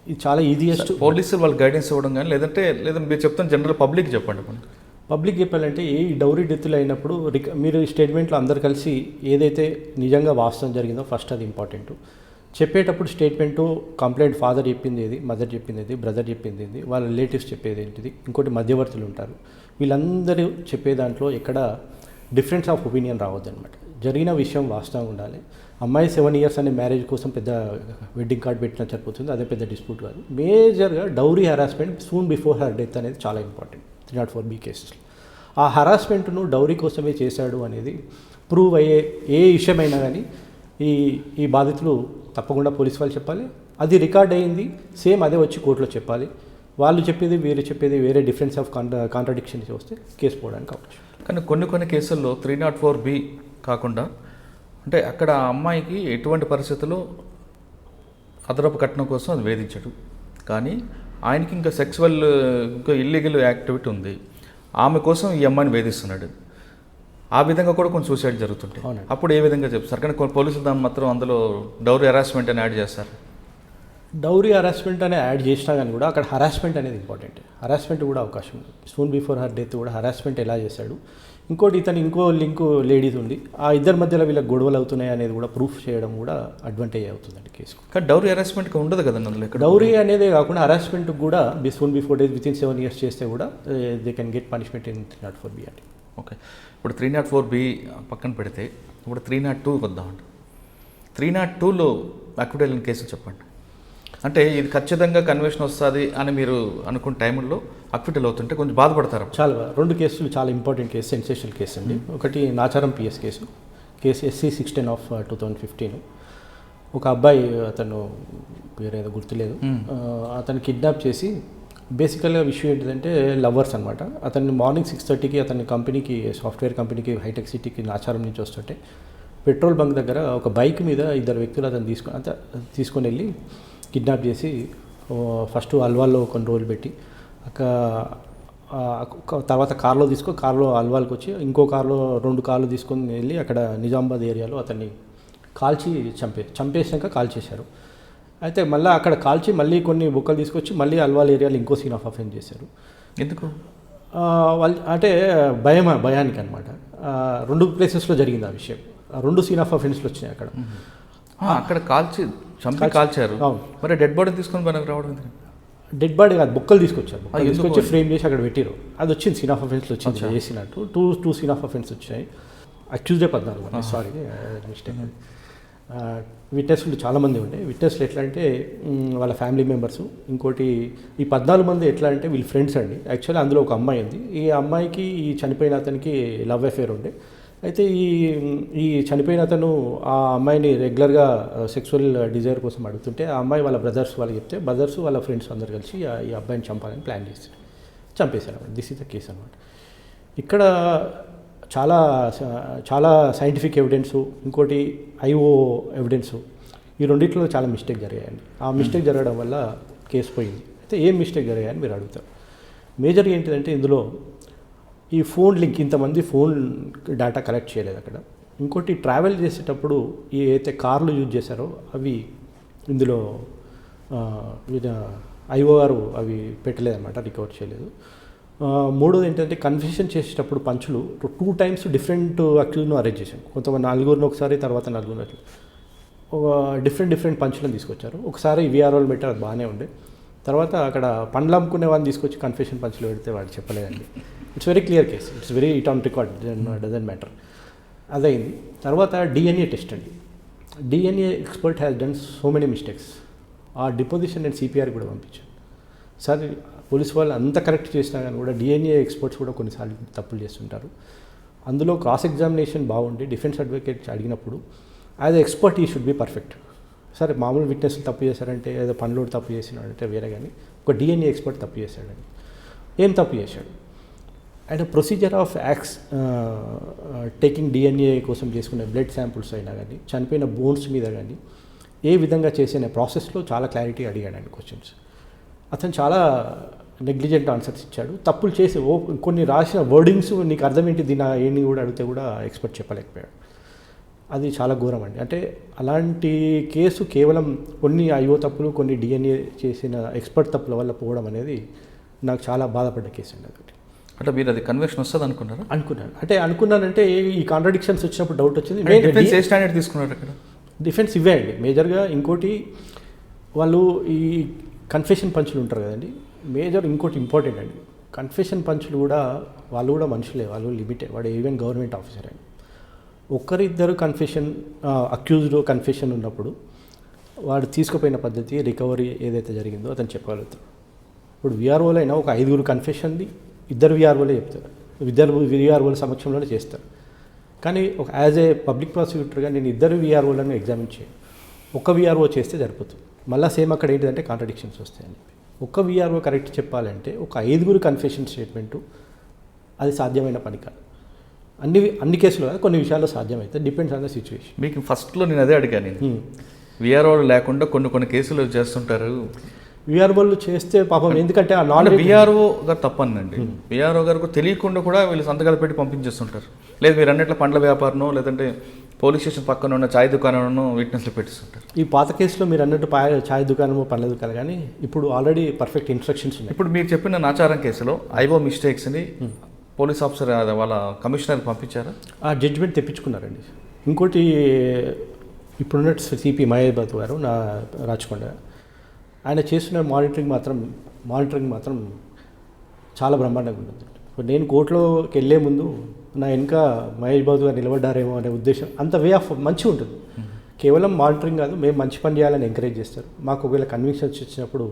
ఇది చాలా ఈజియెస్ట్. పోలీసులు వాళ్ళు గైడెన్స్ ఇవ్వడం కానీ లేదంటే మీరు చెప్తున్న జనరల్ పబ్లిక్ చెప్పండి. పబ్లిక్ చెప్పాలంటే ఏ డౌరీ డెత్తులు అయినప్పుడు మీరు స్టేట్మెంట్లో అందరు కలిసి ఏదైతే నిజంగా వాస్తవం జరిగిందో ఫస్ట్ అది ఇంపార్టెంట్. చెప్పేటప్పుడు స్టేట్మెంటు కంప్లైంట్ ఫాదర్ చెప్పింది ఏది, మదర్ చెప్పింది ఏది, బ్రదర్ చెప్పింది ఏంది, వాళ్ళ రిలేటివ్స్ చెప్పేది ఏంటిది, ఇంకోటి మధ్యవర్తులు ఉంటారు, వీళ్ళందరూ చెప్పే దాంట్లో ఎక్కడ డిఫరెన్స్ ఆఫ్ ఒపీనియన్ రావద్దనమాట. జరిగిన విషయం వాస్తవంగా ఉండాలి. అమ్మాయి 7 years అనే మ్యారేజ్ కోసం పెద్ద వెడ్డింగ్ కార్డ్ పెట్టినా సరిపోతుంది, అదే పెద్ద డిస్ప్యూట్ కాదు. మేజర్గా dowry harassment soon before her death అనేది చాలా ఇంపార్టెంట్ 304B కేసెస్లో. ఆ హెరాస్మెంట్ను డౌరీ కోసమే చేశాడు అనేది ప్రూవ్ అయ్యే ఏ విషయమైనా కానీ ఈ బాధితులు తప్పకుండా పోలీస్ వాళ్ళు చెప్పాలి. అది రికార్డ్ అయ్యింది, సేమ్ అదే వచ్చి కోర్టులో చెప్పాలి. వాళ్ళు చెప్పేది వీరు చెప్పేది వేరే డిఫరెన్స్ ఆఫ్ కాంట్రడిక్షన్స్ వస్తే కేసు పోవడానికి అవకాశం. కానీ కొన్ని కేసుల్లో 304B కాకుండా అంటే అక్కడ అమ్మాయికి ఎటువంటి పరిస్థితుల్లో అదనపు కట్నం కోసం అది వేధించడు, కానీ ఆయనకి ఇంకా సెక్సువల్ ఇంకా ఇల్లీగల్ యాక్టివిటీ ఉంది, ఆమె కోసం ఈ అమ్మాయిని వేధిస్తున్నాడు. ఆ విధంగా కూడా కొంచెం సూసైడ్ జరుగుతుంటాయి. అప్పుడు ఏ విధంగా చెప్తారు? కానీ కొన్ని పోలీసులు దాన్ని మాత్రం అందులో డౌరీ హెరాస్మెంట్ అని యాడ్ చేస్తారు. డౌరీ హెరాస్మెంట్ అనే యాడ్ చేసినా కానీ కూడా అక్కడ హెరాస్మెంట్ అనేది ఇంపార్టెంట్. హెరాస్మెంట్ కూడా అవకాశం ఉంది. సూన్ బిఫోర్ హర్ డెత్ కూడా హెరాస్మెంట్ ఎలా చేశాడు, ఇంకోటి ఇతను ఇంకో లింక్ లేడీస్ ఉంది, ఆ ఇద్దరి మధ్యలో వీళ్ళకి గొడవలు అవుతున్నాయి అనేది కూడా ప్రూఫ్ చేయడం కూడా అడ్వాంటేజ్ అవుతుందండి కేసు. కానీ డౌరీ హెరాస్మెంట్కి ఉండదు కదండి అందులో. డౌరీ అనేది కాకుండా హెరాస్మెంట్ కూడా soon before death within 7 years చేస్తే కూడా they can get punishment in 304B అండి. ఓకే, ఇప్పుడు 304B పక్కన పెడితే ఇప్పుడు 302 వద్దామండి. 302లో అక్విటల్ కేసులు చెప్పండి. అంటే ఇది ఖచ్చితంగా కన్విక్షన్ వస్తుంది అని మీరు అనుకున్న టైంలో అక్విటల్ అవుతుంటే కొంచెం బాధపడతారు. చాలా 2 కేసులు చాలా ఇంపార్టెంట్ కేసు, సెన్సేషనల్ కేసు అండి. ఒకటి Nacharam PS case SC-16 of 2015. ఒక అబ్బాయి, అతను పేరేదో గుర్తులేదు, అతను కిడ్నాప్ చేసి బేసికల్గా విషయం ఏంటిదంటే లవర్స్ అనమాట. అతన్ని మార్నింగ్ 6:30కి అతని కంపెనీకి, సాఫ్ట్వేర్ కంపెనీకి హైటెక్ సిటీకి నాచారం నుంచి వస్తుంటే పెట్రోల్ బంక్ దగ్గర ఒక బైక్ మీద 2 వ్యక్తులు అతను తీసుకొని వెళ్ళి కిడ్నాప్ చేసి ఫస్ట్ అల్వాల్లో కొన్ని రోజులు పెట్టి తర్వాత కార్లో అల్వాల్కి వచ్చి ఇంకో కార్లో 2 కార్లు తీసుకొని వెళ్ళి అక్కడ నిజామాబాద్ ఏరియాలో అతన్ని కాల్చి చంపేసాక కాల్ చేశారు. అయితే మళ్ళీ అక్కడ కాల్చి మళ్ళీ కొన్ని బుక్కలు తీసుకొచ్చి మళ్ళీ అల్వాల్ ఏరియాలో ఇంకో సీన్ ఆఫ్ అఫెన్స్ చేశారు. ఎందుకు? వాళ్ళు అంటే భయానికి అనమాట. 2 ప్లేసెస్లో జరిగింది ఆ విషయం. 2 సీన్ ఆఫ్ అఫెన్స్లు వచ్చినాయి అక్కడ. అక్కడ కాల్చారు. మరి డెడ్ బాడీ తీసుకొని మనకు రావడం? డెడ్ బాడీ కాదు, బుక్కలు తీసుకొచ్చారు. తీసుకొచ్చి ఫ్రేమ్ చేసి అక్కడ పెట్టారు. అది వచ్చింది, సీన్ ఆఫ్ అఫెన్స్లో వచ్చింది చేసినట్టు. 2 సీన్ ఆఫ్ అఫెన్స్ వచ్చాయి. అక్యూజ్డే 14, సారీ మిస్టేక్. విట్నెస్లు చాలామంది ఉండే విట్నెస్లు ఎట్లా అంటే వాళ్ళ ఫ్యామిలీ మెంబర్స్, ఇంకోటి ఈ 14 మంది ఎట్లా అంటే వీళ్ళు ఫ్రెండ్స్ అండి. యాక్చువల్లీ అందులో ఒక అమ్మాయి ఉంది. ఈ అమ్మాయికి ఈ చనిపోయిన అతనికి లవ్ అఫేర్ ఉండే. అయితే ఈ చనిపోయిన అతను ఆ అమ్మాయిని రెగ్యులర్గా సెక్సువల్ డిజైర్ కోసం అడుగుతుంటే ఆ అమ్మాయి వాళ్ళ బ్రదర్స్ వాళ్ళకి చెప్తే బ్రదర్స్ వాళ్ళ ఫ్రెండ్స్ అందరు కలిసి ఈ అబ్బాయిని చంపాలని ప్లాన్ చేసి చంపేశారు అన్నమాట. దిస్ ఇస్ ద కేస్ అనమాట. ఇక్కడ చాలా చాలా సైంటిఫిక్ ఎవిడెన్సు, ఇంకోటి ఐఓ ఎవిడెన్సు, ఈ రెండిట్లో చాలా మిస్టేక్ జరిగాయండి. ఆ మిస్టేక్ జరగడం వల్ల కేసు పోయింది. అయితే ఏం మిస్టేక్ జరిగాయని మీరు అడుగుతారు. మేజర్ ఏంటిదంటే ఇందులో ఈ ఫోన్ లింక్, ఇంతమంది ఫోన్ డేటా కలెక్ట్ చేయలేదు అక్కడ. ఇంకోటి ట్రావెల్ చేసేటప్పుడు ఈ అయితే కార్లు యూజ్ చేశారో అవి ఇందులో ఐఓఆర్ అవి పెట్టలేదన్నమాట, రికవర్ చేయలేదు. మూడోది ఏంటంటే కన్ఫెషన్ చేసేటప్పుడు పంచులు 2 times డిఫరెంట్ అక్యూజ్ను అరేంజ్ చేశాను. కొంతమంది 4 ఒకసారి, తర్వాత 4 అట్లా డిఫరెంట్ పంచులను తీసుకొచ్చారు. ఒకసారి విఆర్ఓలు పెట్టారు, అది బాగానే ఉండే. తర్వాత అక్కడ పండ్లు అమ్ముకునే వాళ్ళని తీసుకొచ్చి కన్ఫెషన్ పంచులు పెడితే వాడు చెప్పలేదండి. It's very clear case, it's very it on record, doesn't matter. అదైంది. తర్వాత డిఎన్ఏ టెస్ట్ అండి. DNA expert has done so many mistakes. ఆ డిపోజిషన్ నేను సిపిఆర్ కూడా పంపించాను. సార్ పోలీసు వాళ్ళు అంత కరెక్ట్ చేసినా కానీ కూడా డిఎన్ఏ ఎక్స్పర్ట్స్ కూడా కొన్నిసార్లు తప్పులు చేస్తుంటారు. అందులో క్రాస్ ఎగ్జామినేషన్ బాగుండి డిఫెన్స్ అడ్వకేట్ అడిగినప్పుడు యాజ్ ఎ ఎక్స్పర్ట్ ఈ షుడ్ బి పర్ఫెక్ట్. సరే మామూలు విట్నెస్లు తప్పు చేశారంటే ఏదో పనులు తప్పు చేసినాడంటే వేరే, కానీ ఒక డిఎన్ఏ ఎక్స్పర్ట్ తప్పు చేశాడండి. ఏం తప్పు చేశాడు? And procedure of acts taking DNA కోసం చేసుకునే బ్లడ్ శాంపుల్స్ అయినా కానీ, చనిపోయిన బోన్స్ మీద కానీ ఏ విధంగా చేసిన ప్రాసెస్లో చాలా క్లారిటీ అడిగాడండి క్వశ్చన్స్. అతను చాలా నెగ్లిజెంట్ ఆన్సర్స్ ఇచ్చాడు. తప్పులు చేసి కొన్ని రాసిన వర్డింగ్స్ నీకు అర్థమేంటి దీని ఏంటి కూడా అడిగితే కూడా ఎక్స్పర్ట్ చెప్పలేకపోయాడు. అది చాలా ఘోరం అండి. అంటే అలాంటి కేసు కేవలం కొన్ని ఐఓ తప్పులు, కొన్ని డిఎన్ఏ చేసిన ఎక్స్పర్ట్ తప్పుల వల్ల పోవడం అనేది నాకు చాలా బాధపడ్డ కేసు అండి. అదొకటి. అంటే మీరు అది కన్వెన్షన్ వస్తుంది అనుకున్నారా? అనుకున్నానంటే ఈ కాంట్రడిక్షన్స్ వచ్చినప్పుడు డౌట్ వచ్చింది. డిఫెన్స్ ఏ స్టాండర్డ్ తీసుకున్నారు అక్కడ? డిఫెన్స్ ఇవే అండి మేజర్గా. ఇంకోటి వాళ్ళు ఈ కన్ఫెషన్ పంచులు ఉంటారు కదండి, మేజర్ ఇంకోటి ఇంపార్టెంట్ అండి. కన్ఫెషన్ పంచులు కూడా వాళ్ళు కూడా మనుషులే, వాళ్ళు లిమిటెడ్. వాడు ఈవెన్ గవర్నమెంట్ ఆఫీసర్ అండి. ఒకరిద్దరు అక్యూజ్డ్ కన్ఫెషన్ ఉన్నప్పుడు వాడు తీసుకుపోయిన పద్ధతి, రికవరీ ఏదైతే జరిగిందో అతను చెప్పగలుగుతాడు. ఇప్పుడు విఆర్ఓలు అయినా ఒక 5 కన్ఫెషన్ది 2 విఆర్ఓలే చెప్తారు, 2 విఆర్ఓల సమక్షంలోనే చేస్తారు. కానీ ఒక యాజ్ ఏ పబ్లిక్ ప్రాసిక్యూటర్గా నేను 2 విఆర్ఓలను ఎగ్జామిన్ చేయను. ఒక విఆర్ఓ చేస్తే సరిపోతుంది. మళ్ళీ సేమ్ అక్కడ ఏంటంటే కాంట్రడిక్షన్స్ వస్తాయని చెప్పి ఒక విఆర్ఓ కరెక్ట్ చెప్పాలంటే ఒక 5 కన్ఫెషన్ స్టేట్మెంటు అది సాధ్యమైన పని కాదు. అన్ని కేసులు కాదు, కొన్ని విషయాల్లో సాధ్యమైతే, డిపెండ్స్ ఆన్ ద సిచ్యువేషన్. మీకు ఫస్ట్లో నేను అదే అడిగాను, విఆర్ఓలు లేకుండా కొన్ని కేసులు చేస్తుంటారు. విఆర్ఓలు చేస్తే పాపం, ఎందుకంటే ఆ విఆర్ఓ గారు తప్పనండి. విఆర్ఓ గారికి తెలియకుండా కూడా వీళ్ళు సంతకాలు పెట్టి పంపించేస్తుంటారు. లేదు మీరు అన్నట్లు పండ్ల వ్యాపారం లేదంటే పోలీస్ స్టేషన్ పక్కన ఉన్న ఛాయ్ దుకాణంలో విట్నెస్లు పెట్టిస్తుంటారు. ఈ పాత కేసులో మీరు అన్నట్టు ఛాయ్ దుకాణము, పండ్ల దుకాణం, కానీ ఇప్పుడు ఆల్రెడీ పర్ఫెక్ట్ ఇన్స్ట్రక్షన్స్ ఉన్నాయి. ఇప్పుడు మీరు చెప్పిన నాచారం కేసులో ఐఓ మిస్టేక్స్ని పోలీస్ ఆఫీసర్ వాళ్ళ కమిషనర్కి పంపించారా? ఆ జడ్జిమెంట్ తెప్పించుకున్నారండి. ఇంకోటి ఇప్పుడున్న సిపి మహేష్ గారు నా రాచకొండ, ఆయన చేస్తున్న మానిటరింగ్ మాత్రం చాలా బ్రహ్మాండంగా ఉంటుంది. నేను కోర్టులోకి వెళ్ళే ముందు నా వెనుక మహేష్ బాబు గారు నిలబడ్డారేమో అనే ఉద్దేశం, అంత వే ఆఫ్ మంచిగా ఉంటుంది. కేవలం మానిటరింగ్ కాదు, మేము మంచి పని చేయాలని ఎంకరేజ్ చేస్తారు. మాకు ఒకవేళ కన్విక్షన్స్ ఇచ్చినప్పుడు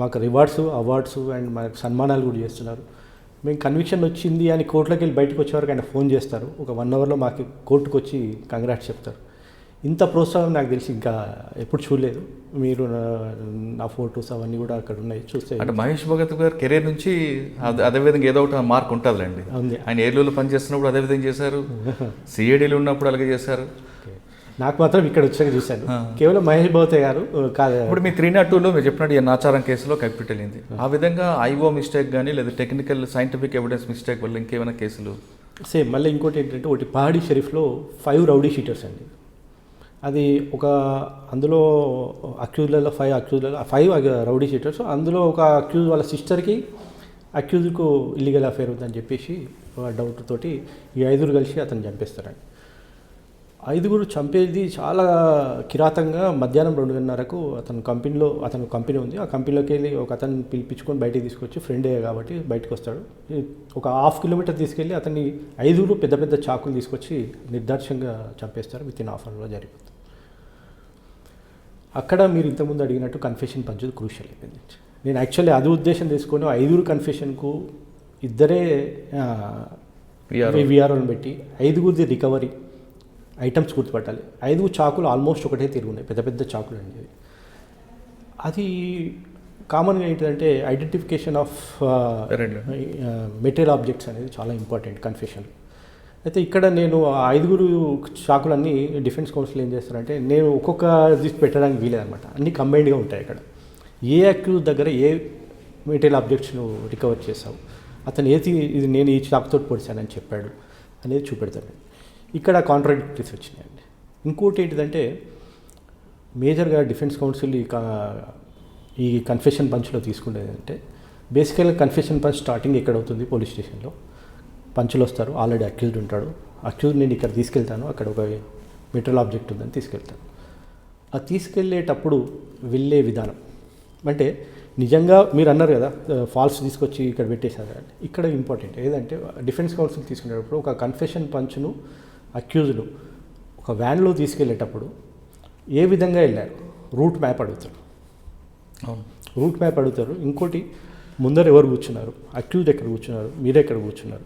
మాకు రివార్డ్స్, అవార్డ్స్ అండ్ మనకు సన్మానాలు కూడా చేస్తున్నారు. మేము కన్విక్షన్ వచ్చింది అని కోర్టులోకి వెళ్ళి బయటకు వచ్చేవరకు ఆయన ఫోన్ చేస్తారు. ఒక 1 hourలో మాకు కోర్టుకు వచ్చి కంగ్రాట్స్ చెప్తారు. ఇంత ప్రోత్సాహం నాకు తెలిసి ఇంకా ఎప్పుడు చూడలేదు. మీరు నా ఫోటోస్ అవన్నీ కూడా అక్కడ ఉన్నాయి, చూస్తే. అంటే మహేష్ భగత్ గారు కెరీర్ నుంచి అదేవిధంగా ఏదో ఒకటి మార్క్ ఉంటుందిలేండి. ఆయన ఏలూరులో పనిచేస్తున్నప్పుడు అదే విధంగా చేశారు, సిఐడీలో ఉన్నప్పుడు అలాగే చేశారు. నాకు మాత్రం ఇక్కడ వచ్చాక చూశాను. కేవలం మహేష్ భగత్ గారు కాదు. ఇప్పుడు మీ 302లో మీరు చెప్పినట్టు ఈ నాచారం కేసులో క్యాపిటల్ అయింది. ఆ విధంగా ఐఓ మిస్టేక్ కానీ లేదా టెక్నికల్ సైంటిఫిక్ ఎవిడెన్స్ మిస్టేక్ వల్ల ఇంకేమైనా కేసులు సేమ్. మళ్ళీ ఇంకోటి ఏంటంటే ఒకటి పహాడీ షరీఫ్లో 5 రౌడీ షీటర్స్ అండి. అది అందులో అక్యూజ్లలో 5 రౌడీ షీటర్స్. అందులో ఒక అక్యూజ్ వాళ్ళ సిస్టర్కి అక్యూజ్కు ఇల్లీగల్ అఫేర్ ఉందని చెప్పేసి డౌట్ తోటి ఈ 5 కలిసి అతను చంపేస్తారండి. ఐదుగురు చంపేది చాలా కిరాతంగా మధ్యాహ్నం 2:30కు అతని కంపెనీ ఉంది. ఆ కంపెనీలోకి వెళ్ళి ఒక అతన్ని పిలిపించుకొని బయటికి తీసుకొచ్చి ఫ్రెండే కాబట్టి బయటకు వస్తాడు. ఒక 1/2 కిలోమీటర్ తీసుకెళ్ళి అతన్ని ఐదుగురు పెద్ద పెద్ద చాకులు తీసుకొచ్చి నిర్దాక్ష్యంగా చంపేస్తారు. వితిన్ హాఫ్ అవర్లో జరిగిపోతుంది. అక్కడ మీరు ఇంతకుముందు అడిగినట్టు కన్ఫెషన్ పంచుది క్రూషియల్ అయిపోయింది. నేను యాక్చువల్లీ అది ఉద్దేశం తీసుకొని ఐదుగురు కన్ఫెషన్కు ఇద్దరే విఆర్ఓని పెట్టి ఐదుగురిది రికవరీ ఐటమ్స్ గుర్తుపట్టాలి. 5 చాకులు ఆల్మోస్ట్ ఒకటే తిరుగున్నాయి, పెద్ద పెద్ద చాకులు అండి. అది కామన్గా ఏంటంటే ఐడెంటిఫికేషన్ ఆఫ్ మెటీరియల్ ఆబ్జెక్ట్స్ అనేది చాలా ఇంపార్టెంట్ కన్ఫెషన్. అయితే ఇక్కడ నేను ఆ 5 చాకులన్నీ డిఫెన్స్ కౌన్సిల్ ఏం చేస్తారంటే నేను ఒక్కొక్క పెట్టడానికి వీలేదన్నమాట. అన్నీ కంబైన్డ్గా ఉంటాయి. ఇక్కడ ఏ అక్యూజ్ దగ్గర ఏ మెటీరియల్ ఆబ్జెక్ట్స్ను రికవర్ చేసావు, అతను ఇది నేను ఈ చాకుతో పొడిచానని చెప్పాడు అనేది చూపెడతాను. ఇక్కడ కాంట్రాడిక్టరీస్ వచ్చినాయండి. ఇంకోటి ఏంటిదంటే మేజర్గా డిఫెన్స్ కౌన్సిల్ ఈ కన్ఫెషన్ పంచ్లో తీసుకునేది అంటే బేసికల్గా కన్ఫెషన్ పంచ్ స్టార్టింగ్ ఎక్కడ అవుతుంది, పోలీస్ స్టేషన్లో పంచులు వస్తారు. ఆల్రెడీ అక్యూజ్డ్ ఉంటాడు. అక్యూజ్ నేను ఇక్కడ తీసుకెళ్తాను, అక్కడ ఒక మెటీరియల్ ఆబ్జెక్ట్ ఉందని తీసుకెళ్తాను. ఆ తీసుకెళ్ళేటప్పుడు వెళ్ళే విధానం అంటే నిజంగా మీరు అన్నారు కదా ఫాల్స్ తీసుకొచ్చి ఇక్కడ పెట్టేశారు అని. ఇక్కడ ఇంపార్టెంట్ ఏదంటే డిఫెన్స్ కౌన్సిల్ తీసుకునేటప్పుడు ఒక కన్ఫెషన్ పంచ్ను అక్యూజ్ను ఒక వ్యాన్లో తీసుకెళ్ళేటప్పుడు ఏ విధంగా వెళ్ళారు రూట్ మ్యాప్ అడుగుతారు. రూట్ మ్యాప్ అడుగుతారు. ఇంకోటి ముందర ఎవరు కూర్చున్నారు, అక్యూజ్డ్ ఎక్కడ కూర్చున్నారు, మీరెక్కడ కూర్చున్నారు,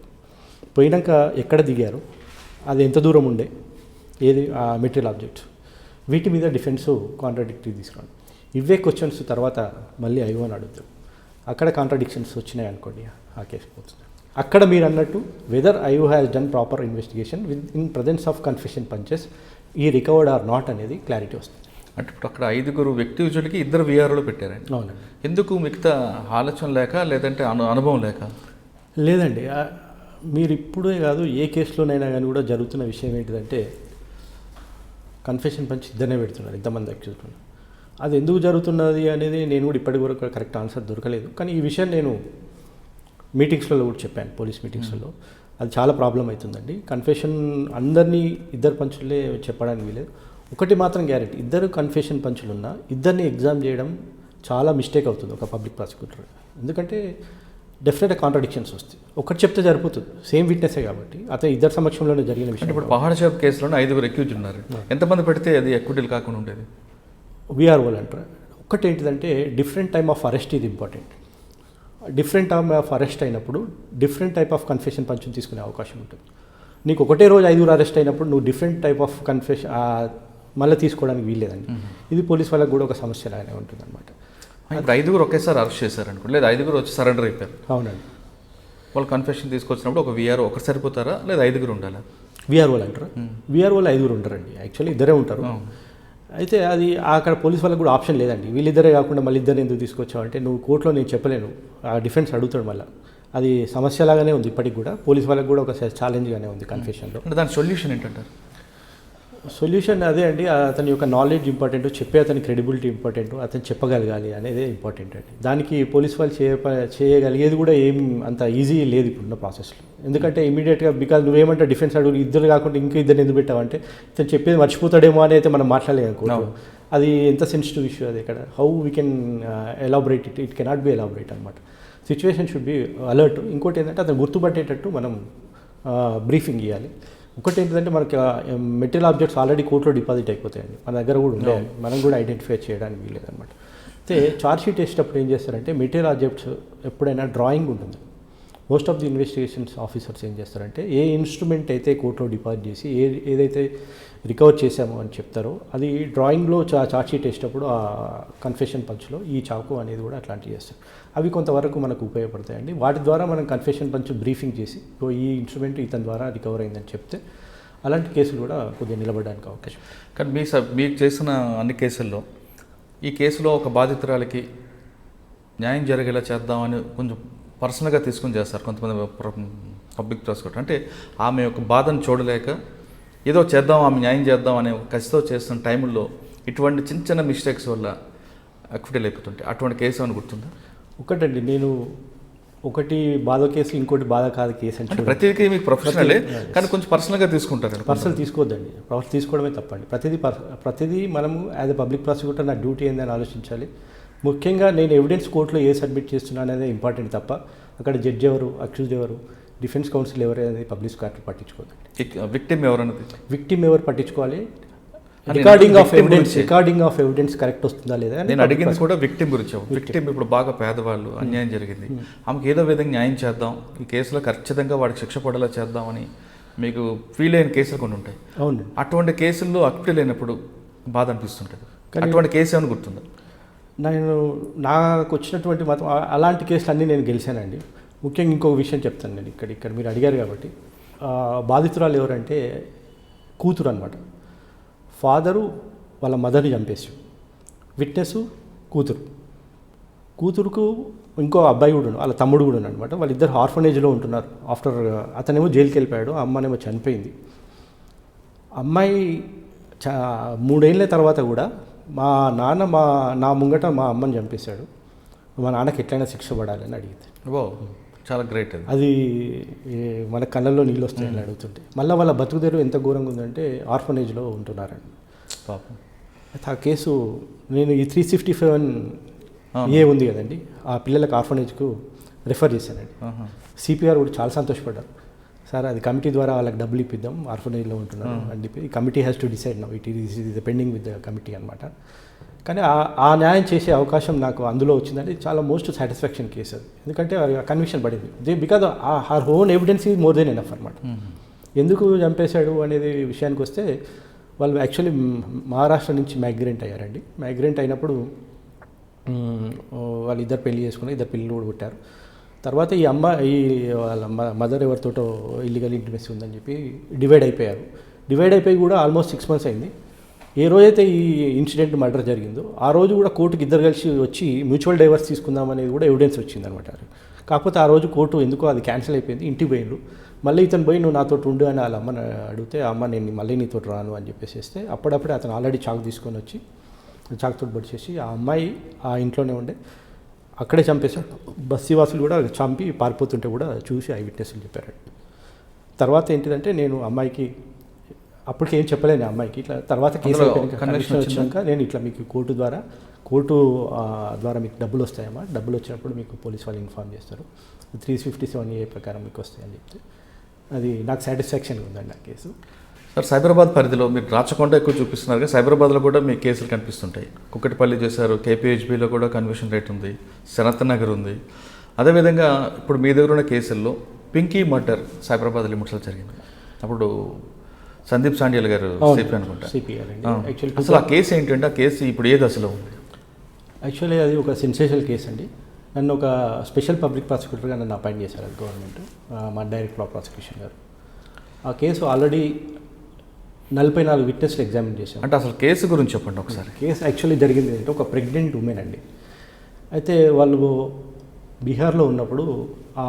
పోయినాక ఎక్కడ దిగారు, అది ఎంత దూరం ఉండే, ఏది ఆ మెటీరియల్ ఆబ్జెక్ట్స్, వీటి మీద డిఫెన్స్ కాంట్రాడిక్టరీ తీసుకురాండి. ఇవే క్వశ్చన్స్ తర్వాత మళ్ళీ ఐవన్ అడుగుతారు. అక్కడ కాంట్రాడిక్షన్స్ వచ్చినాయి అనుకోండి, ఆ కేసు పోతుంది. అక్కడ మీరు అన్నట్టు whether IO has done proper investigation with in presence of confession panches ఈ రికవర్డ్ ఆర్ నాట్ అనేది క్లారిటీ వస్తుంది. అంటే ఇప్పుడు అక్కడ 5 వ్యక్తికి 2 విఆర్ఓలు పెట్టారండి. అవునండి. ఎందుకు మిగతా ఆలోచన లేక లేదంటే అనుభవం లేక? లేదండి, మీరు ఇప్పుడే కాదు ఏ కేసులోనైనా కానీ కూడా జరుగుతున్న విషయం ఏంటిదంటే కన్ఫెషన్ పంచ్ ఇద్దరే పెడుతున్నారు, ఇంతమంది అక్యూజ్డ్. అది ఎందుకు జరుగుతున్నది అనేది నేను కూడా ఇప్పటి వరకు కరెక్ట్ ఆన్సర్ దొరకలేదు. కానీ ఈ విషయం నేను మీటింగ్స్లలో కూడా చెప్పాను, పోలీస్ మీటింగ్స్లో. అది చాలా ప్రాబ్లం అవుతుందండి. కన్ఫెషన్ అందరినీ 2 పంచులే చెప్పడానికి వీలేదు. ఒకటి మాత్రం గ్యారెంటీ, 2 కన్ఫెషన్ పంచులున్నా ఇద్దరిని ఎగ్జామ్ చేయడం చాలా మిస్టేక్ అవుతుంది ఒక పబ్లిక్ ప్రాసిక్యూటర్. ఎందుకంటే డెఫినెట్గా కాంట్రాడిక్షన్స్ వస్తాయి. ఒకటి చెప్తే సరిపోతుంది, సేమ్ విట్నెసే కాబట్టి. అతను 2 సమక్షంలోనే జరిగిన విషయం. ఇప్పుడు పహాడ్ కేసులోనే 5 అక్యూజ్డ్ ఉన్నారు. ఎంతమంది పెడితే అది ఎక్విటీలు కాకుండా ఉండేది? విఆర్ఓలు అంటారు. ఒకటి ఏంటిదంటే డిఫరెంట్ టైమ్ ఆఫ్ అరెస్ట్ ఇది important. Different time of arrest అయినప్పుడు డిఫరెంట్ టైప్ ఆఫ్ కన్ఫెషన్ పంచుని తీసుకునే అవకాశం ఉంటుంది. నీకు ఒకటే రోజు 5 అరెస్ట్ అయినప్పుడు నువ్వు డిఫరెంట్ టైప్ ఆఫ్ కన్ఫెషన్ మళ్ళీ తీసుకోవడానికి వీల్లేదండి. ఇది పోలీస్ వాళ్ళకి కూడా ఒక సమస్య లాగానే ఉంటుంది అనమాట. ఇప్పుడు 5 ఒకేసారి అరెస్ట్ చేశారనుకో, లేదా 5 వచ్చి సరెండర్ అయిపోయారు. అవునండి. వాళ్ళు కన్ఫెషన్ తీసుకొచ్చినప్పుడు ఒక విఆర్ఓ ఒకరు సరిపోతారా, లేదా 5 ఉండాలా? విఆర్ఓలు అంటారు. విఆర్ఓలు 5 ఉంటారండి. యాక్చువల్లీ 2 ఉంటారు. అయితే అది అక్కడ పోలీస్ వాళ్ళకి కూడా ఆప్షన్ లేదండి. వీళ్ళిద్దరే కాకుండా మళ్ళీ 2 ఎందుకు తీసుకొచ్చావు అంటే నువ్వు కోర్టులో నేను చెప్పలేను, ఆ డిఫెన్స్ అడుగుతాడు. మళ్ళీ అది సమస్యలాగానే ఉంది ఇప్పటికి కూడా. పోలీస్ వాళ్ళకి కూడా ఒక ఛాలెంజ్గానే ఉంది కన్ఫెషన్లో. అంటే దాని సొల్యూషన్ ఏంటంటారు? సొల్యూషన్ అదే అండి, అతని యొక్క నాలెడ్జ్ ఇంపార్టెంట్, చెప్పే అతని క్రెడిబిలిటీ ఇంపార్టెంట్, అతను చెప్పగలగాలి అనేది ఇంపార్టెంట్ అండి. దానికి పోలీస్ వాళ్ళు చేయగలిగేది కూడా ఏం అంత ఈజీ లేదు ఇప్పుడున్న ప్రాసెస్లో. ఎందుకంటే ఇమీడియట్గా బికాజ్ నువ్వేమంటే డిఫెన్స్ అడుగు 2 కాకుండా ఇంకా 2 ఎందుకు పెట్టావంటే ఇతను చెప్పేది మర్చిపోతాడేమో అని అయితే మనం మాట్లాడలేదు కోర్టులో. అది ఎంత సెన్సిటివ్ ఇష్యూ అది. ఇక్కడ how we can elaborate it cannot be elaborate అనమాట. Situation should be alert. ఇంకోటి ఏంటంటే అతను గుర్తుపట్టేటట్టు మనం బ్రీఫింగ్ ఇవ్వాలి. ఒకటి ఏంటంటే మనకి మెటీరియల్ ఆబ్జెక్ట్స్ ఆల్రెడీ కోర్టులో డిపాజిట్ అయిపోతాయండి, మన దగ్గర కూడా ఉండే, మనం కూడా ఐడెంటిఫై చేయడానికి వీలేదన్నమాట. అయితే ఛార్జ్షీట్ వేసేటప్పుడు ఏం చేస్తారంటే మెటీరియల్ ఆబ్జెక్ట్స్ ఎప్పుడైనా డ్రాయింగ్ ఉంటుంది. Most of the investigations officers ఏం చేస్తారంటే ఏ ఇన్స్ట్రుమెంట్ అయితే కోర్టులో డిపాజిట్ చేసి ఏదైతే రికవర్ చేశామో అని చెప్తారో అది డ్రాయింగ్లో ఛార్జ్షీట్ వేసేటప్పుడు ఆ కన్ఫెషన్ పంచ్లో ఈ చాకు అనేది కూడా అట్లాంటివి చేస్తారు. అవి కొంతవరకు మనకు ఉపయోగపడతాయండి. వాటి ద్వారా మనం కన్ఫెషన్ పంచ్ బ్రీఫింగ్ చేసి ఈ ఇన్స్ట్రుమెంట్ ఇతని ద్వారా రికవర్ అయిందని చెప్తే అలాంటి కేసులు కూడా కొద్దిగా నిలబడడానికి అవకాశం. కానీ మీకు చేసిన అన్ని కేసుల్లో ఈ కేసులో ఒక బాధితురాలకి న్యాయం జరిగేలా చేద్దామని కొంచెం పర్సనల్గా తీసుకుని చేస్తారు కొంతమంది పబ్లిక్ ప్రాసిక్యూటర్. అంటే ఆమె యొక్క బాధను చూడలేక ఏదో చేద్దాం, ఆమె న్యాయం చేద్దాం అనే ఒక కసితో చేస్తున్న టైంలో ఇటువంటి చిన్న మిస్టేక్స్ వల్ల అక్విటల్ అయిపోతుంటే అటువంటి కేసు అని గుర్తుందా? ఒకటండి, నేను ఒకటి బాధ కేసు, ఇంకోటి బాధ కాదు కేసు అని చూడండి. ప్రతిదీ మీకు ప్రొఫెషనలే, కానీ కొంచెం పర్సనల్గా తీసుకుంటారు. పర్సనల్ తీసుకోవద్దండి, తీసుకోవడమే తప్పండి. ప్రతిదీ మనము యాజ్ ఎ పబ్లిక్ ప్రాసిక్యూటర్ నా డ్యూటీ ఏందని ఆలోచించాలి. ముఖ్యంగా నేను ఎవిడెన్స్ కోర్టులో ఏ సబ్మిట్ చేస్తున్నాను అనేది ఇంపార్టెంట్ తప్ప అక్కడ జడ్జి ఎవరు, అక్యూజ్డ్ ఎవరు, డిఫెన్స్ కౌన్సిల్ ఎవరు అనేది పబ్లిక్ కోర్టు పట్టించుకోదండి. విక్టిమ్ ఎవరన్నది విక్టిమ్ ఎవరు పట్టించుకోవాలి. రికార్డింగ్ ఆఫ్ ఎవిడెన్స్ కరెక్ట్ వస్తుందా లేదా. నేను అడిగింది కూడా విక్టిమ్ గురించి. విక్టిమ్ ఇప్పుడు బాగా పేదవాళ్ళు, అన్యాయం జరిగింది, ఆమెకు ఏదో విధంగా న్యాయం చేద్దాం, ఈ కేసులో ఖచ్చితంగా వాడికి శిక్ష పడేలా చేద్దామని మీకు ఫీల్ అయిన కేసులు కొన్ని ఉంటాయి. అవును, అటువంటి కేసుల్లో అక్విట్ లేనప్పుడు బాధ అనిపిస్తుంటుంది. అటువంటి కేసు ఏమైనా గుర్తుందా? నాకు వచ్చినటువంటి మాత్రం అలాంటి కేసులు అన్నీ నేను గెలిచానండి. ముఖ్యంగా ఇంకొక విషయం చెప్తాను నేను. ఇక్కడ మీరు అడిగారు కాబట్టి, బాధితురాలు ఎవరంటే కూతురు అనమాట. ఫాదరు వాళ్ళ మదర్ని చంపేసి, విట్నెస్ కూతురుకు ఇంకో అబ్బాయి కూడా ఉన్నాడు, వాళ్ళ తమ్ముడు కూడా అనమాట. వాళ్ళిద్దరు ఆర్ఫనేజ్లో ఉంటున్నారు. ఆఫ్టర్ అతనేమో జైలుకి వెళ్ళిపోయాడు, ఆ అమ్మనేమో చనిపోయింది. అమ్మాయి 3 ఏళ్ళ తర్వాత కూడా మా నాన్న నా ముంగట మా అమ్మని చంపేశాడు, మా నాన్నకి ఎట్లయినా శిక్ష పడాలని అడిగింది. ఓ, చాలా గ్రేట్. అది మన కళ్ళల్లో నీళ్ళు వస్తాయని అడుగుతుంటే, మళ్ళీ వాళ్ళ బతుకుదేరు ఎంత ఘోరంగా ఉందంటే ఆర్ఫనేజ్లో ఉంటున్నారండి పాపం. అయితే ఆ కేసు నేను ఈ 357 ఉంది కదండి, ఆ పిల్లలకు ఆర్ఫనేజ్కు రిఫర్ చేశానండి. సిపిఆర్ కూడా చాలా సంతోషపడ్డారు. సార్ అది కమిటీ ద్వారా వాళ్ళకి డబ్బులు ఇప్పిద్దాం, ఆర్ఫనేజ్లో ఉంటున్నారు అని చెప్పి. Committee has to decide now, it is pending with the committee అనమాట. కానీ ఆ న్యాయం చేసే అవకాశం నాకు అందులో వచ్చిందంటే చాలా మోస్ట్ సాటిస్ఫాక్షన్ కేసు అది. ఎందుకంటే కన్విక్షన్ పడింది. Because her own evidence is more than enough అనమాట. ఎందుకు చంపేశాడు అనేది విషయానికి వస్తే, వాళ్ళు యాక్చువల్లీ మహారాష్ట్ర నుంచి మైగ్రెంట్ అయ్యారండి. మైగ్రెంట్ అయినప్పుడు వాళ్ళు ఇద్దరు పెళ్లి చేసుకుని 2 పిల్లలు కూడా పుట్టారు. తర్వాత ఈ వాళ్ళ మదర్ ఎవరితోటో ఇల్లీగల్ ఇంటిమెసీ ఉందని చెప్పి డివైడ్ అయిపోయి కూడా ఆల్మోస్ట్ 6 months అయింది. ఏ రోజైతే ఈ ఇన్సిడెంట్ మర్డర్ జరిగిందో ఆ రోజు కూడా కోర్టుకి ఇద్దరు కలిసి వచ్చి మ్యూచువల్ డైవర్స్ తీసుకుందాం అనేది కూడా ఎవిడెన్స్ వచ్చిందనమాట. కాకపోతే ఆ రోజు కోర్టు ఎందుకో అది క్యాన్సిల్ అయిపోయింది. ఇంటికి పోయినరు. మళ్ళీ ఇతను పోయి నువ్వు నాతో ఉండు అని వాళ్ళ అమ్మని అడిగితే, ఆ అమ్మ నేను మళ్ళీ నీతో రాను అని చెప్పేసి అప్పుడప్పుడే అతను ఆల్రెడీ చాకు తీసుకొని వచ్చి చాకుతో పొడిచేసి ఆ అమ్మాయి ఆ ఇంట్లోనే ఉండే అక్కడే చంపేశాడు. బస్తీవాసులు కూడా చంపి పారిపోతుంటే కూడా చూసి ఐ విట్నెస్లు చెప్పారు. తర్వాత ఏంటిదంటే, నేను అమ్మాయికి అప్పటికి ఏం చెప్పలేను అమ్మాయికి. ఇట్లా తర్వాత కేసు కన్విక్షన్ వచ్చినాక నేను ఇట్లా మీకు కోర్టు ద్వారా మీకు డబ్బులు వస్తాయమ్మా, డబ్బులు వచ్చినప్పుడు మీకు పోలీస్ వాళ్ళు ఇన్ఫార్మ్ చేస్తారు, 357A ప్రకారం మీకు వస్తాయని చెప్తే అది నాకు సాటిస్ఫాక్షన్గా ఉందండి ఆ కేసు. సార్, సైబరాబాద్ పరిధిలో మీరు రాచకొండ ఎక్కువ చూపిస్తున్నారు కదా, సైబరాబాద్లో కూడా మీ కేసులు కనిపిస్తుంటాయి. కుక్కటిపల్లి చేశారు, KPHBలో కూడా కన్విక్షన్ రేట్ ఉంది, సనత్ నగర్ ఉంది. అదేవిధంగా ఇప్పుడు మీ దగ్గర ఉన్న కేసుల్లో పింకీ మర్డర్ సైబరాబాద్ లిమిట్స్లో జరిగింది. అప్పుడు సందీప్ సాండియల్ గారు సిపి అనుకుంటా. అసలు ఆ కేసు ఏంటంటే, ఆ కేసు ఇప్పుడు ఏ దశలో ఉంది? యాక్చువల్లీ అది ఒక సెన్సేషనల్ కేసు అండి. నన్ను ఒక స్పెషల్ పబ్లిక్ ప్రాసిక్యూటర్గా నన్ను అపాయింట్ చేశారు అది గవర్నమెంట్, మా డైరెక్ట్ లా ప్రాసిక్యూషన్ గారు. ఆ కేసు ఆల్రెడీ 44 విట్నెస్లు ఎగ్జామిన్ చేశాం. అంటే అసలు కేసు గురించి చెప్పండి ఒకసారి. కేసు యాక్చువల్లీ జరిగింది అంటే, ఒక ప్రెగ్నెంట్ ఉమెన్ అండి. అయితే వాళ్ళు బీహార్లో ఉన్నప్పుడు ఆ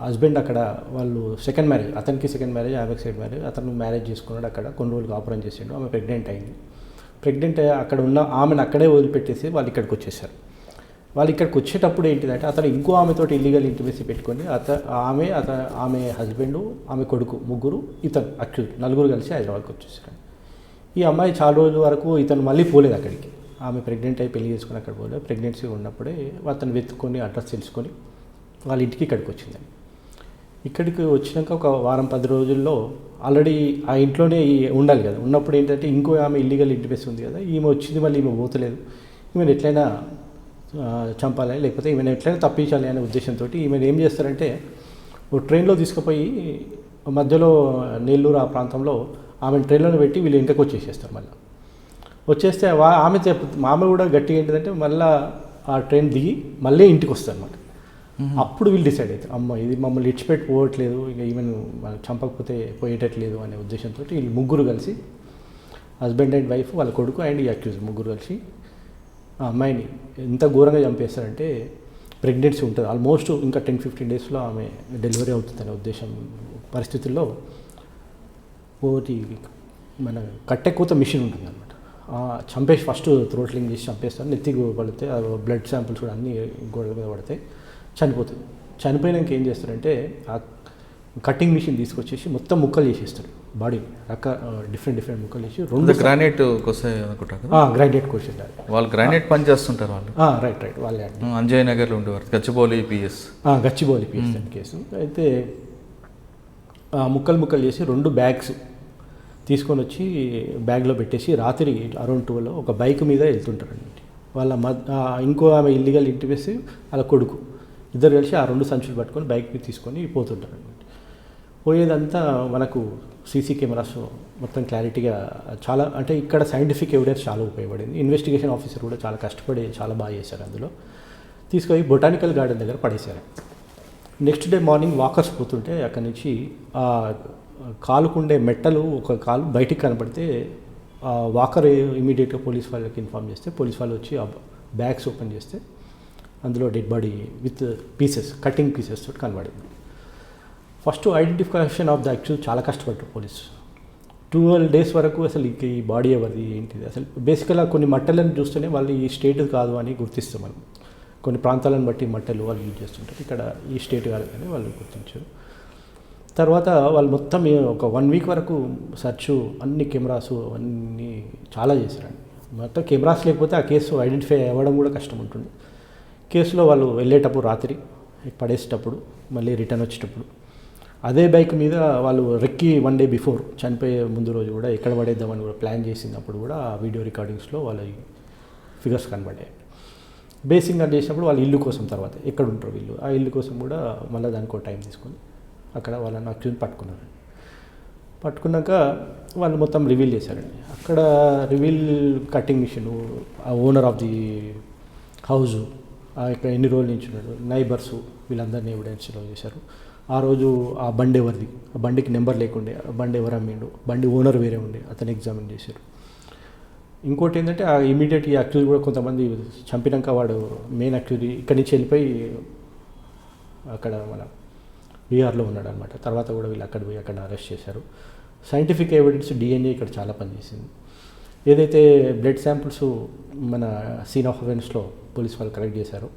హస్బెండ్ అక్కడ వాళ్ళు సెకండ్ మ్యారేజ్, అతనికి సెకండ్ మ్యారేజ్, ఆమెకి సెకండ్ మ్యారేజ్, అతను మ్యారేజ్ చేసుకున్నాడు. అక్కడ కొన్ని రోజులు కాపురం చేసాడు. ఆమె ప్రెగ్నెంట్ అయింది. ప్రెగ్నెంట్ అక్కడ ఉన్న ఆమెను అక్కడే వదిలిపెట్టేసి వాళ్ళు ఇక్కడికి వచ్చేసారు. వాళ్ళు ఇక్కడికి వచ్చేటప్పుడు ఏంటిదంటే, అతను ఇంకో ఆమెతోటి ఇల్లీగల్ ఇంటిమేసీ పెట్టుకొని ఆమె హస్బెండ్, ఆమె కొడుకు, ముగ్గురు, ఇతను అక్యూజ్, 4 కలిసి హైదరాబాద్కి వచ్చేసారు. ఈ అమ్మాయి చాలా రోజుల వరకు ఇతను మళ్ళీ పోలేదు అక్కడికి. ఆమె ప్రెగ్నెంట్ అయి పెళ్లి చేసుకుని అక్కడ పోలేదు. ప్రెగ్నెన్సీ ఉన్నప్పుడే అతను వెతుక్కొని అడ్రస్ తెలుసుకొని వాళ్ళ ఇంటికి ఇక్కడికి వచ్చిందండి. ఇక్కడికి వచ్చినాక ఒక వారం 10 రోజుల్లో ఆల్రెడీ ఆ ఇంట్లోనే ఉండాలి కదా. ఉన్నప్పుడు ఏంటంటే, ఇంకో ఆమె ఇల్లీగల్ ఇంటిమేసీ ఉంది కదా, ఈమె వచ్చింది, మళ్ళీ ఈమె పోతలేదు, ఈమెను ఎట్లయినా చంపాలి, లేకపోతే ఈమెను ఎట్లయినా తప్పించాలి అనే ఉద్దేశంతో ఈమెను ఏం చేస్తారంటే, ఓ ట్రైన్లో తీసుకుపోయి మధ్యలో నెల్లూరు ఆ ప్రాంతంలో ఆమెను ట్రైన్లో పెట్టి వీళ్ళు ఇంటికి వచ్చేసేస్తారు. మళ్ళీ వచ్చేస్తే ఆమె కూడా గట్టిగా ఏంటిదంటే, మళ్ళీ ఆ ట్రైన్ దిగి మళ్ళీ ఇంటికి వస్తారు అన్నమాట. అప్పుడు వీళ్ళు డిసైడ్ అవుతారు, అమ్మ ఇది మమ్మల్ని ఇచ్చిపెట్టి పోవట్లేదు, ఇక ఈమెను చంపకపోతే పోయేటట్లేదు అనే ఉద్దేశంతో వీళ్ళు ముగ్గురు కలిసి, హస్బెండ్ అండ్ వైఫ్, వాళ్ళ కొడుకు అండ్ ఈ అక్యూజ్ ముగ్గురు కలిసి ఆ అమ్మాయిని ఎంత ఘోరంగా చంపేస్తారంటే, ప్రెగ్నెన్సీ ఉంటుంది ఆల్మోస్ట్ ఇంకా 10-15 డేస్లో ఆమె డెలివరీ అవుతుందనే ఉద్దేశం పరిస్థితుల్లో ఒకటి మన కట్టెక్కుత మిషన్ ఉంటుంది అనమాట. చంపేసి ఫస్ట్ థ్రోట్లింగ్ చేసి చంపేస్తారు. నెత్తికి పడితే బ్లడ్ శాంపిల్స్ కూడా అన్నీ గోడ మీద పడితే చనిపోతుంది. చనిపోయినాక ఏం చేస్తారంటే ఆ కటింగ్ మిషన్ తీసుకొచ్చేసి మొత్తం ముక్కలు చేసేస్తారు బాడీ డిఫరెంట్ ముక్కలు చేసి రెండు గ్రానైట్ వస్తాయి అనుకుంటా కదా, గ్రాడ్యుయేట్ క్వశ్చన్ వాళ్ళు గ్రానైట్ పని చేస్తుంటారు వాళ్ళు. రైట్ వాళ్ళే అంజయ్ నగర్లో ఉండేవారు, గచ్చిబౌలి పిఎస్. గచ్చిబౌలి పిఎస్ అని కేసు అయితే ముక్కలు చేసి 2 బ్యాగ్స్ తీసుకొని వచ్చి బ్యాగ్లో పెట్టేసి రాత్రి అరౌండ్ 12 ఒక బైక్ మీద వెళ్తుంటారండి. వాళ్ళ ఇంకో ఆమె ఇల్లీగల్ ఇంటిమేసి వాళ్ళ కొడుకు ఇద్దరు కలిసి ఆ 2 సంచులు పట్టుకొని బైక్ మీద తీసుకొని పోతుంటారు అనమాట. పోయేదంతా మనకు సీసీ కెమెరాస్ మొత్తం క్లారిటీగా చాలా, అంటే ఇక్కడ సైంటిఫిక్ ఎవిడెన్స్ చాలా ఉపయోగపడింది. ఇన్వెస్టిగేషన్ ఆఫీసర్ కూడా చాలా కష్టపడి చాలా బాగా చేశారు. అందులో తీసుకొని బొటానికల్ గార్డెన్ దగ్గర పడేశారు. నెక్స్ట్ డే మార్నింగ్ వాకర్స్ పోతుంటే అక్కడి నుంచి కాలుకుండే మెట్టలు ఒక కాలు బయటికి కనపడితే వాకర్ ఇమీడియట్గా పోలీస్ వాళ్ళకి ఇన్ఫార్మ్ చేస్తే పోలీస్ వాళ్ళు వచ్చి ఆ బ్యాగ్స్ ఓపెన్ చేస్తే అందులో dead body with pieces, cutting pieces తోటి కనబడింది. First identification of the actual చాలా కష్టపడ్డారు పోలీసు. 12 days వరకు అసలు ఈ బాడీ ఎవరిది ఏంటిది అసలు బేసికల్గా కొన్ని మట్టలను చూస్తేనే వాళ్ళు ఈ స్టేట్ కాదు అని గుర్తిస్తాం మనం. కొన్ని ప్రాంతాలను బట్టి మట్టలు వాళ్ళు యూజ్ చేస్తుంటారు, ఇక్కడ ఈ స్టేట్ కాదు అని వాళ్ళు గుర్తించారు. తర్వాత వాళ్ళు మొత్తం ఒక 1 week వరకు సెర్చ్, అన్ని కెమెరాస్ అన్నీ చాలా చేశారండి. మొత్తం కెమెరాస్ లేకపోతే ఆ కేసు ఐడెంటిఫై అవ్వడం కూడా కష్టం ఉంటుంది. కేసులో వాళ్ళు వెళ్ళేటప్పుడు రాత్రి పడేసేటప్పుడు మళ్ళీ రిటర్న్ వచ్చేటప్పుడు అదే బైక్ మీద వాళ్ళు రెక్కి 1 day బిఫోర్ చనిపోయే ముందు రోజు కూడా ఎక్కడ పడేద్దామని కూడా ప్లాన్ చేసినప్పుడు కూడా ఆ వీడియో రికార్డింగ్స్లో వాళ్ళ ఫిగర్స్ కనబడ్డాయి. బేసింగ్ అని చేసినప్పుడు వాళ్ళ ఇల్లు కోసం తర్వాత ఎక్కడ ఉంటారు వీళ్ళు, ఆ ఇల్లు కోసం కూడా మళ్ళీ దానికి టైం తీసుకొని అక్కడ వాళ్ళని అక్యూజ్ పట్టుకున్నారు. పట్టుకున్నాక వాళ్ళు మొత్తం రివీల్ చేశారండి. అక్కడ రివీల్ కటింగ్ మిషను, ఆ ఓనర్ ఆఫ్ ది హౌజు, ఇక్కడ ఎన్ని రోజుల నుంచి ఉన్నాడు, నైబర్స్ వీళ్ళందరినీ ఎవిడెన్స్లో చేశారు. ఆ రోజు ఆ బండి ఎవరిది, ఆ బండికి నెంబర్ లేకుండే, ఆ బండి ఎవరు అమ్మిండు, బండి ఓనర్ వేరే ఉండే, అతను ఎగ్జామిన్ చేశారు. ఇంకోటి ఏంటంటే ఆ ఇమీడియట్ ఈ అక్యూజ్ కూడా కొంతమంది చంపినాక వాడు మెయిన్ అక్యూజ్ ఇక్కడి నుంచి వెళ్ళిపోయి అక్కడ మన బీహార్లో ఉన్నాడు అనమాట. తర్వాత కూడా వీళ్ళు అక్కడ పోయి అక్కడ అరెస్ట్ చేశారు. సైంటిఫిక్ ఎవిడెన్స్ డిఎన్ఏ ఇక్కడ చాలా పనిచేసింది. ఏదైతే బ్లడ్ శాంపుల్స్ మన సీన్ ఆఫ్ అఫెన్స్లో పోలీస్ వాళ్ళు కలెక్ట్ చేశారో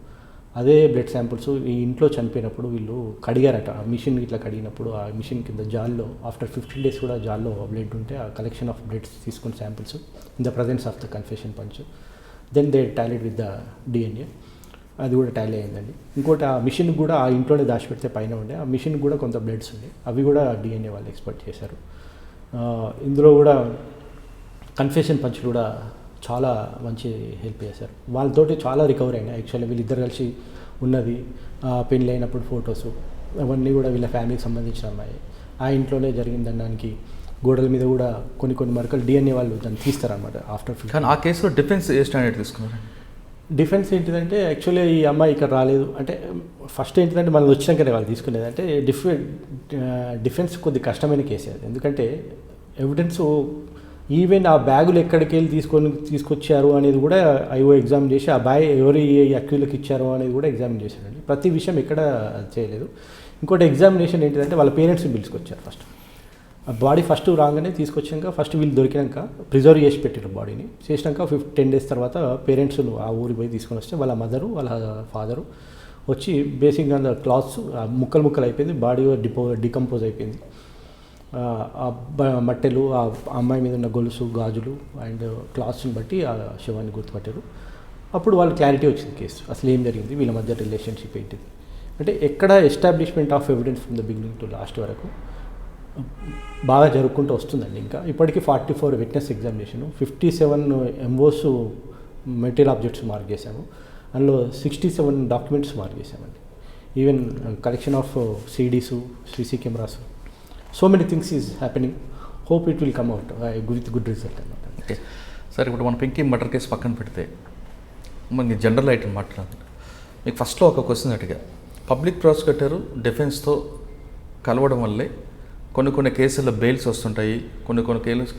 అదే బ్లడ్ శాంపుల్స్ ఈ ఇంట్లో చనిపోయినప్పుడు వీళ్ళు కడిగారట. ఆ మిషన్ ఇట్లా కడిగినప్పుడు ఆ మిషన్ కింద జాల్లో ఆఫ్టర్ 15 days కూడా జాల్లో బ్లడ్ ఉంటే ఆ కలెక్షన్ ఆఫ్ బ్లడ్స్ తీసుకున్న samples in the presence of the confession panch then they tallied with the DNA, అది కూడా టాలీ అయిందండి. ఇంకోటి ఆ మిషన్ కూడా ఆ ఇంట్లోనే దాచిపెడితే పైన ఉండే ఆ మిషన్ కూడా కొంత బ్లడ్స్ ఉండే, అవి కూడా డిఎన్ఏ వాళ్ళు ఎక్స్పర్ట్ చేశారు. ఇందులో కూడా కన్ఫెషన్ పంచ్ కూడా చాలా మంచి హెల్ప్ చేశారు. వాళ్ళతోటి చాలా రికవర్ అయినాయి. యాక్చువల్లీ వీళ్ళిద్దరు కలిసి ఉన్నది పెళ్ళి అయినప్పుడు ఫొటోస్ అవన్నీ కూడా వీళ్ళ ఫ్యామిలీకి సంబంధించిన అమ్మాయి, ఆ ఇంట్లోనే జరిగిందనడానికి గోడల మీద కూడా కొన్ని మరకలు డిఎన్ఏ వాళ్ళు దాన్ని తీస్తారనమాట ఆఫ్టర్. కానీ ఆ కేసులో డిఫెన్స్ ఏ స్టాండర్డ్ తీసుకున్నారు? డిఫెన్స్ ఏంటిదంటే యాక్చువల్లీ ఈ అమ్మాయి ఇక్కడ రాలేదు అంటే ఫస్ట్ ఏంటిదంటే మనం వచ్చినాకనే వాళ్ళు తీసుకునేది అంటే డిఫెన్స్ కొద్ది కష్టమైన కేసు అది. ఎందుకంటే ఎవిడెన్స్ ఈవెన్ ఆ బ్యాగులు ఎక్కడికి వెళ్ళి తీసుకొచ్చారు అనేది కూడా ఐఓ ఎగ్జామిన్ చేసి ఆ బ్యాగ్ ఎవరు అక్యూజ్లకు ఇచ్చారో అనేది కూడా ఎగ్జామిన్ చేశారండి. ప్రతి విషయం ఎక్కడ చేయలేదు. ఇంకోటి ఎగ్జామినేషన్ ఏంటిదంటే వాళ్ళ పేరెంట్స్ని పిలుచుకొచ్చారు. ఫస్ట్ ఆ బాడీ ఫస్ట్ రాగానే తీసుకొచ్చాక ఫస్ట్ వీళ్ళు దొరికినాక ప్రిజర్వ్ చేసి పెట్టారు బాడీని. చేసినాక 10 days తర్వాత పేరెంట్స్ ఆ ఊరికి పోయి తీసుకొని వస్తే వాళ్ళ మదరు వాళ్ళ ఫాదరు వచ్చి బేసిక్గా క్లాత్స్ ముక్కలు అయిపోయింది, బాడీ డికంపోజ్ అయిపోయింది. ఆ మట్టెలు ఆ అమ్మాయి మీద ఉన్న గొలుసు గాజులు అండ్ క్లాత్స్ని బట్టి ఆ శవాన్ని గుర్తుపట్టారు. అప్పుడు వాళ్ళు క్లారిటీ వచ్చింది కేసు అసలు ఏం జరిగింది, వీళ్ళ మధ్య రిలేషన్షిప్ ఏంటిది అంటే ఎక్కడ establishment of evidence from the beginning to last వరకు బాగా జరుపుకుంటూ వస్తుందండి. ఇంకా ఇప్పటికీ 44 witness examination, 57 MOs material objects mark చేశాము, అందులో 67 డాక్యుమెంట్స్ మార్క్ చేశామండి. Even collection of CDs, CC cameras, so many things is happening. Hope it will come out with good result అనమాట. ఓకే సార్, ఇప్పుడు మన పింకీ మర్డర్ కేసు పక్కన పెడితే మనకి జనరల్ ఐటమ్ మాట్లాడాలి. మీకు ఫస్ట్లో ఒక క్వశ్చన్ అడిగా, పబ్లిక్ ప్రాసిక్యూటర్ డిఫెన్స్తో కలవడం వల్లే కొన్ని కేసుల్లో బెయిల్స్ వస్తుంటాయి, కొన్ని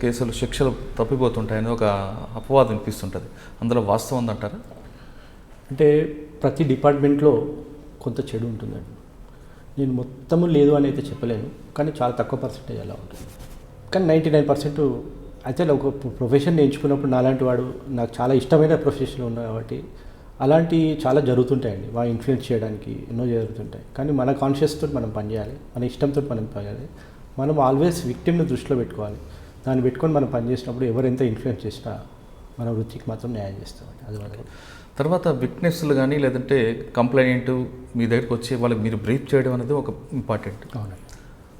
కేసులు శిక్షలు తప్పిపోతుంటాయని ఒక అపవాదం వినిపిస్తుంటుంది. అందులో వాస్తవం ఉందంటారా? అంటే ప్రతి డిపార్ట్మెంట్లో కొంత చెడు ఉంటుందండి. నేను మొత్తము లేదు అని అయితే చెప్పలేను, కానీ చాలా తక్కువ పర్సెంటేజ్ అలా ఉంటుంది. కానీ 99% అయితే ఒక ప్రొఫెషన్ ఎంచుకున్నప్పుడు నాలాంటి వాడు నాకు చాలా ఇష్టమైన ప్రొఫెషన్లో ఉన్నా కాబట్టి అలాంటి చాలా జరుగుతుంటాయండి, బాగా ఇన్ఫ్లుయెన్స్ చేయడానికి ఎన్నో జరుగుతుంటాయి. కానీ మన కాన్షియస్తో మనం పనిచేయాలి, మన ఇష్టంతో మనం పనిచేయాలి. మనం ఆల్వేస్ విక్టిమ్ని దృష్టిలో పెట్టుకోవాలి. దాన్ని పెట్టుకొని మనం పనిచేసినప్పుడు ఎవరెంత ఇన్ఫ్లుయెన్స్ చేసినా మన వృత్తికి మాత్రం న్యాయం చేస్తామండి. అది మనకు. తర్వాత విట్నెస్లు కానీ లేదంటే కంప్లైంట్ మీ దగ్గరికి వచ్చి వాళ్ళకి మీరు బ్రీఫ్ చేయడం అనేది ఒక ఇంపార్టెంట్. అవునండి.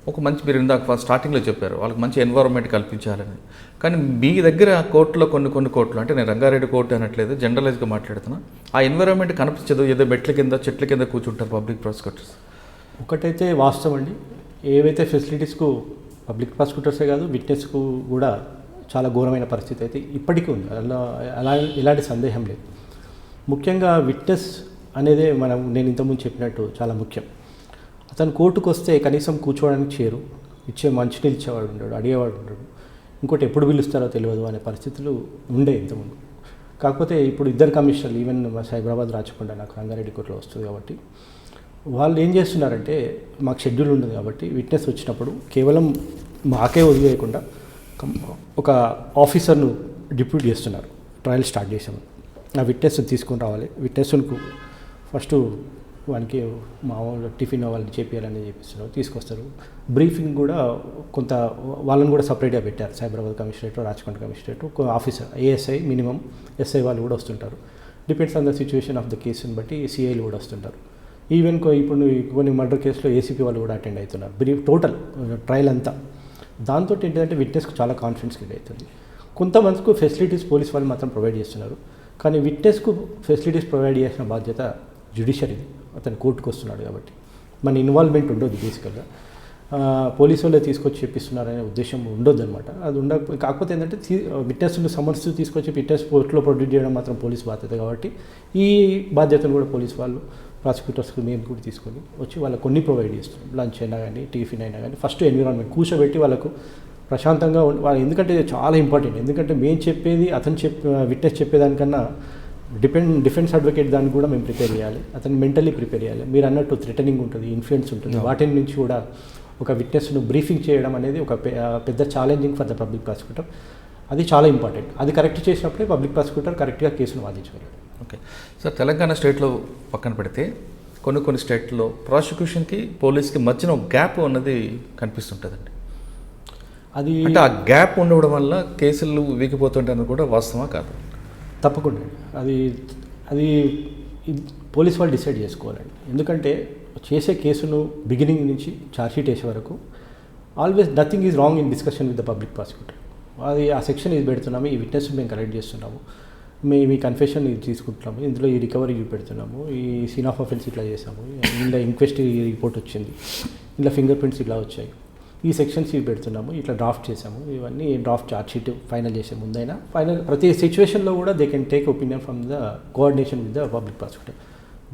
ఒక మంచి మీరు ఇందాక స్టార్టింగ్లో చెప్పారు వాళ్ళకి మంచి ఎన్వైరన్మెంట్ కల్పించాలని. కానీ మీ దగ్గర కోర్టులో కొన్ని కోర్టులు, అంటే నేను రంగారెడ్డి కోర్టు అనట్లేదు, జనరలైజ్గా మాట్లాడుతున్నా, ఆ ఎన్వైరన్మెంట్ కనిపించదు. ఏదో మెట్ల కింద చెట్ల కింద కూర్చుంటారు పబ్లిక్ ప్రాసిక్యూటర్స్. ఒకటైతే వాస్తవం అండి, ఏవైతే ఫెసిలిటీస్కు పబ్లిక్ ప్రాసిక్యూటర్సే కాదు విట్నెస్కు కూడా చాలా ఘోరమైన పరిస్థితి అయితే ఇప్పటికీ ఉంది. అలా ఎలాంటి సందేహం లేదు. ముఖ్యంగా విట్నెస్ అనేదే నేను ఇంతకుముందు చెప్పినట్టు చాలా ముఖ్యం. అతను కోర్టుకు వస్తే కనీసం కూర్చోవడానికి చేరు, ఇచ్చే మంచినీళ్ళు ఇచ్చేవాడు ఉండడు, అడిగేవాడు ఉండడు, ఇంకోటి ఎప్పుడు పిలుస్తారో తెలియదు అనే పరిస్థితులు ఉండే ఇంతకుముందు. కాకపోతే ఇప్పుడు ఇద్దరు కమిషనర్లు, ఈవెన్ సైబరాబాద్ రాచకుండా నాకు రంగారెడ్డి కోర్టులో వస్తుంది కాబట్టి వాళ్ళు ఏం చేస్తున్నారంటే, మాకు షెడ్యూల్ ఉండదు కాబట్టి విట్నెస్ వచ్చినప్పుడు కేవలం మాకే వదిలేయకుండా ఒక ఆఫీసర్ను డిప్యూట్ చేస్తున్నారు. ట్రయల్ స్టార్ట్ చేసాము, ఆ విట్నెస్ని తీసుకొని రావాలి, విట్నెస్కు ఫస్ట్ వానికి మామూలు టిఫిన్ వాళ్ళని చేపియాలని చెప్పిస్తున్నారు, తీసుకొస్తారు. బ్రీఫింగ్ కూడా కొంత వాళ్ళని కూడా సపరేట్గా పెట్టారు. సైబరాబాద్ కమిషనరేట్, రాచకొండ కమిషనరేట్, ఒక ఆఫీసర్ ఏఎస్ఐ, మినిమం ఎస్ఐ వాళ్ళు కూడా వస్తుంటారు. Depends on the situation of the కేసుని బట్టి సిఐలు కూడా వస్తుంటారు. ఈవెన్ ఇప్పుడు కొన్ని మర్డర్ కేసులో ఏసీపీ వాళ్ళు కూడా అటెండ్ అవుతున్నారు. బ్రీఫ్ టోటల్ ట్రయల్ అంతా. దాంతో ఏంటంటే విట్నెస్కి చాలా కాన్ఫిడెన్స్ క్రియేట్ అవుతుంది. కొంతమందికి ఫెసిలిటీస్ పోలీస్ వాళ్ళు మాత్రం ప్రొవైడ్ చేస్తున్నారు. కానీ విట్నెస్కు ఫెసిలిటీస్ ప్రొవైడ్ చేసిన బాధ్యత జ్యుడిషియరీది. అతను కోర్టుకు వస్తున్నాడు కాబట్టి మన ఇన్వాల్వ్మెంట్ ఉండొద్దు. బేసికల్గా పోలీసు వాళ్ళే తీసుకొచ్చి చెప్పిస్తున్నారనే ఉద్దేశం ఉండొద్దు అనమాట. అది కాకపోతే ఏంటంటే విట్నెస్ను సమన్స్ తీసుకొచ్చి విట్నెస్ కోర్టులో ప్రొడ్యూస్ చేయడం మాత్రం పోలీస్ బాధ్యత కాబట్టి ఈ బాధ్యతను కూడా పోలీస్ వాళ్ళు ప్రాసిక్యూటర్స్కి మేము కూడా తీసుకొని వచ్చి వాళ్ళకి కొన్ని ప్రొవైడ్ చేస్తున్నాం. లంచ్ అయినా కానీ టిఫిన్ అయినా కానీ ఫస్ట్ ఎన్విరాన్మెంట్ కూర్చోబెట్టి వాళ్ళకు ప్రశాంతంగా వాళ్ళు, ఎందుకంటే ఇది చాలా ఇంపార్టెంట్. ఎందుకంటే మేము చెప్పేది విట్నెస్ చెప్పేదానికన్నా డిఫెన్స్ అడ్వకేట్ దాన్ని కూడా మేము ప్రిపేర్ చేయాలి, అతను మెంటలీ ప్రిపేర్ చేయాలి. మీరు అన్నట్టు థ్రెటనింగ్ ఉంటుంది, ఇన్ఫ్లుయెన్స్ ఉంటుంది, వాటి నుంచి కూడా ఒక విట్నెస్ను బ్రీఫింగ్ చేయడం అనేది ఒక పెద్ద challenging for the public prosecutor. అది చాలా ఇంపార్టెంట్. అది కరెక్ట్ చేసినప్పుడే పబ్లిక్ ప్రాసిక్యూటర్ కరెక్ట్గా కేసును వాదించగలరు. ఓకే సార్, తెలంగాణ స్టేట్లో పక్కన పెడితే కొన్ని స్టేట్లో ప్రాసిక్యూషన్కి పోలీస్కి మధ్యన ఒక గ్యాప్ అన్నది కనిపిస్తుంటుందండి. అది అంటే ఆ గ్యాప్ ఉండడం వల్ల కేసులు వీగిపోతుంటాయని కూడా వాస్తవమా కాదు? తప్పకుండా అది అది పోలీస్ వాళ్ళు డిసైడ్ చేసుకోవాలండి. ఎందుకంటే చేసే కేసును బిగినింగ్ నుంచి ఛార్జ్షీట్ వేసే వరకు always nothing is wrong in discussion with the public prosecutor. అది ఆ సెక్షన్ ఇది పెడుతున్నాము, ఈ విట్నెస్ మేము కలెక్ట్ చేస్తున్నాము, మీ కన్ఫెషన్ ఇది తీసుకుంటున్నాము, ఇందులో ఈ రికవరీ పెడుతున్నాము, ఈ సీన్ ఆఫ్ అఫెన్స్ ఇట్లా చేసాము, ఇందులో ఇంక్వెస్ట్ రిపోర్ట్ వచ్చింది, ఇలా ఫింగర్ ప్రింట్స్ ఇలా వచ్చాయి, ఈ సెక్షన్స్ ఇవి పెడుతున్నాము, ఇట్లా డ్రాఫ్ట్ చేసాము, ఇవన్నీ డ్రాఫ్ట్ ఛార్జ్షీట్ ఫైనల్ చేసే ముందైనా ప్రతి సిచ్యువేషన్లో కూడా they can take opinion from the coordination with the public prosecutor.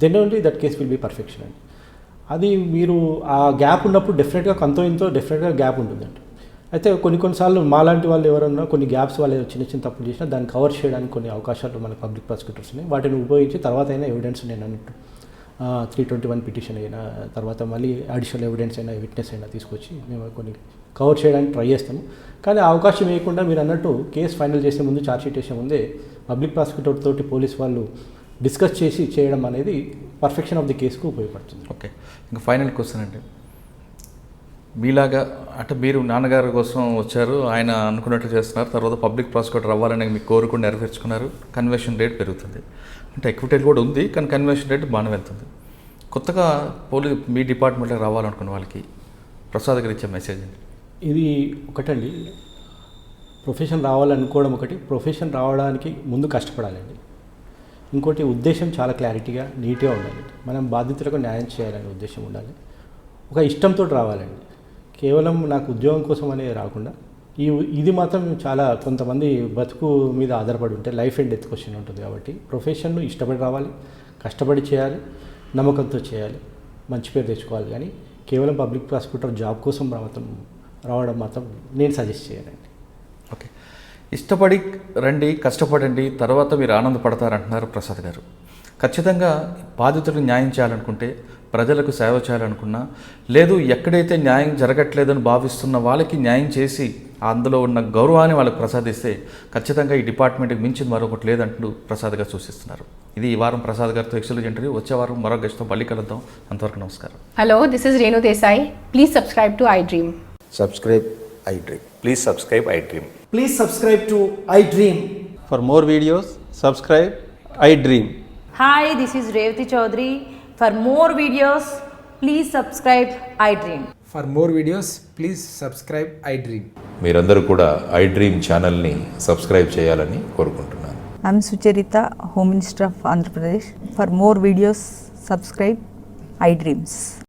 Then only that case will be perfection అండి. అది మీరు ఆ గ్యాప్ ఉన్నప్పుడు డెఫినెట్గా కొంత ఇంతో డెఫినెట్గా గ్యాప్ ఉంటుందండి. అయితే కొన్నిసార్లు మాలాంటి వాళ్ళు ఎవరన్నా కొన్ని గ్యాప్స్ వాళ్ళు చిన్న తప్పులు చేసినా దాన్ని కవర్ చేయడానికి కొన్ని అవకాశాలు మన పబ్లిక్ ప్రాసిక్యూటర్స్ ఉన్నాయి. వాటిని ఉపయోగించి తర్వాత అయినా ఎవిడెన్స్ నేను అన్నట్టు 321 పిటిషన్ అయినా తర్వాత మళ్ళీ అడిషనల్ ఎవిడెన్స్ అయినా విట్నెస్ అయినా తీసుకొచ్చి మేము కొన్ని కవర్ చేయడానికి ట్రై చేస్తాము. కానీ అవకాశం వేయకుండా మీరు అన్నట్టు కేసు ఫైనల్ చేసే ముందు ఛార్జ్షీట్ చేసే ముందే పబ్లిక్ ప్రాసిక్యూటర్ తోటి పోలీస్ వాళ్ళు డిస్కస్ చేసి చేయడం అనేది పర్ఫెక్షన్ ఆఫ్ ది కేసుకు ఉపయోగపడుతుంది. ఓకే, ఇంకా ఫైనల్ క్వశ్చన్ అండి. మీలాగా అంటే మీరు నాన్నగారి కోసం వచ్చారు, ఆయన అనుకున్నట్లు చేస్తున్నారు, తర్వాత పబ్లిక్ ప్రాసిక్యూటర్ అవ్వాలని మీకు కోరుకుని నెరవేర్చుకున్నారు, కన్వర్షన్ రేట్ పెరుగుతుంది, అంటే ఎక్విటీ కూడా ఉంది కానీ కన్వర్షన్ రేట్ బాగానే వెళ్తుంది. కొత్తగా మీ డిపార్ట్మెంట్లో రావాలనుకున్న వాళ్ళకి ప్రసాద్ గారు ఇచ్చే మెసేజ్ అండి. ఇది ఒకటండి, ప్రొఫెషన్ రావాలనుకోవడం ఒకటి, ప్రొఫెషన్ రావడానికి ముందు కష్టపడాలండి. ఇంకోటి ఉద్దేశం చాలా క్లారిటీగా నీట్గా ఉండాలి. మనం బాధితులకు న్యాయం చేయాలనే ఉద్దేశం ఉండాలి. ఒక ఇష్టంతో రావాలండి, కేవలం నాకు ఉద్యోగం కోసం అనేది రాకుండా. ఇది మాత్రం చాలా కొంతమంది బతుకు మీద ఆధారపడి ఉంటే లైఫ్ అండ్ డెత్ క్వశ్చన్ ఉంటుంది కాబట్టి ప్రొఫెషన్ను ఇష్టపడి రావాలి, కష్టపడి చేయాలి, నమ్మకంతో చేయాలి, మంచి పేరు తెచ్చుకోవాలి. కానీ కేవలం పబ్లిక్ ప్రాసిక్యూటర్ జాబ్ కోసం రావడం మాత్రం నేను సజెస్ట్ చేయాలండి. ఓకే, ఇష్టపడి రండి, కష్టపడండి, తర్వాత మీరు ఆనందపడతారంటున్నారు ప్రసాద్ గారు. ఖచ్చితంగా బాధితులకు న్యాయం చేయాలనుకుంటే, ప్రజలకు సేవ చేయాలనుకున్నా, లేదు ఎక్కడైతే న్యాయం జరగట్లేదని భావిస్తున్న వాళ్ళకి న్యాయం చేసి అందులో ఉన్న గౌరవాన్ని వాళ్ళకి ప్రసాదిస్తే ఖచ్చితంగా ఈ డిపార్ట్మెంట్కి మించింది మరొకటి లేదంటూ ప్రసాద్ గారు సూచిస్తున్నారు. ఇది ఈ వారం ప్రసాద్ గారితో ఎక్స్క్లూజివ్ ఇంటర్వ్యూ. వచ్చే వారం మరో గెస్ట్తో మళ్ళీ కలుద్దాం. అంతవరకు నమస్కారం. Hello, this is Renu Desai. Please subscribe to iDream. Subscribe iDream. Please subscribe iDream. Please subscribe to iDream. For more videos, subscribe iDream. Hi, this is Revati Chaudhary. For more videos, please subscribe iDream. For more videos, please subscribe iDream. మీరందరూ కూడా iDream ఛానల్ని సబ్స్క్రైబ్ చేయాలని కోరుకుంటున్నాను. I'm Sucharita, Home Minister of Andhra Pradesh. For more videos, subscribe iDreams.